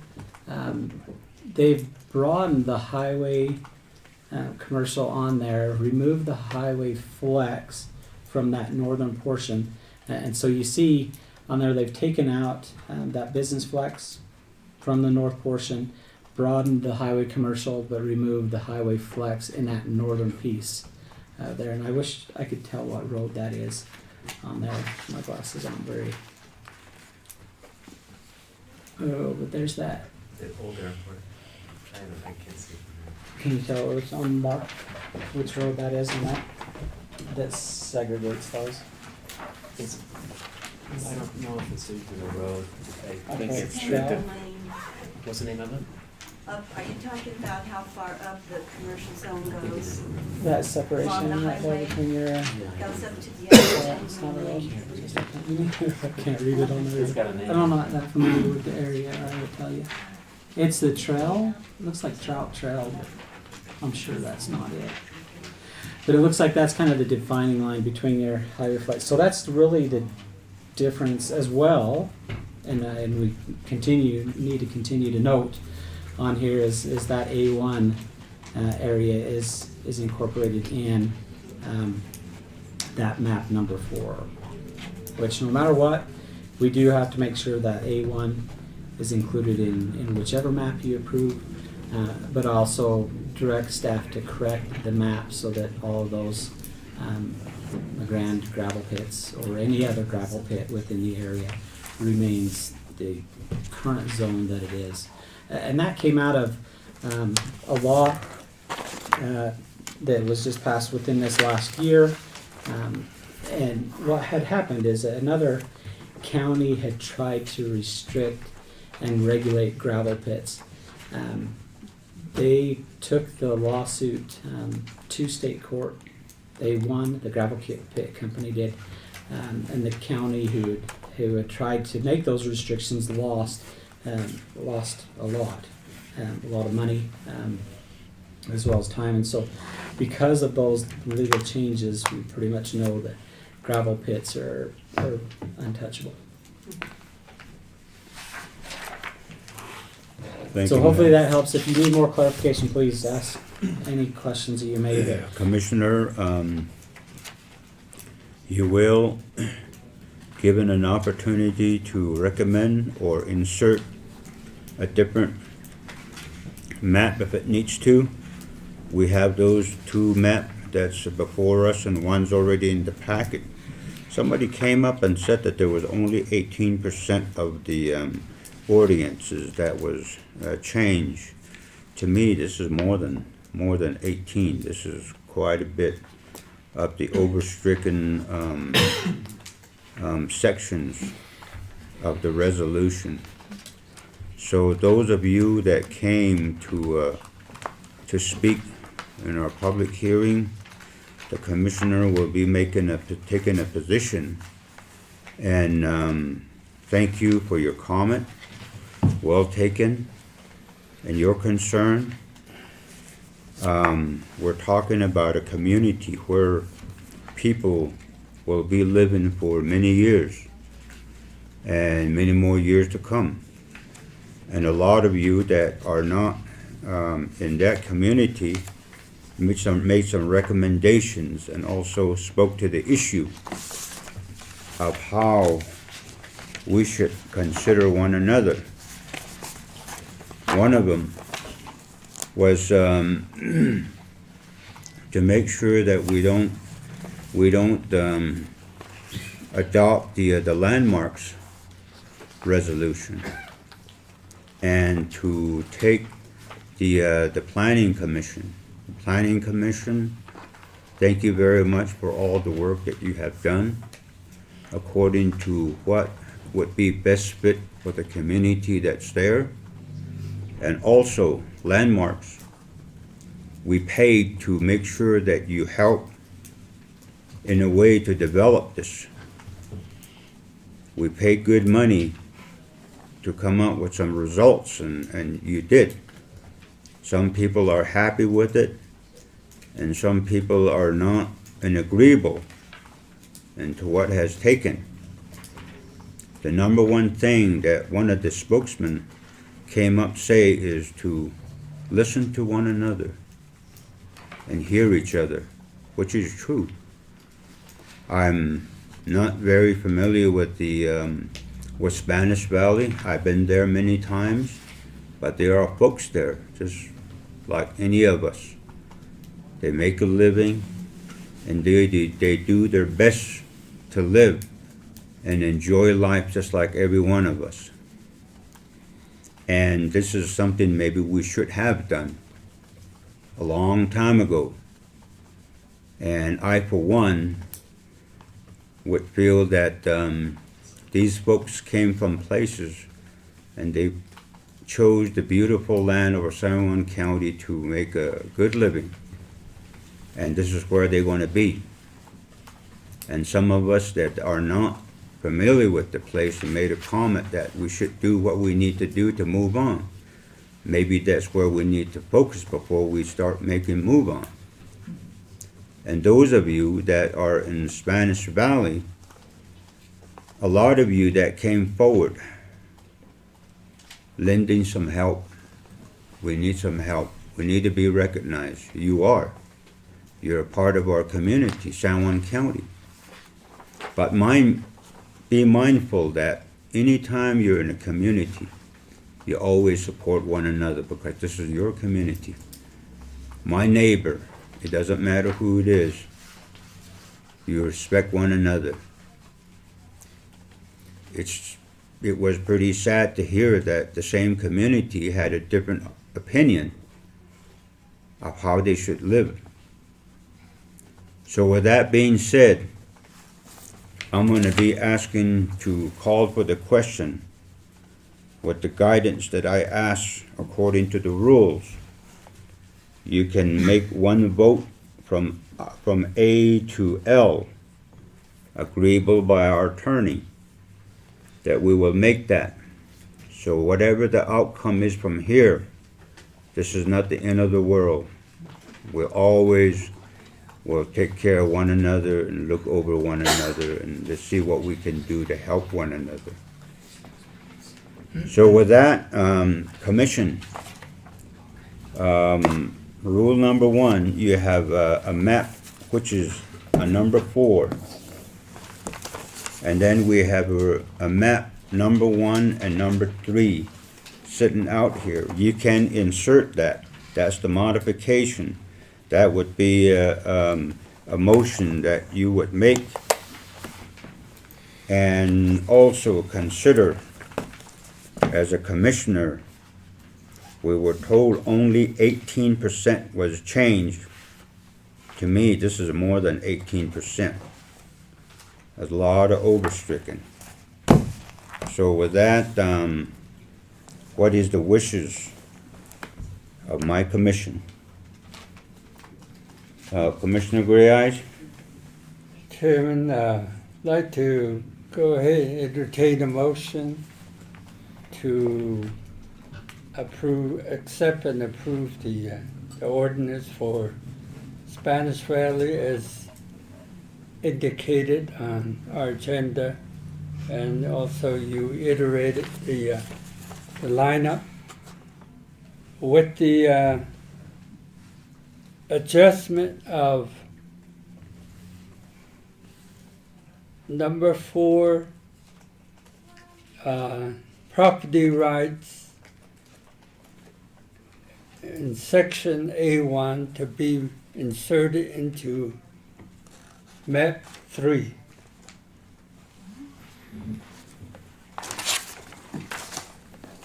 They've broadened the highway commercial on there, removed the highway flex from that northern portion. And so you see on there they've taken out that business flex from the north portion, broadened the highway commercial, but removed the highway flex in that northern piece there. And I wish I could tell what road that is on there. My glasses aren't very. Oh, but there's that. The old airport. I can't see. Can you tell it's on Mark which road that is in that segregates those? I don't know if it's even a road. I think Okay. it's Yeah. What's the name of it? Up, are you talking about how far up the commercial zone goes? That separation Along the right there highway? between your, Goes up to the other it's not a road. end. I can't read it on the. It's got a name. I'm not that familiar with the area, I will tell you. It's the trail, looks like Trout Trail, but I'm sure that's not it. But it looks like that's kind of the defining line between your highway flights. So that's really the difference as well, and we need to continue to note on here is that A1 area is incorporated in that map number 4, which no matter what, we do have to make sure that A1 is included in whichever map you approve, but also direct staff to correct the map so that all of those grand gravel pits or any other gravel pit within the area remains the current zone that it is. And that came out of a law that was just passed within this last year. And what had happened is that another county had tried to restrict and regulate gravel pits. They took the lawsuit to state court. They won, the gravel pit company did, and the county who had tried to make those restrictions lost a lot of money, as well as time. And so because of those legal changes, we pretty much know that gravel pits are untouchable. So hopefully that helps. If you need more clarification, please ask any questions that you may have. Commissioner, you will, given an opportunity to recommend or insert a different map if it needs to. We have those 2 maps that's before us, and one's already in the packet. Somebody came up and said that there was only 18% of the ordinances that was changed. To me, this is more than 18. This is quite a bit of the overstricken sections of the resolution. So those of you that came to speak in our public hearing, the commissioner will be taking a position. And thank you for your comment, well taken, and your concern. We're talking about a community where people will be living for many years and many more years to come. And a lot of you that are not in that community made some recommendations and also spoke to the issue of how we should consider one another. One of them was to make sure that we don't adopt the landmarks resolution, and to take the planning commission. The planning commission, thank you very much for all the work that you have done according to what would be best fit for the community that's there. And also landmarks, we paid to make sure that you help in a way to develop this. We paid good money to come up with some results, and you did. Some people are happy with it, and some people are not agreeable into what has taken. The number one thing that one of the spokesmen came up say is to listen to one another and hear each other, which is true. I'm not very familiar with with Spanish Valley. I've been there many times, but there are folks there, just like any of us. They make a living, and they do their best to live and enjoy life just like every one of us. And this is something maybe we should have done a long time ago. And I, for one, would feel that these folks came from places and they chose the beautiful land of San Juan County to make a good living. And this is where they're going to be. And some of us that are not familiar with the place and made a comment that we should do what we need to do to move on. Maybe that's where we need to focus before we start making move on. And those of you that are in Spanish Valley, a lot of you that came forward lending some help. We need some help. We need to be recognized. You are. You're a part of our community, San Juan County. But be mindful that anytime you're in a community, you always support one another because this is your community. My neighbor, it doesn't matter who it is, you respect one another. It was pretty sad to hear that the same community had a different opinion of how they should live. So with that being said, I'm going to be asking to call for the question with the guidance that I asked according to the rules. You can make one vote from A to L, agreeable by our attorney, that we will make that. So whatever the outcome is from here, this is not the end of the world. We always will take care of one another and look over one another and let's see what we can do to help one another. So with that, Commission, rule number 1, you have a map, which is a number 4. And then we have a map number 1 and number 3 sitting out here. You can insert that. That's the modification. That would be a motion that you would make. And also consider, as a commissioner, we were told only 18% was changed. To me, this is more than 18%. There's a lot of overstricken. So with that, what is the wishes of my commission? Commissioner Gray Eyes? Chairman, I'd like to go ahead and entertain a motion to accept and approve the ordinance for Spanish Valley as indicated on our agenda, and also you iterated the lineup with the adjustment of number 4, property rights in section A1 to be inserted into map 3.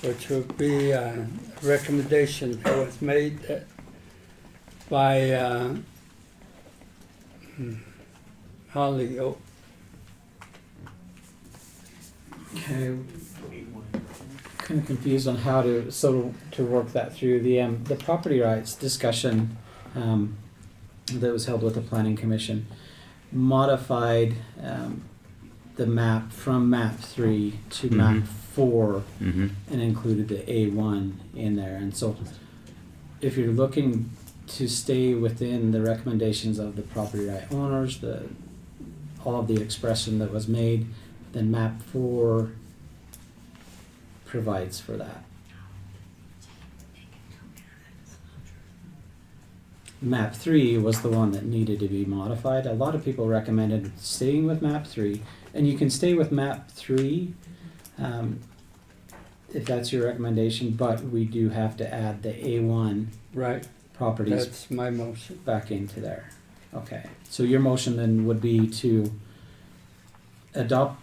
Which would be a recommendation that was made by Holly. Okay. Kind of confused on how to work that through. The property rights discussion that was held with the Planning Commission modified the map from map 3 to map 4 and included the A1 in there. And so if you're looking to stay within the recommendations of the property right owners, all of the expression that was made, then map 4 provides for that. Map 3 was the one that needed to be modified. A lot of people recommended staying with map 3, and you can stay with map 3 if that's your recommendation, but we do have to add the A1 properties. That's my motion. Back into there. Okay. So your motion then would be to adopt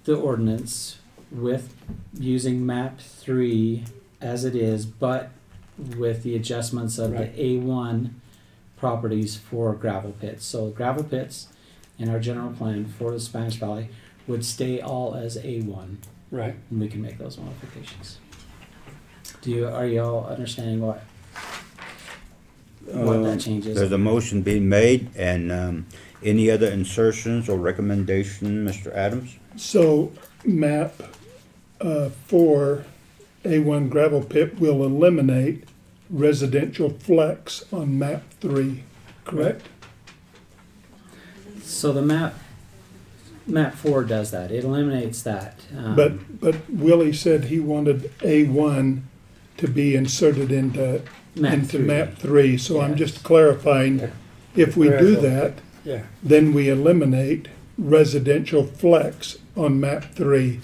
the ordinance with using map 3 as it is, but with the adjustments of the A1 properties for gravel pits. So gravel pits in our general plan for the Spanish Valley would stay all as A1. Right. And we can make those modifications. Are you all understanding what that change is? There's a motion being made, and any other insertions or recommendation, Mr. Adams? So map 4, A1 gravel pit will eliminate residential flex on map 3, correct? So the map 4 does that. It eliminates that. But Willie said he wanted A1 to be inserted into map 3. So I'm just clarifying, if we do that, then we eliminate residential flex on map 3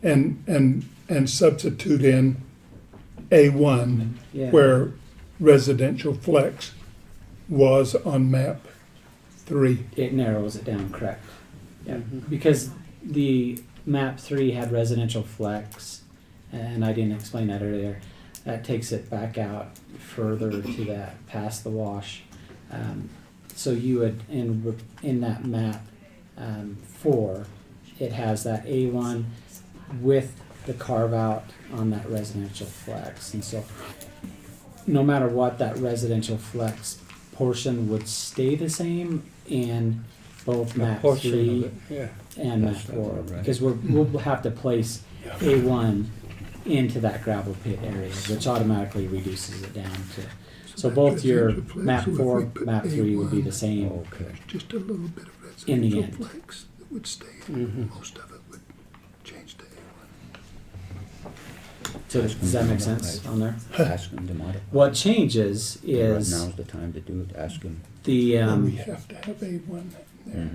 and substitute in A1 where residential flex was on map 3. It narrows it down, correct. Yeah, because the map 3 had residential flex, and I didn't explain that earlier. That takes it back out further to that, past the wash. So you would, in that map 4, it has that A1 with the carve out on that residential flex. And so no matter what, that residential flex portion would stay the same in both map 3 and map 4, because we'll have to place A1 into that gravel pit area, which automatically reduces it down to. So both your map 4, map 3 would be the same. Just a little bit of in the residential end. flex that would stay in. Most of it would change to A1. So does that make sense on there? Ask him to modify. What changes is Now's the time to do it, ask him. the we have to have A1 there.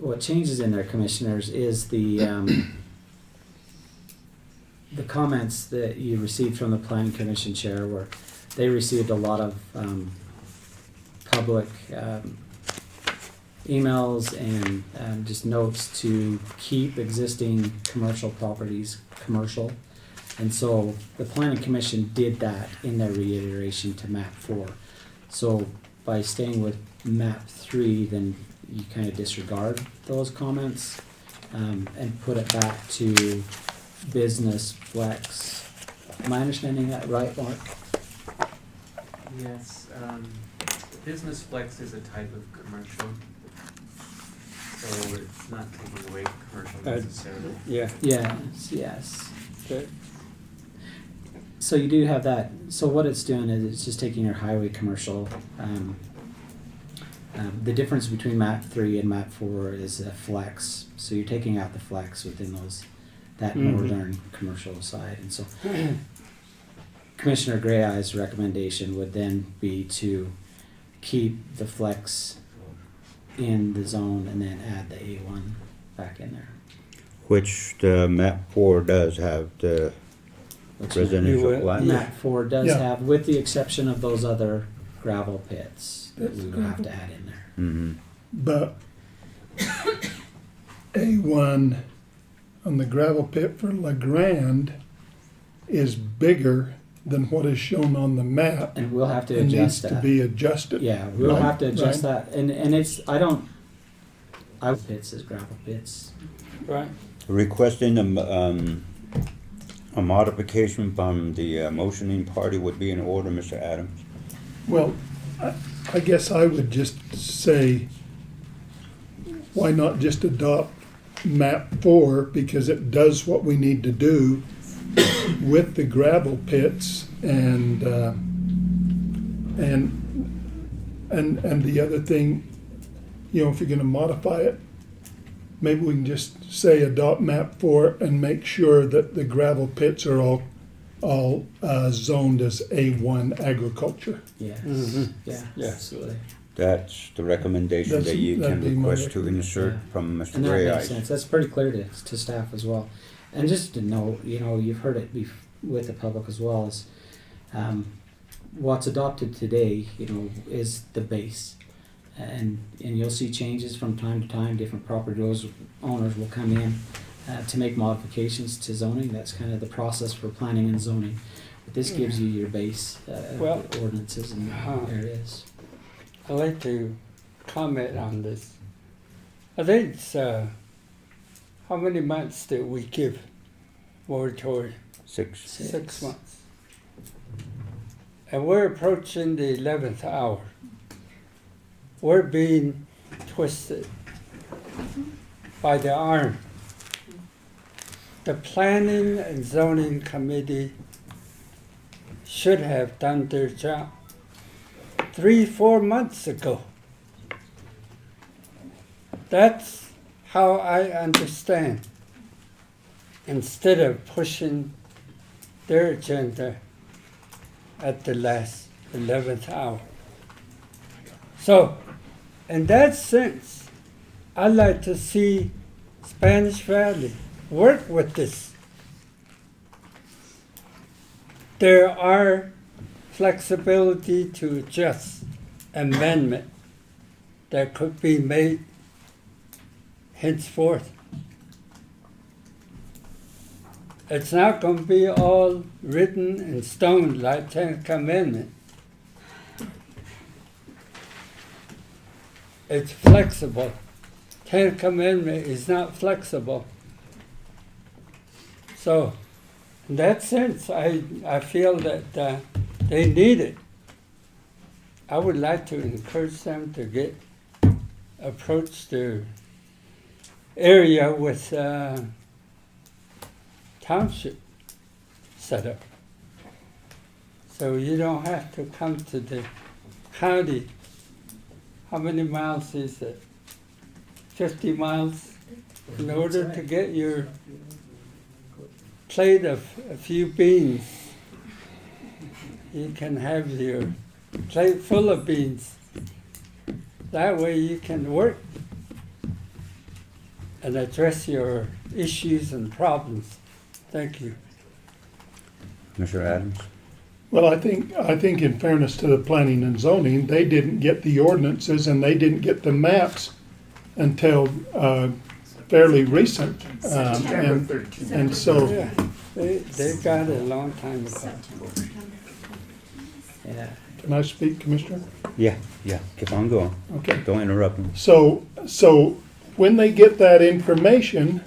what changes in there, commissioners, is the comments that you received from the planning commission chair, where they received a lot of public emails and just notes to keep existing commercial properties commercial. And so the planning commission did that in their reiteration to map 4. So by staying with map 3, then you kind of disregard those comments and put it back to business flex. Am I understanding that right, Mark? Yes, business flex is a type of commercial, so it's not taking away commercial necessarily. Yes. Okay. So you do have that. So what it's doing is it's just taking your highway commercial. The difference between map 3 and map 4 is a flex. So you're taking out the flex within that northern commercial side. And so Commissioner Greyeye's recommendation would then be to keep the flex in the zone and then add the A1 back in there. Which the map 4 does have the residential flex. Map 4 does have, with the exception of those other gravel pits that we would have to add in there. But A1 on the gravel pit for La Grande is bigger than what is shown on the map. And we'll have to and adjust needs that. to be adjusted. Yeah, we'll Right, have to adjust right. that. And it's, pits is gravel pits. Right. Requesting a modification from the motioning party would be in order, Mr. Adams. Well, I guess I would just say, why not just adopt map 4, because it does what we need to do with the gravel pits and the other thing, if you're going to modify it, maybe we can just say adopt map 4 and make sure that the gravel pits are all zoned as A1 agriculture. Yes. Yeah, absolutely. That's the recommendation that you can That'd be my request to insert from Mr. And that makes Greyeye. sense. That's pretty clear to staff as well. And just to know, you've heard it with the public as well, is what's adopted today, is the base. And you'll see changes from time to time. Different property owners will come in to make modifications to zoning. That's kind of the process for planning and zoning. But this gives you your base ordinances and areas. I'd like to comment on this. I think it's, how many months did we give moratorium? 6. 6 months. and we're approaching the 11th hour. We're being twisted by the arm. The Planning and Zoning Committee should have done their job 3-4 months ago. That's how I understand. Instead of pushing their agenda at the last 11th hour. So, in that sense, I'd like to see Spanish Valley work with this. There are flexibility to adjust amendment that could be made henceforth. It's not going to be all written in stone like Ten Commandments. It's flexible. Ten Commandment is not flexible. So, in that sense, I feel that they need it. I would like to encourage them to approach their area with township setup. So you don't have to come to the county. How many miles is it? 50 miles in order to get your plate of a few beans. You can have your plate full of beans. That way you can work and address your issues and problems. Thank you. Mr. Adams? Well, I think in fairness to the planning and zoning, they didn't get the ordinances and they didn't get the maps until fairly recent. And so. Yeah, they got it a long time ago. Yeah. Can I speak, Commissioner? Yeah, keep on going. Okay. Don't interrupt me. So when they get that information,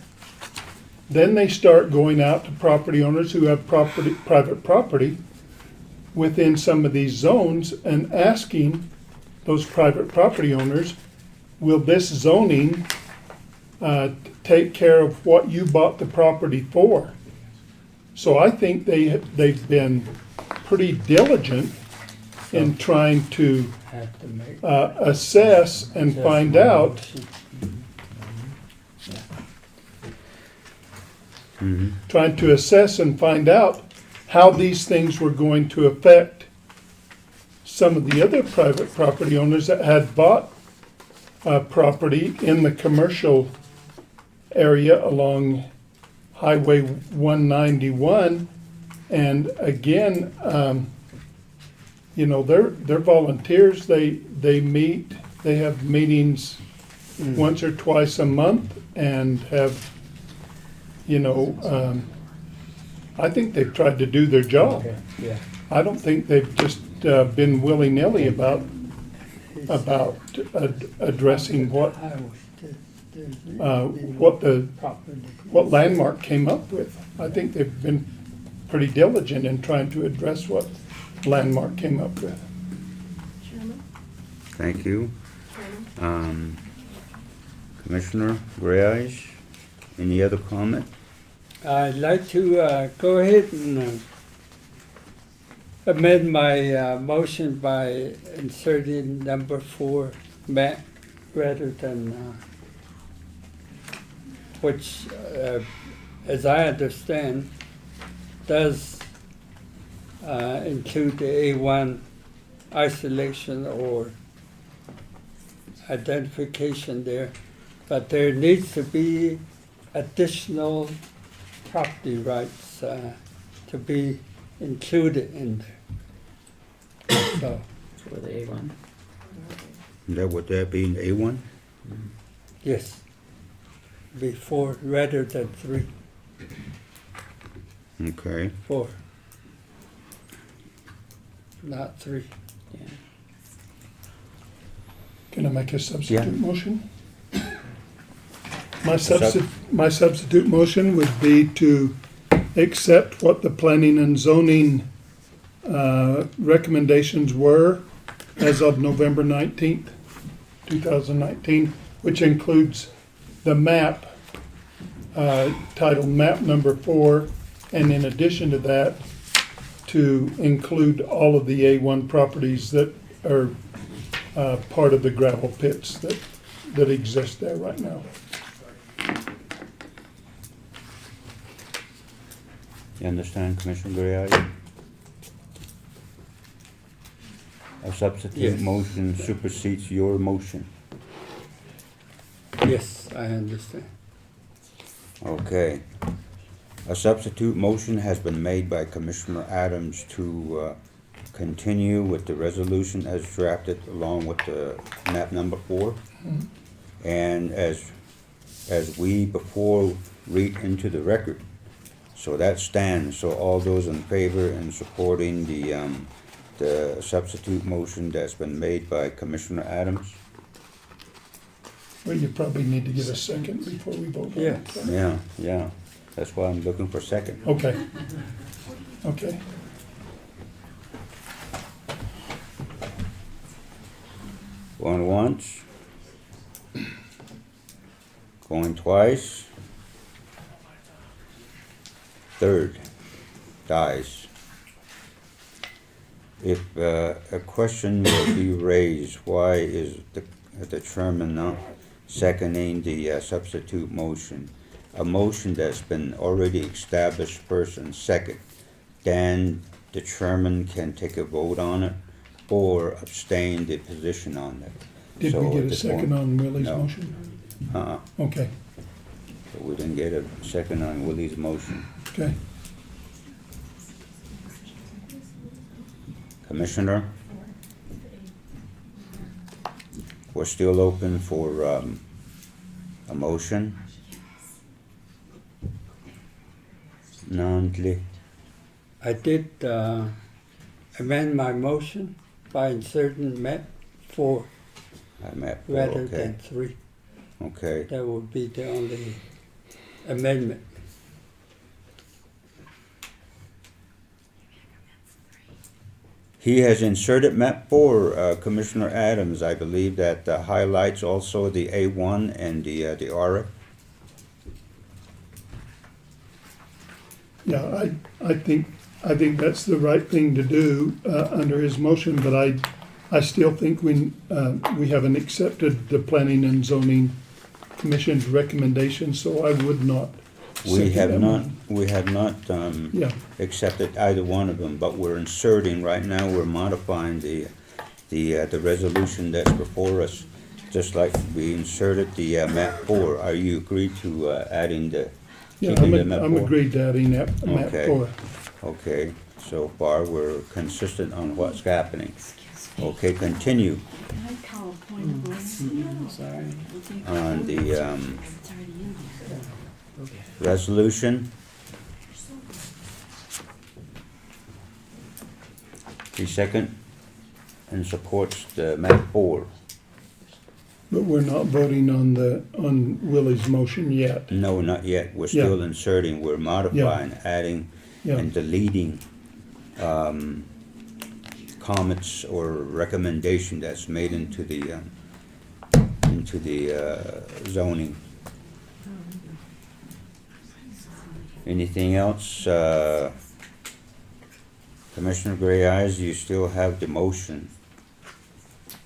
then they start going out to property owners who have private property within some of these zones and asking those private property owners, will this zoning take care of what you bought the property for? So I think they've been pretty diligent in trying to assess and find out trying to assess and find out how these things were going to affect some of the other private property owners that had bought property in the commercial area along Highway 191. And again, they're volunteers. They meet. They have meetings once or twice a month and have, I think they've tried to do their job. Okay, yeah. I don't think they've just been willy-nilly about addressing what Landmark came up with. I think they've been pretty diligent in trying to address what Landmark came up with. Thank you. Commissioner Reyes, any other comment? I'd like to go ahead and amend my motion by inserting number 4, Matt, rather than, which, as I understand, does include the A1 isolation or identification there, but there needs to be additional property rights to be included in there. So, for the A1. Is that what that being A1? yes, before rather than 3. Okay. 4, not 3. Yeah. Can I make a substitute Yeah. motion? My substitute motion would be to accept what the planning and zoning recommendations were, as of November 19th, 2019, which includes the map titled Map Number 4, and in addition to that, to include all of the A1 properties that are part of the gravel pits that exist there right now. You understand, Commissioner Grijalva? A substitute Yes. motion supersedes your motion. Yes, I understand. Okay. A substitute motion has been made by Commissioner Adams to continue with the resolution as drafted along with the map number 4. And as we before read into the record. So that stands. So all those in favor and supporting the substitute motion that's been made by Commissioner Adams? Well, you probably need to get a second before we vote on it. Yeah. That's why I'm looking for second. Okay. Okay. Going once. Going twice. Third. Dies. If a question will be raised, why is the chairman not seconding the substitute motion? A motion that's been already established first and second, then the chairman can take a vote on it or abstain the position on it. Did So we get at a this second point- on Willie's No. motion? Okay, So we didn't get a second on Willie's motion. okay. Commissioner? We're still open for a motion. Nantli, I did amend my motion by inserting map 4 map 4, rather okay. than 3. Okay. That would be the only amendment. He has inserted map 4, Commissioner Adams. I believe that highlights also the A1 and the RF. Yeah, I think that's the right thing to do under his motion, but I still think we haven't accepted the Planning and Zoning Commission's recommendation, so I would not. We have second not, that we have not Yeah. accepted either one of them, but we're inserting, right now, we're modifying the resolution that's before us, just like we inserted the map 4. Are you agreed to adding the, Yeah, keeping the map 4? I'm agreed to adding that map Okay. 4. Okay, so far, we're consistent on what's happening. Okay, continue Can I call a point of order? Sorry. on the It's already in there. resolution. He second and supports the map 4. But we're not voting on Willie's motion yet. No, not yet. We're Yeah. still inserting, we're modifying, adding Yeah. and deleting comments or recommendation that's made into the zoning. Anything else? Commissioner Gray Eyes, you still have the motion.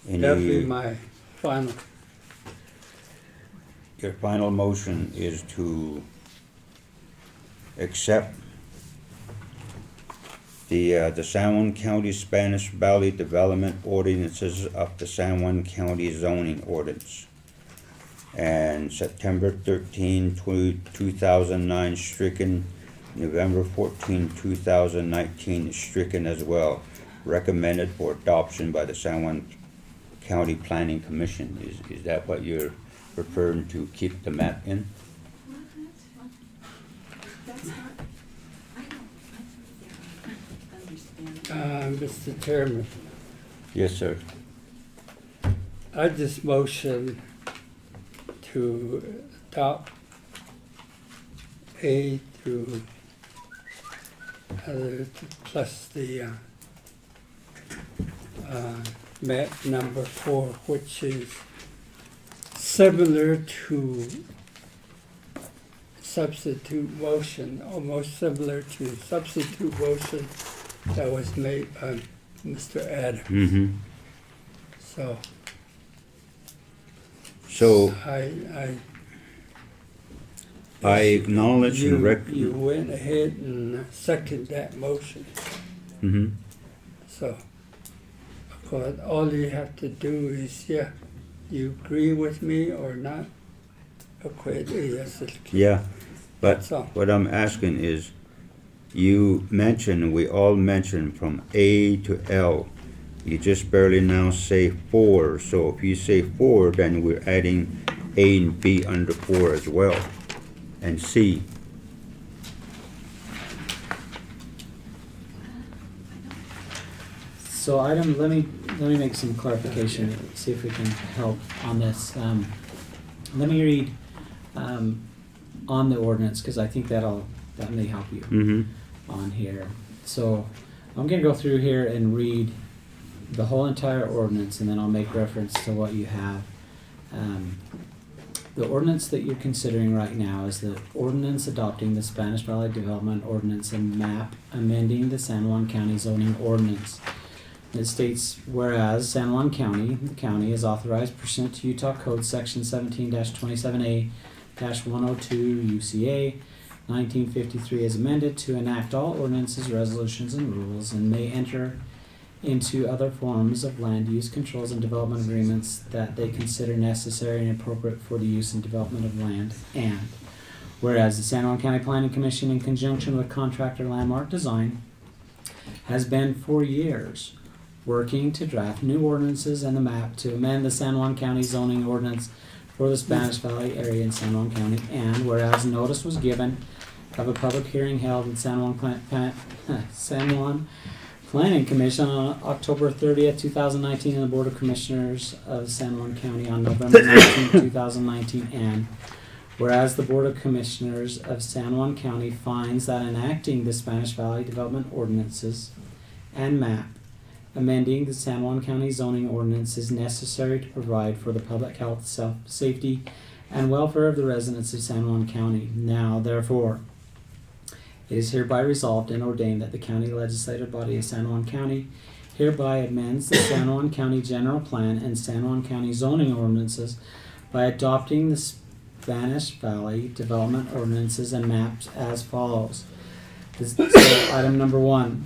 That'll be my final. Your final motion is to accept the San Juan County Spanish Valley Development Ordinances of the San Juan County Zoning Ordinance. And September 13, 2009 stricken, November 14, 2019 stricken as well. Recommended for adoption by the San Juan County Planning Commission. Is that what you're referring to, keep the map in? Mr. Chairman, Yes, sir. I just motion to adopt A through plus the map number 4, which is similar to substitute motion, almost similar to substitute motion that was made by Mr. Adams. Mm-hmm. So So I acknowledge and you went ahead and seconded that motion. Mm-hmm. So, of course, all you have to do is, yeah, you agree with me or not. Okay, yes, Yeah, but That's all. what I'm asking is, you mentioned, we all mentioned from A to L. You just barely now say 4, so if you say 4, then we're adding A and B under 4 as well, and C. So item, let me make some clarification, see if we can help on this. Let me read on the ordinance, because I think that may help you Mm-hmm. on here. So I'm gonna go through here and read the whole entire ordinance, and then I'll make reference to what you have. The ordinance that you're considering right now is the ordinance adopting the Spanish Valley Development Ordinance and map amending the San Juan County zoning ordinance. It states, whereas San Juan County, the county is authorized pursuant to Utah Code Section 17-27A-102 UCA 1953 as amended to enact all ordinances, resolutions, and rules, and may enter into other forms of land use controls and development agreements that they consider necessary and appropriate for the use and development of land. And whereas the San Juan County Planning Commission, in conjunction with contractor Landmark Design, has been for years working to draft new ordinances and the map to amend the San Juan County zoning ordinance for the Spanish Valley area in San Juan County. And whereas notice was given of a public hearing held in San Juan Planning Commission on October 30th, 2019, and the Board of Commissioners of San Juan County on November 19th, 2019. And whereas the Board of Commissioners of San Juan County finds that enacting the Spanish Valley Development Ordinances and map amending the San Juan County zoning ordinance is necessary to provide for the public health, safety, and welfare of the residents of San Juan County. Now, therefore, it is hereby resolved and ordained that the county legislative body of San Juan County hereby amends the San Juan County General Plan and San Juan County zoning ordinances by adopting the Spanish Valley Development Ordinances and maps as follows. So, item number 1.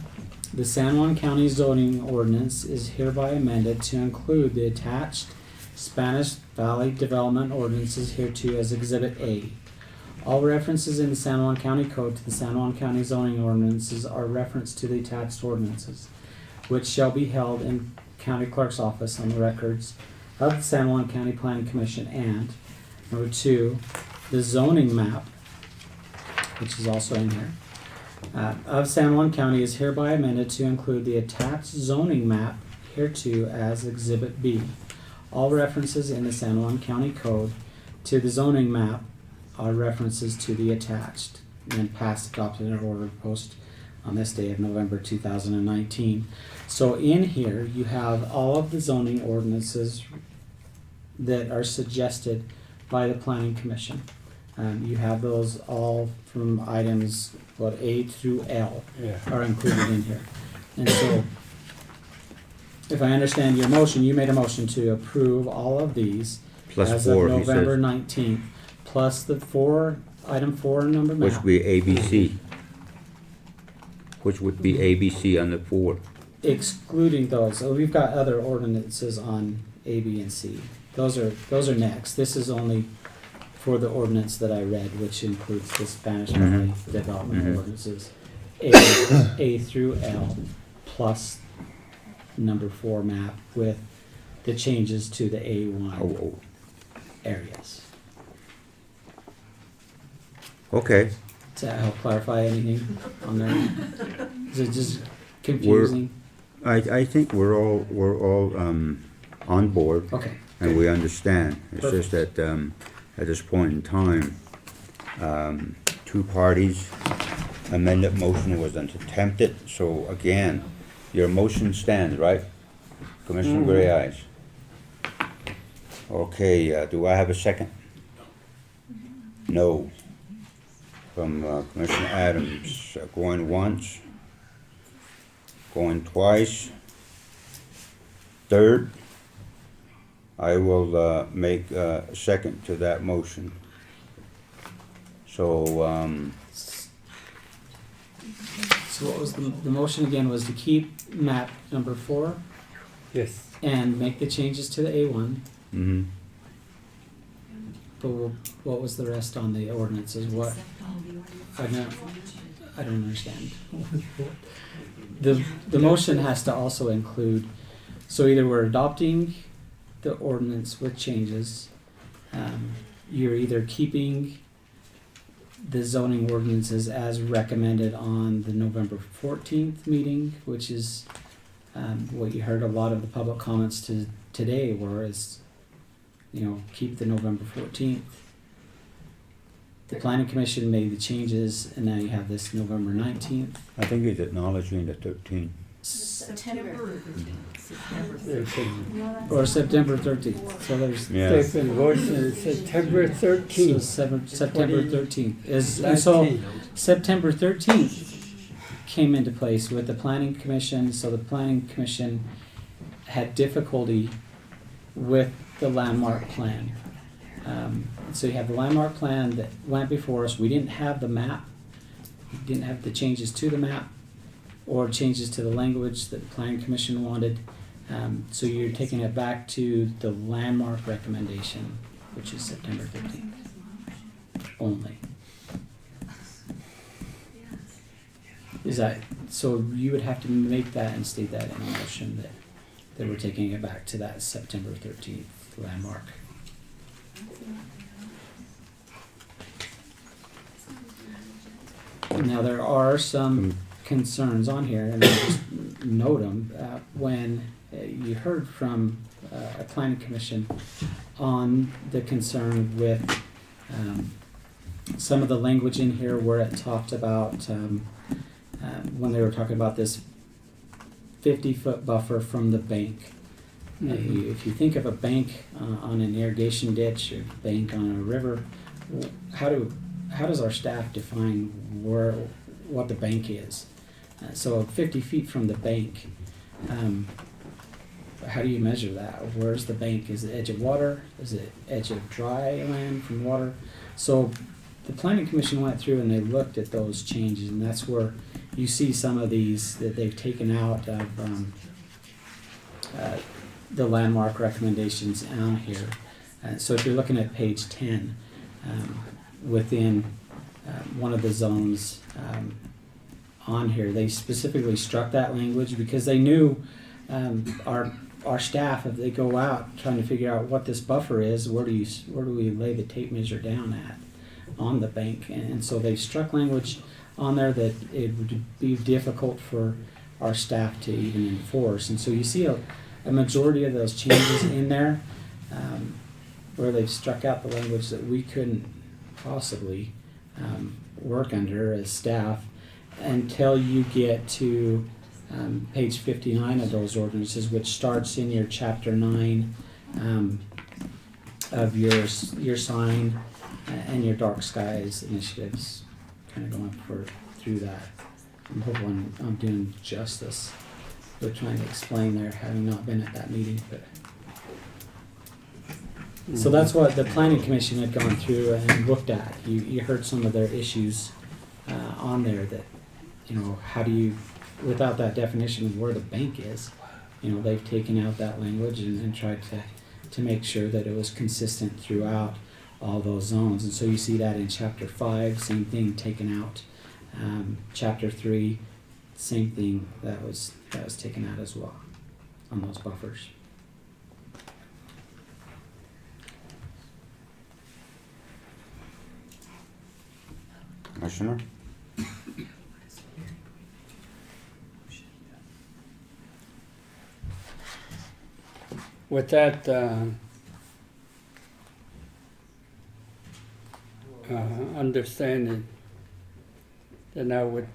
The San Juan County zoning ordinance is hereby amended to include the attached Spanish Valley Development Ordinances hereto as Exhibit A. All references in the San Juan County Code to the San Juan County zoning ordinances are referenced to the attached ordinances, which shall be held in County Clerk's office on the records of the San Juan County Planning Commission. And number 2, the zoning map, which is also in here, of San Juan County is hereby amended to include the attached zoning map hereto as Exhibit B. All references in the San Juan County Code to the zoning map are references to the attached, and passed, adopted, and ordered post on this day of November 2019. So in here you have all of the zoning ordinances that are suggested by the Planning Commission. You have those all from items A through L are included in here. And so, if I understand your motion, you made a motion to approve all of these Plus as 4, of he November says. 19th, plus the item 4 number map. Which would be ABC. Which would be ABC under 4. Excluding those. So we've got other ordinances on A, B, and C. Those are next. This is only for the ordinance that I read, which includes the Spanish Valley Development Ordinances, A through L, plus number 4 map with the changes to the A1 areas. Okay. Does that help clarify anything on there? Is it just confusing? I think we're all on board. Okay. And we understand. It's Perfect. just that at this point in time, 2 parties amended motion was attempted. So again, your motion stands, right? Commissioner Gray, ayes. Okay, do I have a second? No. From Commissioner Adams, going once, going twice, third. I will make a second to that motion. So, So what was the motion again was to keep map number 4 Yes. and make the changes to the A1. mhm. But what was the rest on the ordinances? What? I don't understand. The motion has to also include, so either we're adopting the ordinance with changes, you're either keeping the zoning ordinances as recommended on the November 14th meeting, which is what you heard a lot of the public comments to today were, is, you know, keep the November 14th. The planning commission made the changes, and now you have this November 19th. I think he's acknowledging the 13th. Or September 13th. So there's They've been voting September 13th. So September 13th is, and so September 13th came into place with the planning commission. So the planning commission had difficulty with the landmark plan. So you have the landmark plan that went before us. We didn't have the map. We didn't have the changes to the map or changes to the language that the planning commission wanted. So you're taking it back to the landmark recommendation, which is September 15th only. Is that, so you would have to make that and state that in a motion that we're taking it back to that September 13th landmark. Now, there are some concerns on here, and I'll just note them. When you heard from a planning commission on the concern with some of the language in here where it talked about, when they were talking about this 50-foot buffer from the bank. If you think of a bank on an irrigation ditch or bank on a river, how does our staff define what the bank is? So 50 feet from the bank, how do you measure that? Where's the bank? Is it edge of water? Is it edge of dry land from water? So the planning commission went through and they looked at those changes, and that's where you see some of these that they've taken out of the landmark recommendations on here. So if you're looking at page 10, within one of the zones on here, they specifically struck that language because they knew our staff, if they go out trying to figure out what this buffer is, where do we lay the tape measure down at on the bank, and so they struck language on there that it would be difficult for our staff to even enforce. And so you see a majority of those changes in there where they've struck out the language that we couldn't possibly work under as staff until you get to page 59 of those ordinances, which starts in your chapter 9 of your sign and your dark skies initiatives, kind of going through that. I'm hoping I'm doing justice with trying to explain there, having not been at that meeting. But so that's what the planning commission had gone through and looked at. You heard some of their issues on there that, you know, how do you, without that definition of where the bank is, you know, they've taken out that language and tried to make sure that it was consistent throughout all those zones. And so you see that in chapter 5, same thing taken out. Chapter 3, same thing that was taken out as well on those buffers. Commissioner? With that understanding, then I would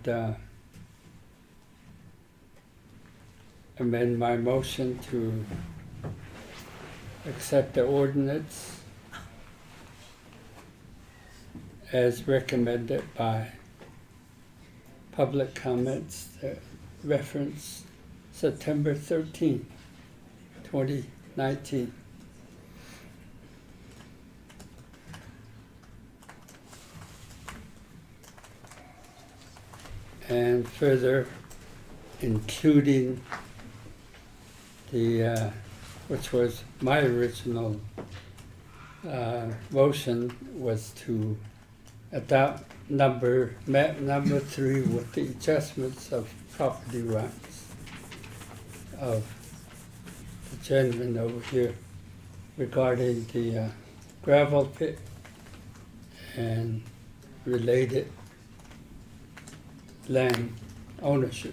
amend my motion to accept the ordinance as recommended by public comments that reference September 13, 2019. And further including the, which was my original motion, was to adopt map number 3 with the adjustments of property rights of the gentleman over here regarding the gravel pit and related land ownership.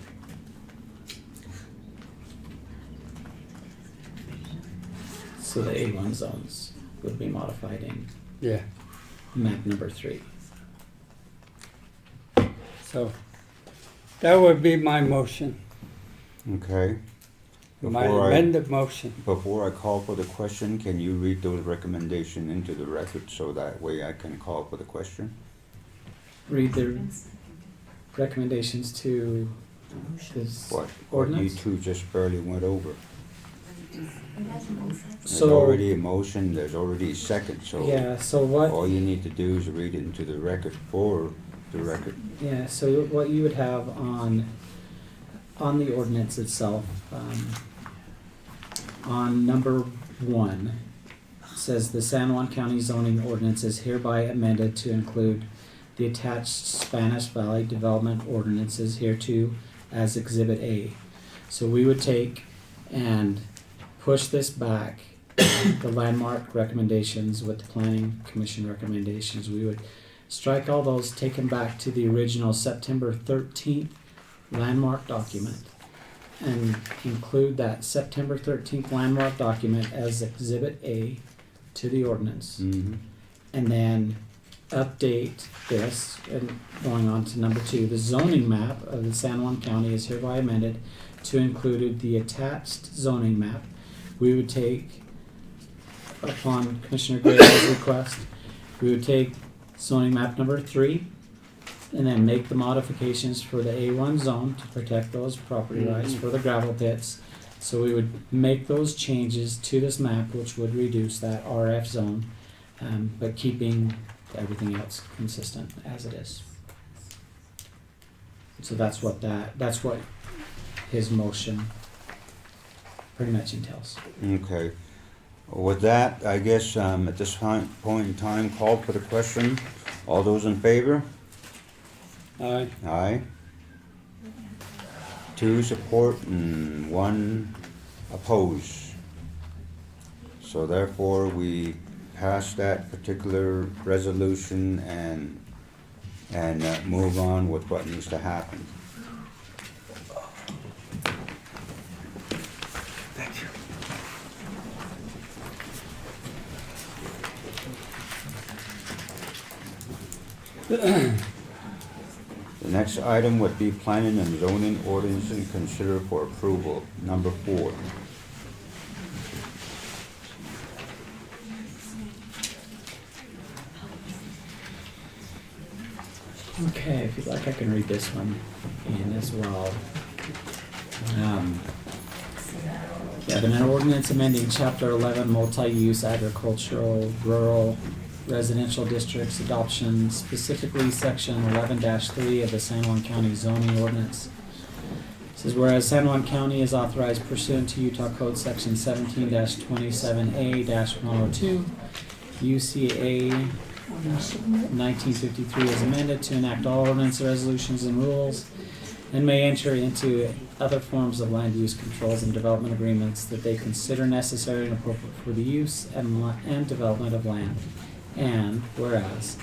So the A1 zones would be modified in map number 3. So that would be my motion. Okay. My amended motion. Before I call for the question, can you read those recommendations into the record so that way I can call for the question? Read the recommendations to this What you ordinance. two just barely went over. There's So- already a motion, there's already a second, so. Yeah, so what- All you need to do is read it into the record for the record. Yeah, so what you would have on the ordinance itself, on number 1, says the San Juan County zoning ordinance is hereby amended to include the attached Spanish Valley development ordinances hereto as Exhibit A. So we would take and push this back, the landmark recommendations with the Planning Commission recommendations. We would strike all those, take them back to the original September 13th landmark document and include that September 13th landmark document as Exhibit A to the ordinance. Mm-hmm. And then update this, and going on to number 2, the zoning map of the San Juan County is hereby amended to include the attached zoning map. We would take, upon Commissioner Gray's request, we would take zoning map number 3 and then make the modifications for the A1 zone to protect those property rights for the gravel pits. So we would make those changes to this map, which would reduce that RF zone, but keeping everything else consistent as it is. So that's what his motion pretty much entails. Okay. With that, I guess at this point in time, call for the question. All those in favor? Aye. Aye. 2 support and 1 oppose. So therefore, we pass that particular resolution and move on with what needs to happen. Thank you. The next item would be planning and zoning ordinance and consider for approval, number 4. Okay, if you'd like, I can read this one in as well. Yeah, but an ordinance amending Chapter 11 multi-use agricultural rural residential districts adoption, specifically Section 11-3 of the San Juan County zoning ordinance. It says, whereas San Juan County is authorized pursuant to Utah Code Section 17-27A-102, UCA 1953 is amended to enact all ordinance, resolutions, and rules, and may enter into other forms of land use controls and development agreements that they consider necessary and appropriate for the use and development of land. And whereas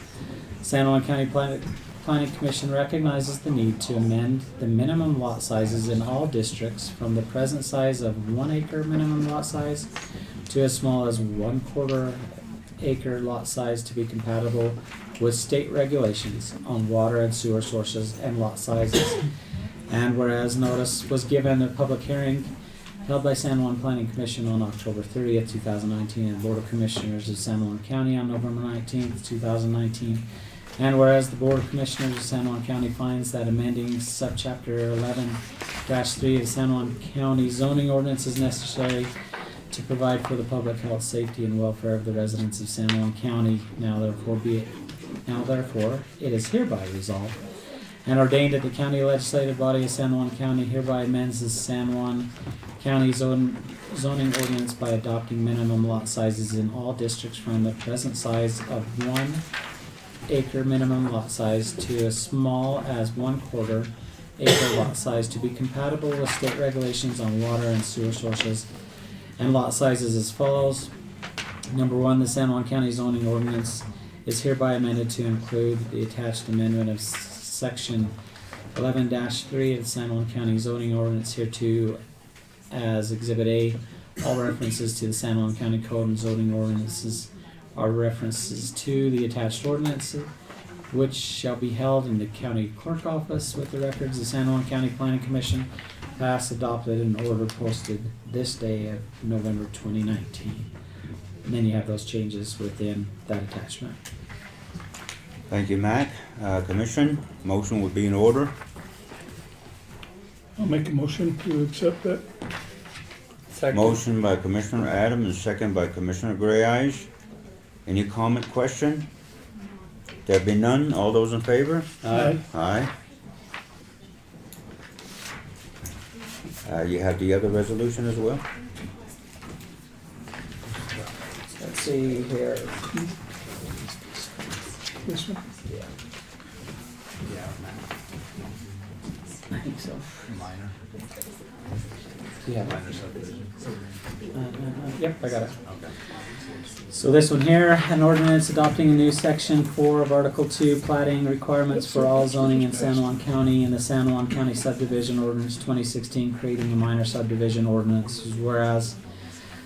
San Juan County Planning Commission recognizes the need to amend the minimum lot sizes in all districts from the present size of 1 acre minimum lot size to as small as 1/4 acre lot size to be compatible with state regulations on water and sewer sources and lot sizes. And whereas notice was given a public hearing held by San Juan Planning Commission on October 30th, 2019, and Board of Commissioners of San Juan County on November 19th, 2019. And whereas the Board of Commissioners of San Juan County finds that amending subchapter 11-3 of the San Juan County zoning ordinance is necessary to provide for the public health, safety, and welfare of the residents of San Juan County, now therefore it is hereby resolved and ordained that the county legislative body of San Juan County hereby amends the San Juan County zoning ordinance by adopting minimum lot sizes in all districts from the present size of 1 acre minimum lot size to as small as 1/4 acre lot size to be compatible with state regulations on water and sewer sources, and lot sizes as follows. Number 1, the San Juan County zoning ordinance is hereby amended to include the attached amendment of section 11-3 of the San Juan County zoning ordinance hereto as Exhibit A. All references to the San Juan County Code and zoning ordinances are references to the attached ordinance, which shall be held in the county clerk office with the records of the San Juan County Planning Commission, passed, adopted, and order posted this day of November 2019. And then you have those changes within that attachment. Thank you, Matt. Commission, motion would be in order. I'll make a motion to accept that. Second. Motion by Commissioner Adams and second by Commissioner Gray Eyes. Any comment, question? There be none. All those in favor? Aye. Aye. You have the other resolution as well? Let's see here. This one? I think so. Minor. Yeah. Minor subdivision. Yep, I got it. Okay. So this one here, an ordinance adopting a new section 4 of Article 2, plating requirements for all zoning in San Juan County and the San Juan County subdivision ordinance 2016, creating a minor subdivision ordinance. Whereas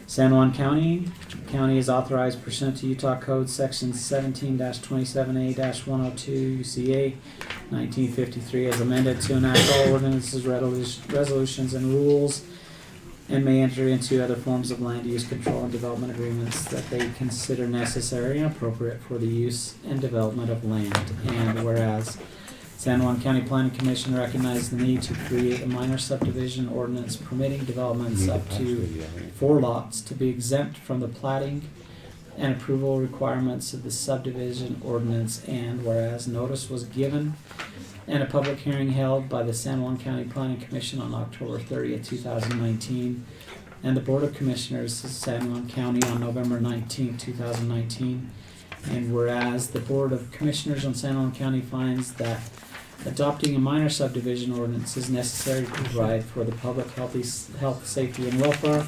San Juan County is authorized pursuant to Utah Code Section 17-27A-102 UCA 1953 as amended to enact all ordinances, resolutions, and rules, and may enter into other forms of land use control and development agreements that they consider necessary and appropriate for the use and development of land. And whereas San Juan County Planning Commission recognized the need to create a minor subdivision ordinance permitting developments up to 4 lots to be exempt from the plating and approval requirements of the subdivision ordinance, and whereas notice was given and a public hearing held by the San Juan County Planning Commission on October 30th, 2019, and the Board of Commissioners of San Juan County on November 19th, 2019, and whereas the Board of Commissioners on San Juan County finds that adopting a minor subdivision ordinance is necessary to provide for the public health, safety, and welfare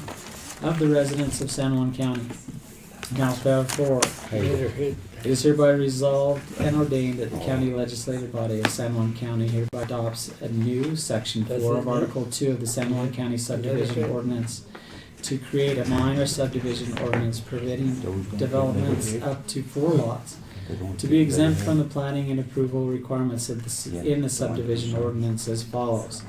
of the residents of San Juan County. Now therefore, it is hereby resolved and ordained that the county legislative body of San Juan County hereby adopts a new section 4 of Article 2 of the San Juan County subdivision ordinance to create a minor subdivision ordinance permitting developments up to 4 lots to be exempt from the planning and approval requirements of in the subdivision ordinance as follows.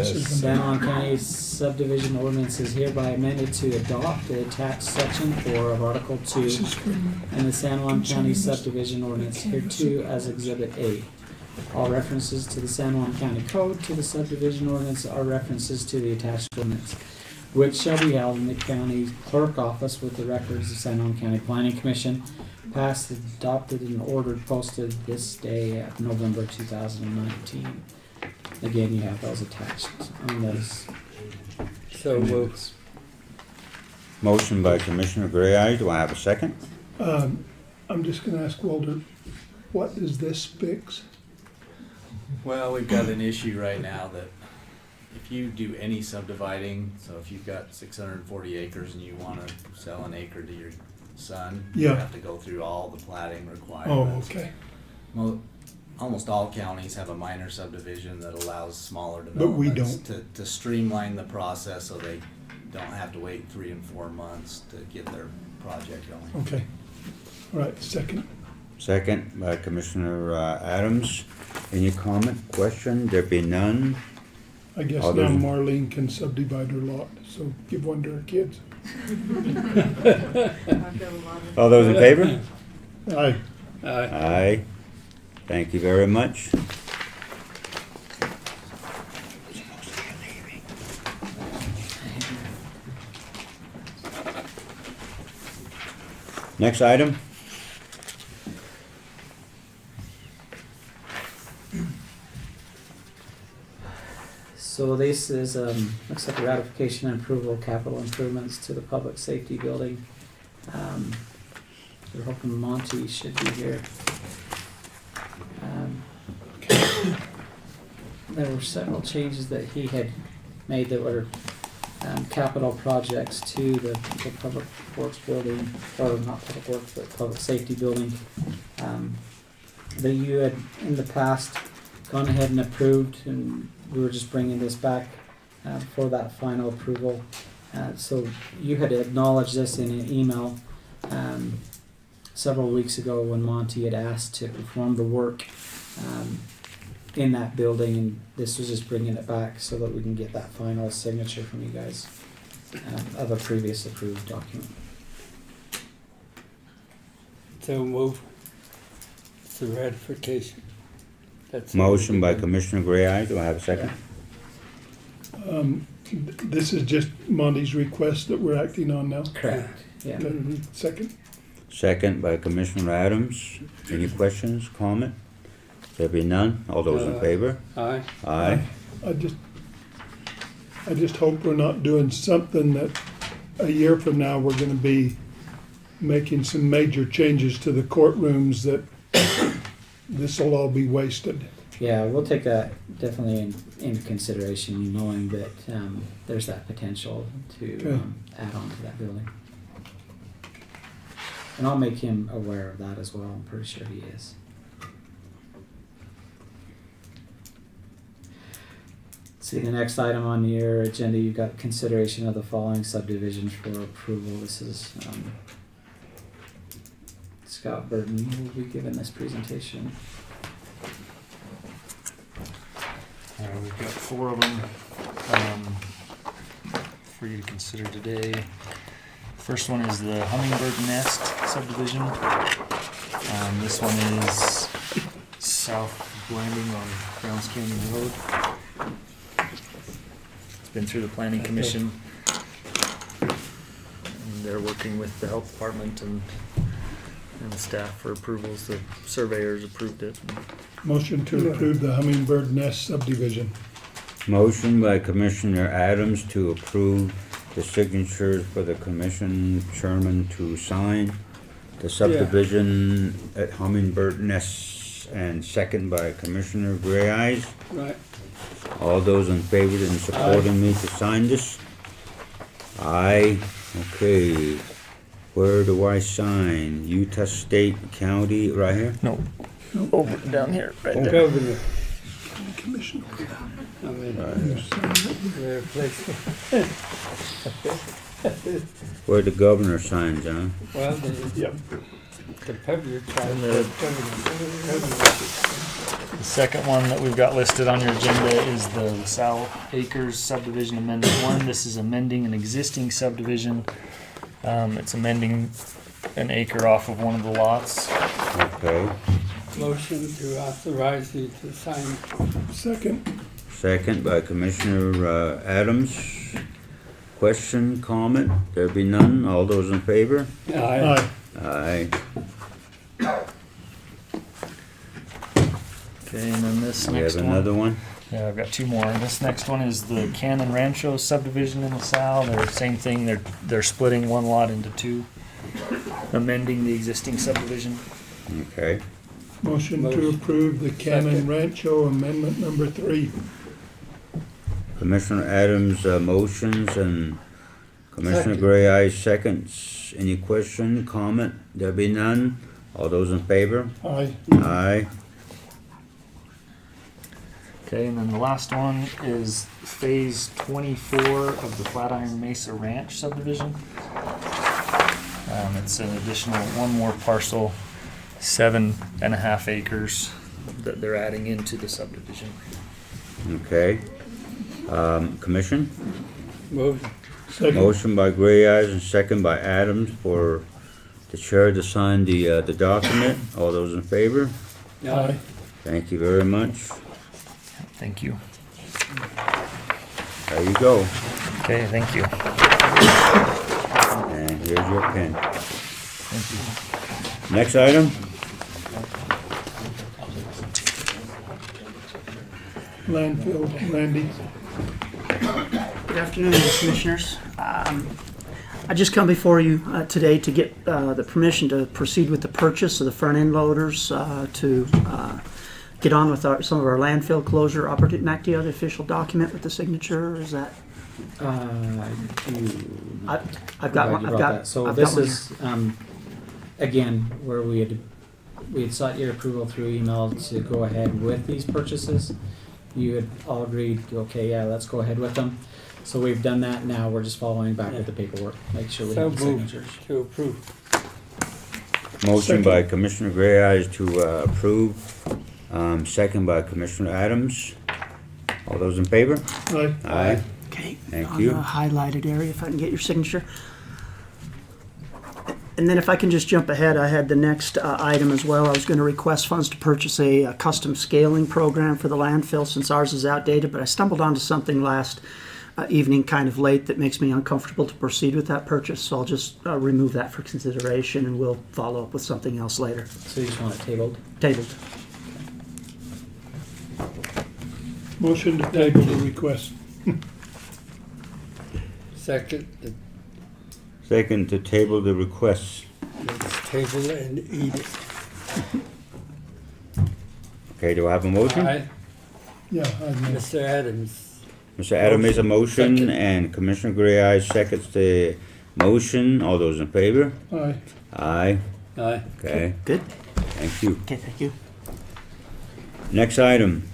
San Juan County subdivision ordinance is hereby amended to adopt the attached section 4 of Article 2 and the San Juan County subdivision ordinance hereto as Exhibit A. All references to the San Juan County Code to the subdivision ordinance are references to the attached ordinance, which shall be held in the county clerk office with the records of San Juan County Planning Commission, passed, adopted, and ordered posted this day of November 2019. Again, you have those attached on those. So moved. Motion by Commissioner Gray Eyes. Do I have a second? I'm just gonna ask Walter, what does this fix? Well, we've got an issue right now that if you do any subdividing, so if you've got 640 acres and you want to sell an acre to your son, you Yeah. have to go through all the plating Oh, requirements. okay. Almost all counties have a minor subdivision that allows smaller But we developments to streamline the process so they don't have to wait 3 and 4 months to get their project going. Okay. All right, second. Second by Commissioner Adams. Any comment, question? There be none. I guess All now those- Marlene can subdivide her lot, so give one to her kids. All those in favor? Aye. Aye. Thank you very much. Next item? So this is, looks like a ratification and approval of capital improvements to the public safety building. We're hoping Monty should be here. There were several changes that he had made that were capital projects to the public works building, or not public works, but public safety building. That you had in the past gone ahead and approved, and we were just bringing this back for that final approval. So you had acknowledged this in an email several weeks ago when Monty had asked to perform the work in that building, and this was just bringing it back so that we can get that final signature from you guys of a previous approved document. So move. It's a ratification. That's Motion by Commissioner Gray. Do I have a second? This is just Monty's request that we're acting on now? Correct. Yeah. Okay. Second? Second by Commissioner Adams. Any questions, comment? There be none. All those in favor? Aye. Aye. I just hope we're not doing something that a year from now, we're gonna be making some major changes to the courtrooms that this'll all be wasted. Yeah, we'll take that definitely into consideration, knowing that there's that potential to add on to that building. And I'll make him aware of that as well. I'm pretty sure he is. See, the next item on your agenda, you've got consideration of the following subdivisions for approval. This is Scott Burton will be giving this presentation. We've got 4 of them for you to consider today. First one is the Hummingbird Nest subdivision. This one is south of Landing on Browns Canyon Road. It's been through the Planning Commission. And they're working with the Health Department and the staff for approvals. The surveyors approved it. Motion to approve the Hummingbird Nest subdivision. Motion by Commissioner Adams to approve the signatures for the commission chairman to sign the subdivision at Hummingbird Nest, and second by Commissioner Gray Eyes. Right. All those in favor and supporting me to sign this? Aye. Okay. Where do I sign? Utah State County, right here? No. Over down here, right there. Governor. Commissioner. I mean, their place. Where the governor signs, huh? Well, the Pepper tried And the second one that we've got listed on your agenda is the LaSalle Acres subdivision amendment 1. This is amending an existing subdivision. It's amending an acre off of one of the lots. Okay. Motion to authorize you to sign. Second. Second by Commissioner Adams. Question, comment? There be none. All those in favor? Aye. Aye. Okay, and then this We next have one. another one? Yeah, I've got 2 more. This next one is the Cannon Rancho subdivision in LaSalle. They're same thing. They're splitting one lot into 2, amending the existing subdivision. Okay. Motion to approve the Cannon Rancho Amendment number 3. Commissioner Adams motions and Commissioner Gray Eyes seconds. Any question, comment? There be none. All those in favor? Aye. Aye. Okay, and then the last one is phase 24 of the Flatiron Mesa Ranch subdivision. It's an additional 1 more parcel, 7.5 acres that they're adding into the subdivision. Okay. Commission? Motion. Motion by Gray Eyes and second by Adams for the chair to sign the document. All those in favor? Aye. Thank you very much. Thank you. There you go. Okay, thank you. And here's your pen. Thank you. Next item? Landfill, Randy. Good afternoon, Commissioners. I just come before you today to get the permission to proceed with the purchase of the front end loaders to get on with some of our landfill closure operative. Mac, do you have the official document with the signature? Or is that? I've got one. I've got that. So I've this got one is again where we had sought your approval through email to go ahead with these purchases. You had all agreed, okay, yeah, let's go ahead with them. So we've done that. Now we're just following back with the paperwork. Make sure we So have the moved signatures. to approve. Motion by Commissioner Gray Eyes to approve. Second by Commissioner Adams. All those in favor? Aye. Aye. Okay. Thank on you. the highlighted area, if I can get your signature. And then if I can just jump ahead, I had the next item as well. I was going to request funds to purchase a custom scaling program for the landfill since ours is outdated, but I stumbled onto something last evening kind of late that makes me uncomfortable to proceed with that purchase. So I'll just remove that for consideration and we'll follow up with something else later. So you just want it tabled? Tabled. Motion to table the request. Second, Second to table the requests. let's table and eat it. Okay, do I have a motion? Aye. Yeah, I know. Mr. Adams. Mr. Adams makes a motion Second. and Commissioner Gray Eyes seconds the motion. All those in favor? Aye. Aye. Aye. Okay. Good. Thank you. Okay, thank you. Next item,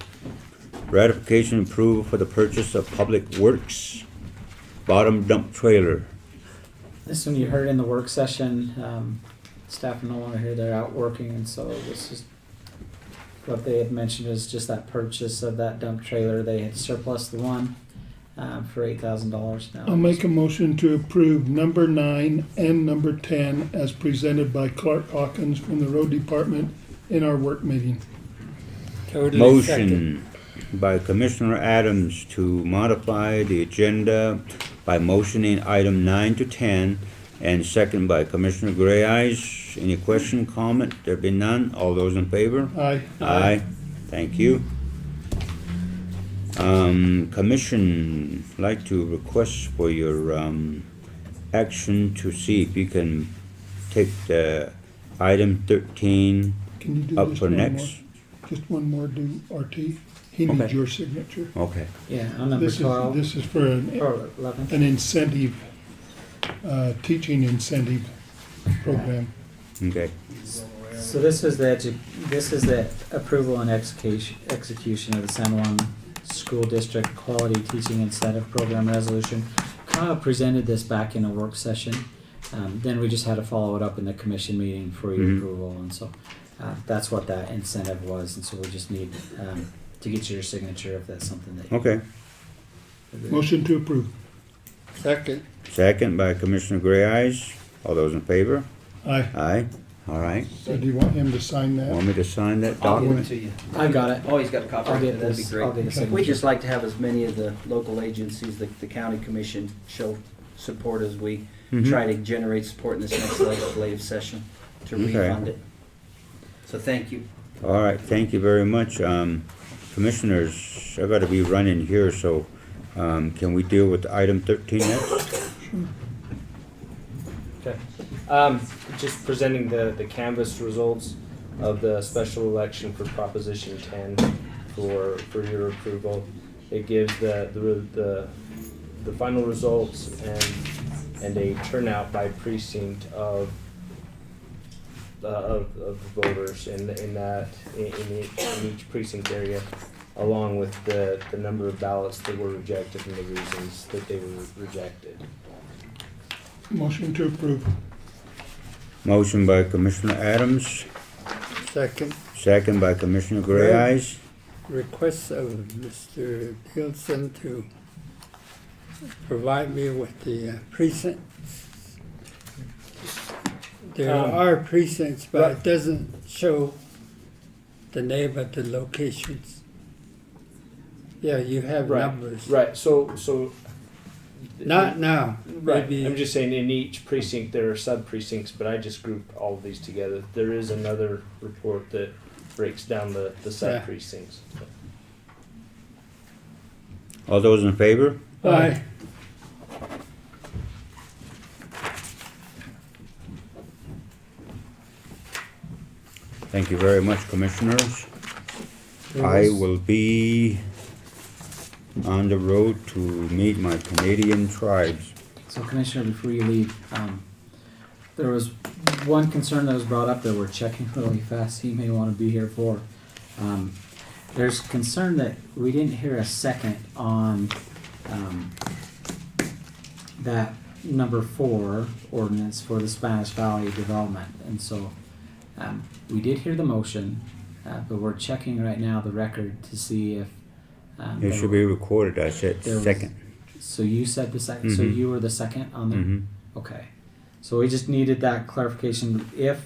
ratification approval for the purchase of Public Works bottom dump trailer. This one you heard in the work session. Staff are no longer here; they're out working, and so this is what they had mentioned is just that purchase of that dump trailer. They had surplus the one for $8,000 now. I'll make a motion to approve number 9 and number 10 as presented by Clark Hawkins from the road department in our work meeting. Totally second. Motion by Commissioner Adams to modify the agenda by motioning item 9 to 10, and second by Commissioner Gray Eyes. Any question, comment? There be none. All those in favor? Aye. Aye. Thank you. Commission, like to request for your action to see if you can take the item 13 Can you do up just for one next. more? Just one more, do RT. He needs Okay. your signature. Okay. Yeah, on number 12. This is for Or 11. an incentive, teaching incentive program. Okay. So this is the approval and execution of the San Juan School District Quality Teaching Incentive Program Resolution. Kyle presented this back in a work session. Then we just had to follow it up in the commission meeting for your approval, and so that's what that incentive was. And so we just need to get your signature if that's something that. Okay. Motion to approve. Second. Second by Commissioner Gray Eyes. All those in favor? Aye. Aye. All right. So do you want him to sign that? Want me to sign that I'll give it document? to you. I got it. Oh, he's got a copy I'll of get it, that'd be this. great. I'll get a signature. We'd just like to have as many of the local agencies, the county commission, show support as we try to generate support in this next legislative session to Okay. refund it. So thank you. All right, thank you very much. Commissioners, I gotta be running here, so can we deal with item 13 next? Okay. Just presenting the canvas results of the special election for Proposition 10 for your approval. It gives the final results and a turnout by precinct of the voters in each precinct area, along with the number of ballots that were rejected and the reasons that they were rejected. Motion to approve. Motion by Commissioner Adams, Second. second by Commissioner Gray Eyes. Request of Mr. Nielsen to provide me with the precincts? There Um, are precincts, but right. it doesn't show the name of the locations. Yeah, you have Right. numbers. Right. So. Not now. Right. Maybe I'm just saying in each precinct there are sub precincts, but I just grouped all of these together. There is another report that breaks down the sub precincts. All those in favor? Aye. Thank you very much, commissioners. I will be on the road to meet my Canadian tribes. So Commissioner, before you leave, there was one concern that was brought up that we're checking really fast, he may want to be here for. There's concern that we didn't hear a second on that number 4 ordinance for the Spanish Valley development. And so we did hear the motion, but we're checking right now the record to see if It should be recorded, I said there was- second. So you said the second, so Mhm. you were the second on there? Mhm. Okay. So we just needed that clarification. If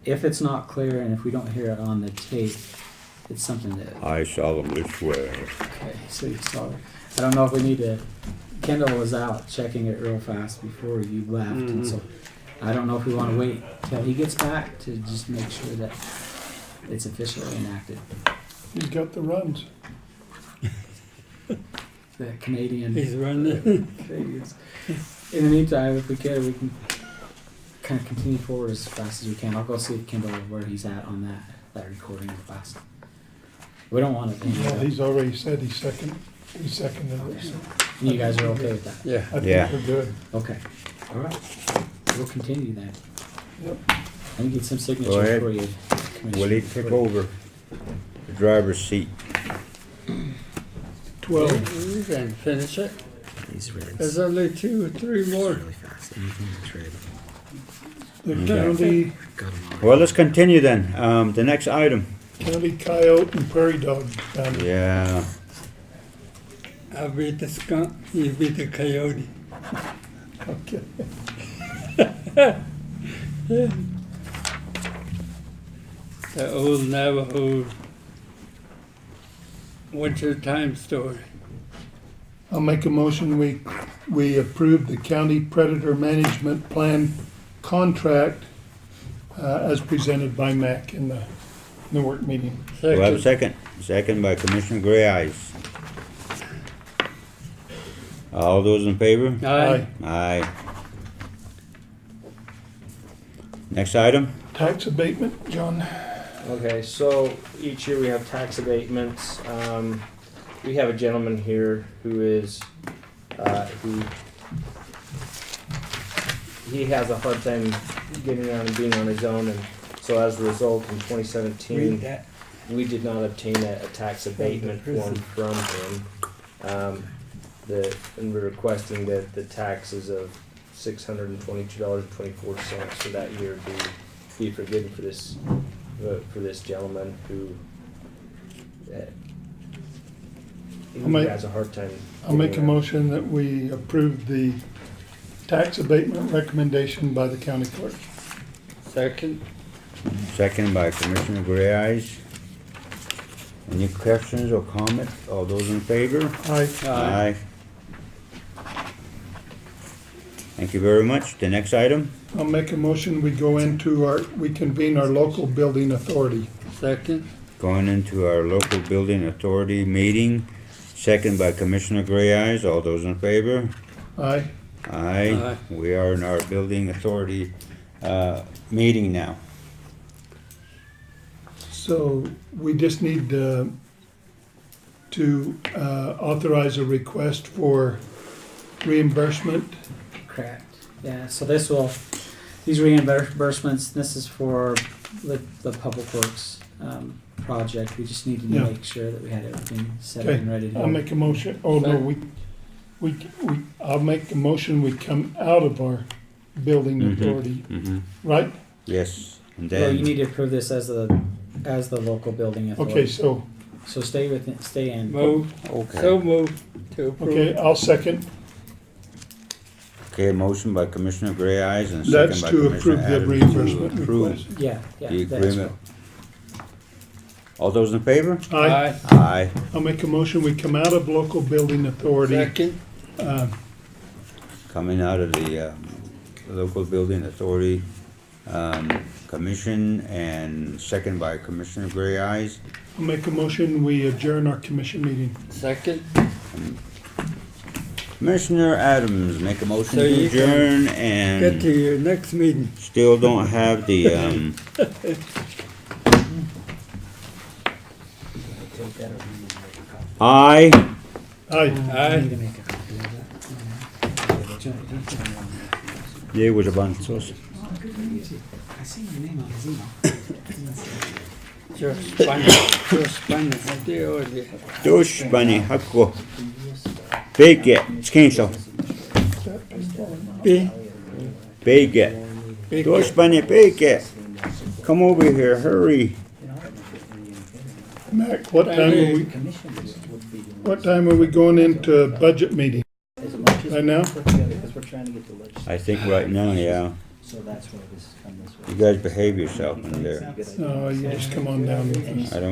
it's not clear and if we don't hear it on the tape, it's something that, I solemnly swear. okay, so you saw it. I don't know if we need to, Kendall was out checking it real fast before you left, and so I don't know if we wanna wait till he gets back to just make sure that it's officially enacted. He's got the runs. The Canadian. He's running. Canadians. In the meantime, if we can, we can kind of continue forward as fast as we can. I'll go see Kendall where he's at on that recording real fast. We don't want to. Well, he's already said he seconded it. So. You guys are okay with that? Yeah. I think Yeah. we're good. Okay. All right. We'll continue then. Yep. Let me get some signatures Go ahead. for you, Commissioner. Will he take over the driver's seat? 12. You can finish it. He's ready. There's only 2 or 3 more. Really fast. Anything that's ready. The Okay. county, Got 'em all. Well, let's continue then. The next item. county coyote and prairie dog boundary. Yeah. I'll be the skunk, you be the coyote. Okay. The old Navajo wintertime story. I'll make a motion, we approve the county predator management plan contract as presented by Mac in the work meeting. Do I have a second? Second by Commissioner Gray Eyes. All those in favor? Aye. Aye. Next item? Tax abatement, John. Okay, so each year we have tax abatements. We have a gentleman here who is, he has a hard time getting around and being on his own, and so as a result, in 2017, we did not obtain a tax abatement form from him. And we're requesting that the taxes of $622.24 for that year be forgiven for this gentleman who has a hard time. I'll make a getting around. motion that we approve the tax abatement recommendation by the county clerk. Second. Second by Commissioner Gray Eyes. Any questions or comments? All those in favor? Aye. Aye. Thank you very much. The next item? I'll make a motion, we convene our local building authority. Second. Going into our local building authority meeting. Second by Commissioner Gray Eyes. All those in favor? Aye. Aye. Aye. We are in our building authority meeting now. So we just need to authorize a request for reimbursement. Correct. Yeah, so these reimbursements, this is for the Public Works project. We just needed to Yeah. make sure that we had everything set up Okay, and ready to go. I'll make a motion, I'll make a motion, we come out of our building authority, right? Yes, and Well, you then, need to approve this as the local building authority. Okay, so, So stay in. Move. okay. So move to approve. okay, I'll second. Okay, a motion by Commissioner Gray Eyes and a That's second by to Commissioner approve the Adams reimbursement to approve request. Yeah, the that's agreement. All those in favor? Aye. Aye. I'll make a motion, we come out of local building authority. Second. Coming out of the local building authority commission, and second by Commissioner Gray Eyes. I'll make a motion, we adjourn our commission meeting. Second. Commissioner Adams, make a motion So to you can adjourn, Get and to your next meeting. still don't have the aye. Aye. Aye. Yay was a bunch of sauce. I see your name on his email. Dos bunny hakko. Bake it. Skinso. Bake it. Dos bunny bake it. Come over here, hurry. Mac, what time are we going into budget meeting? Right now? I think right now, yeah. You guys behave yourself in there. You just come on down with us. I don't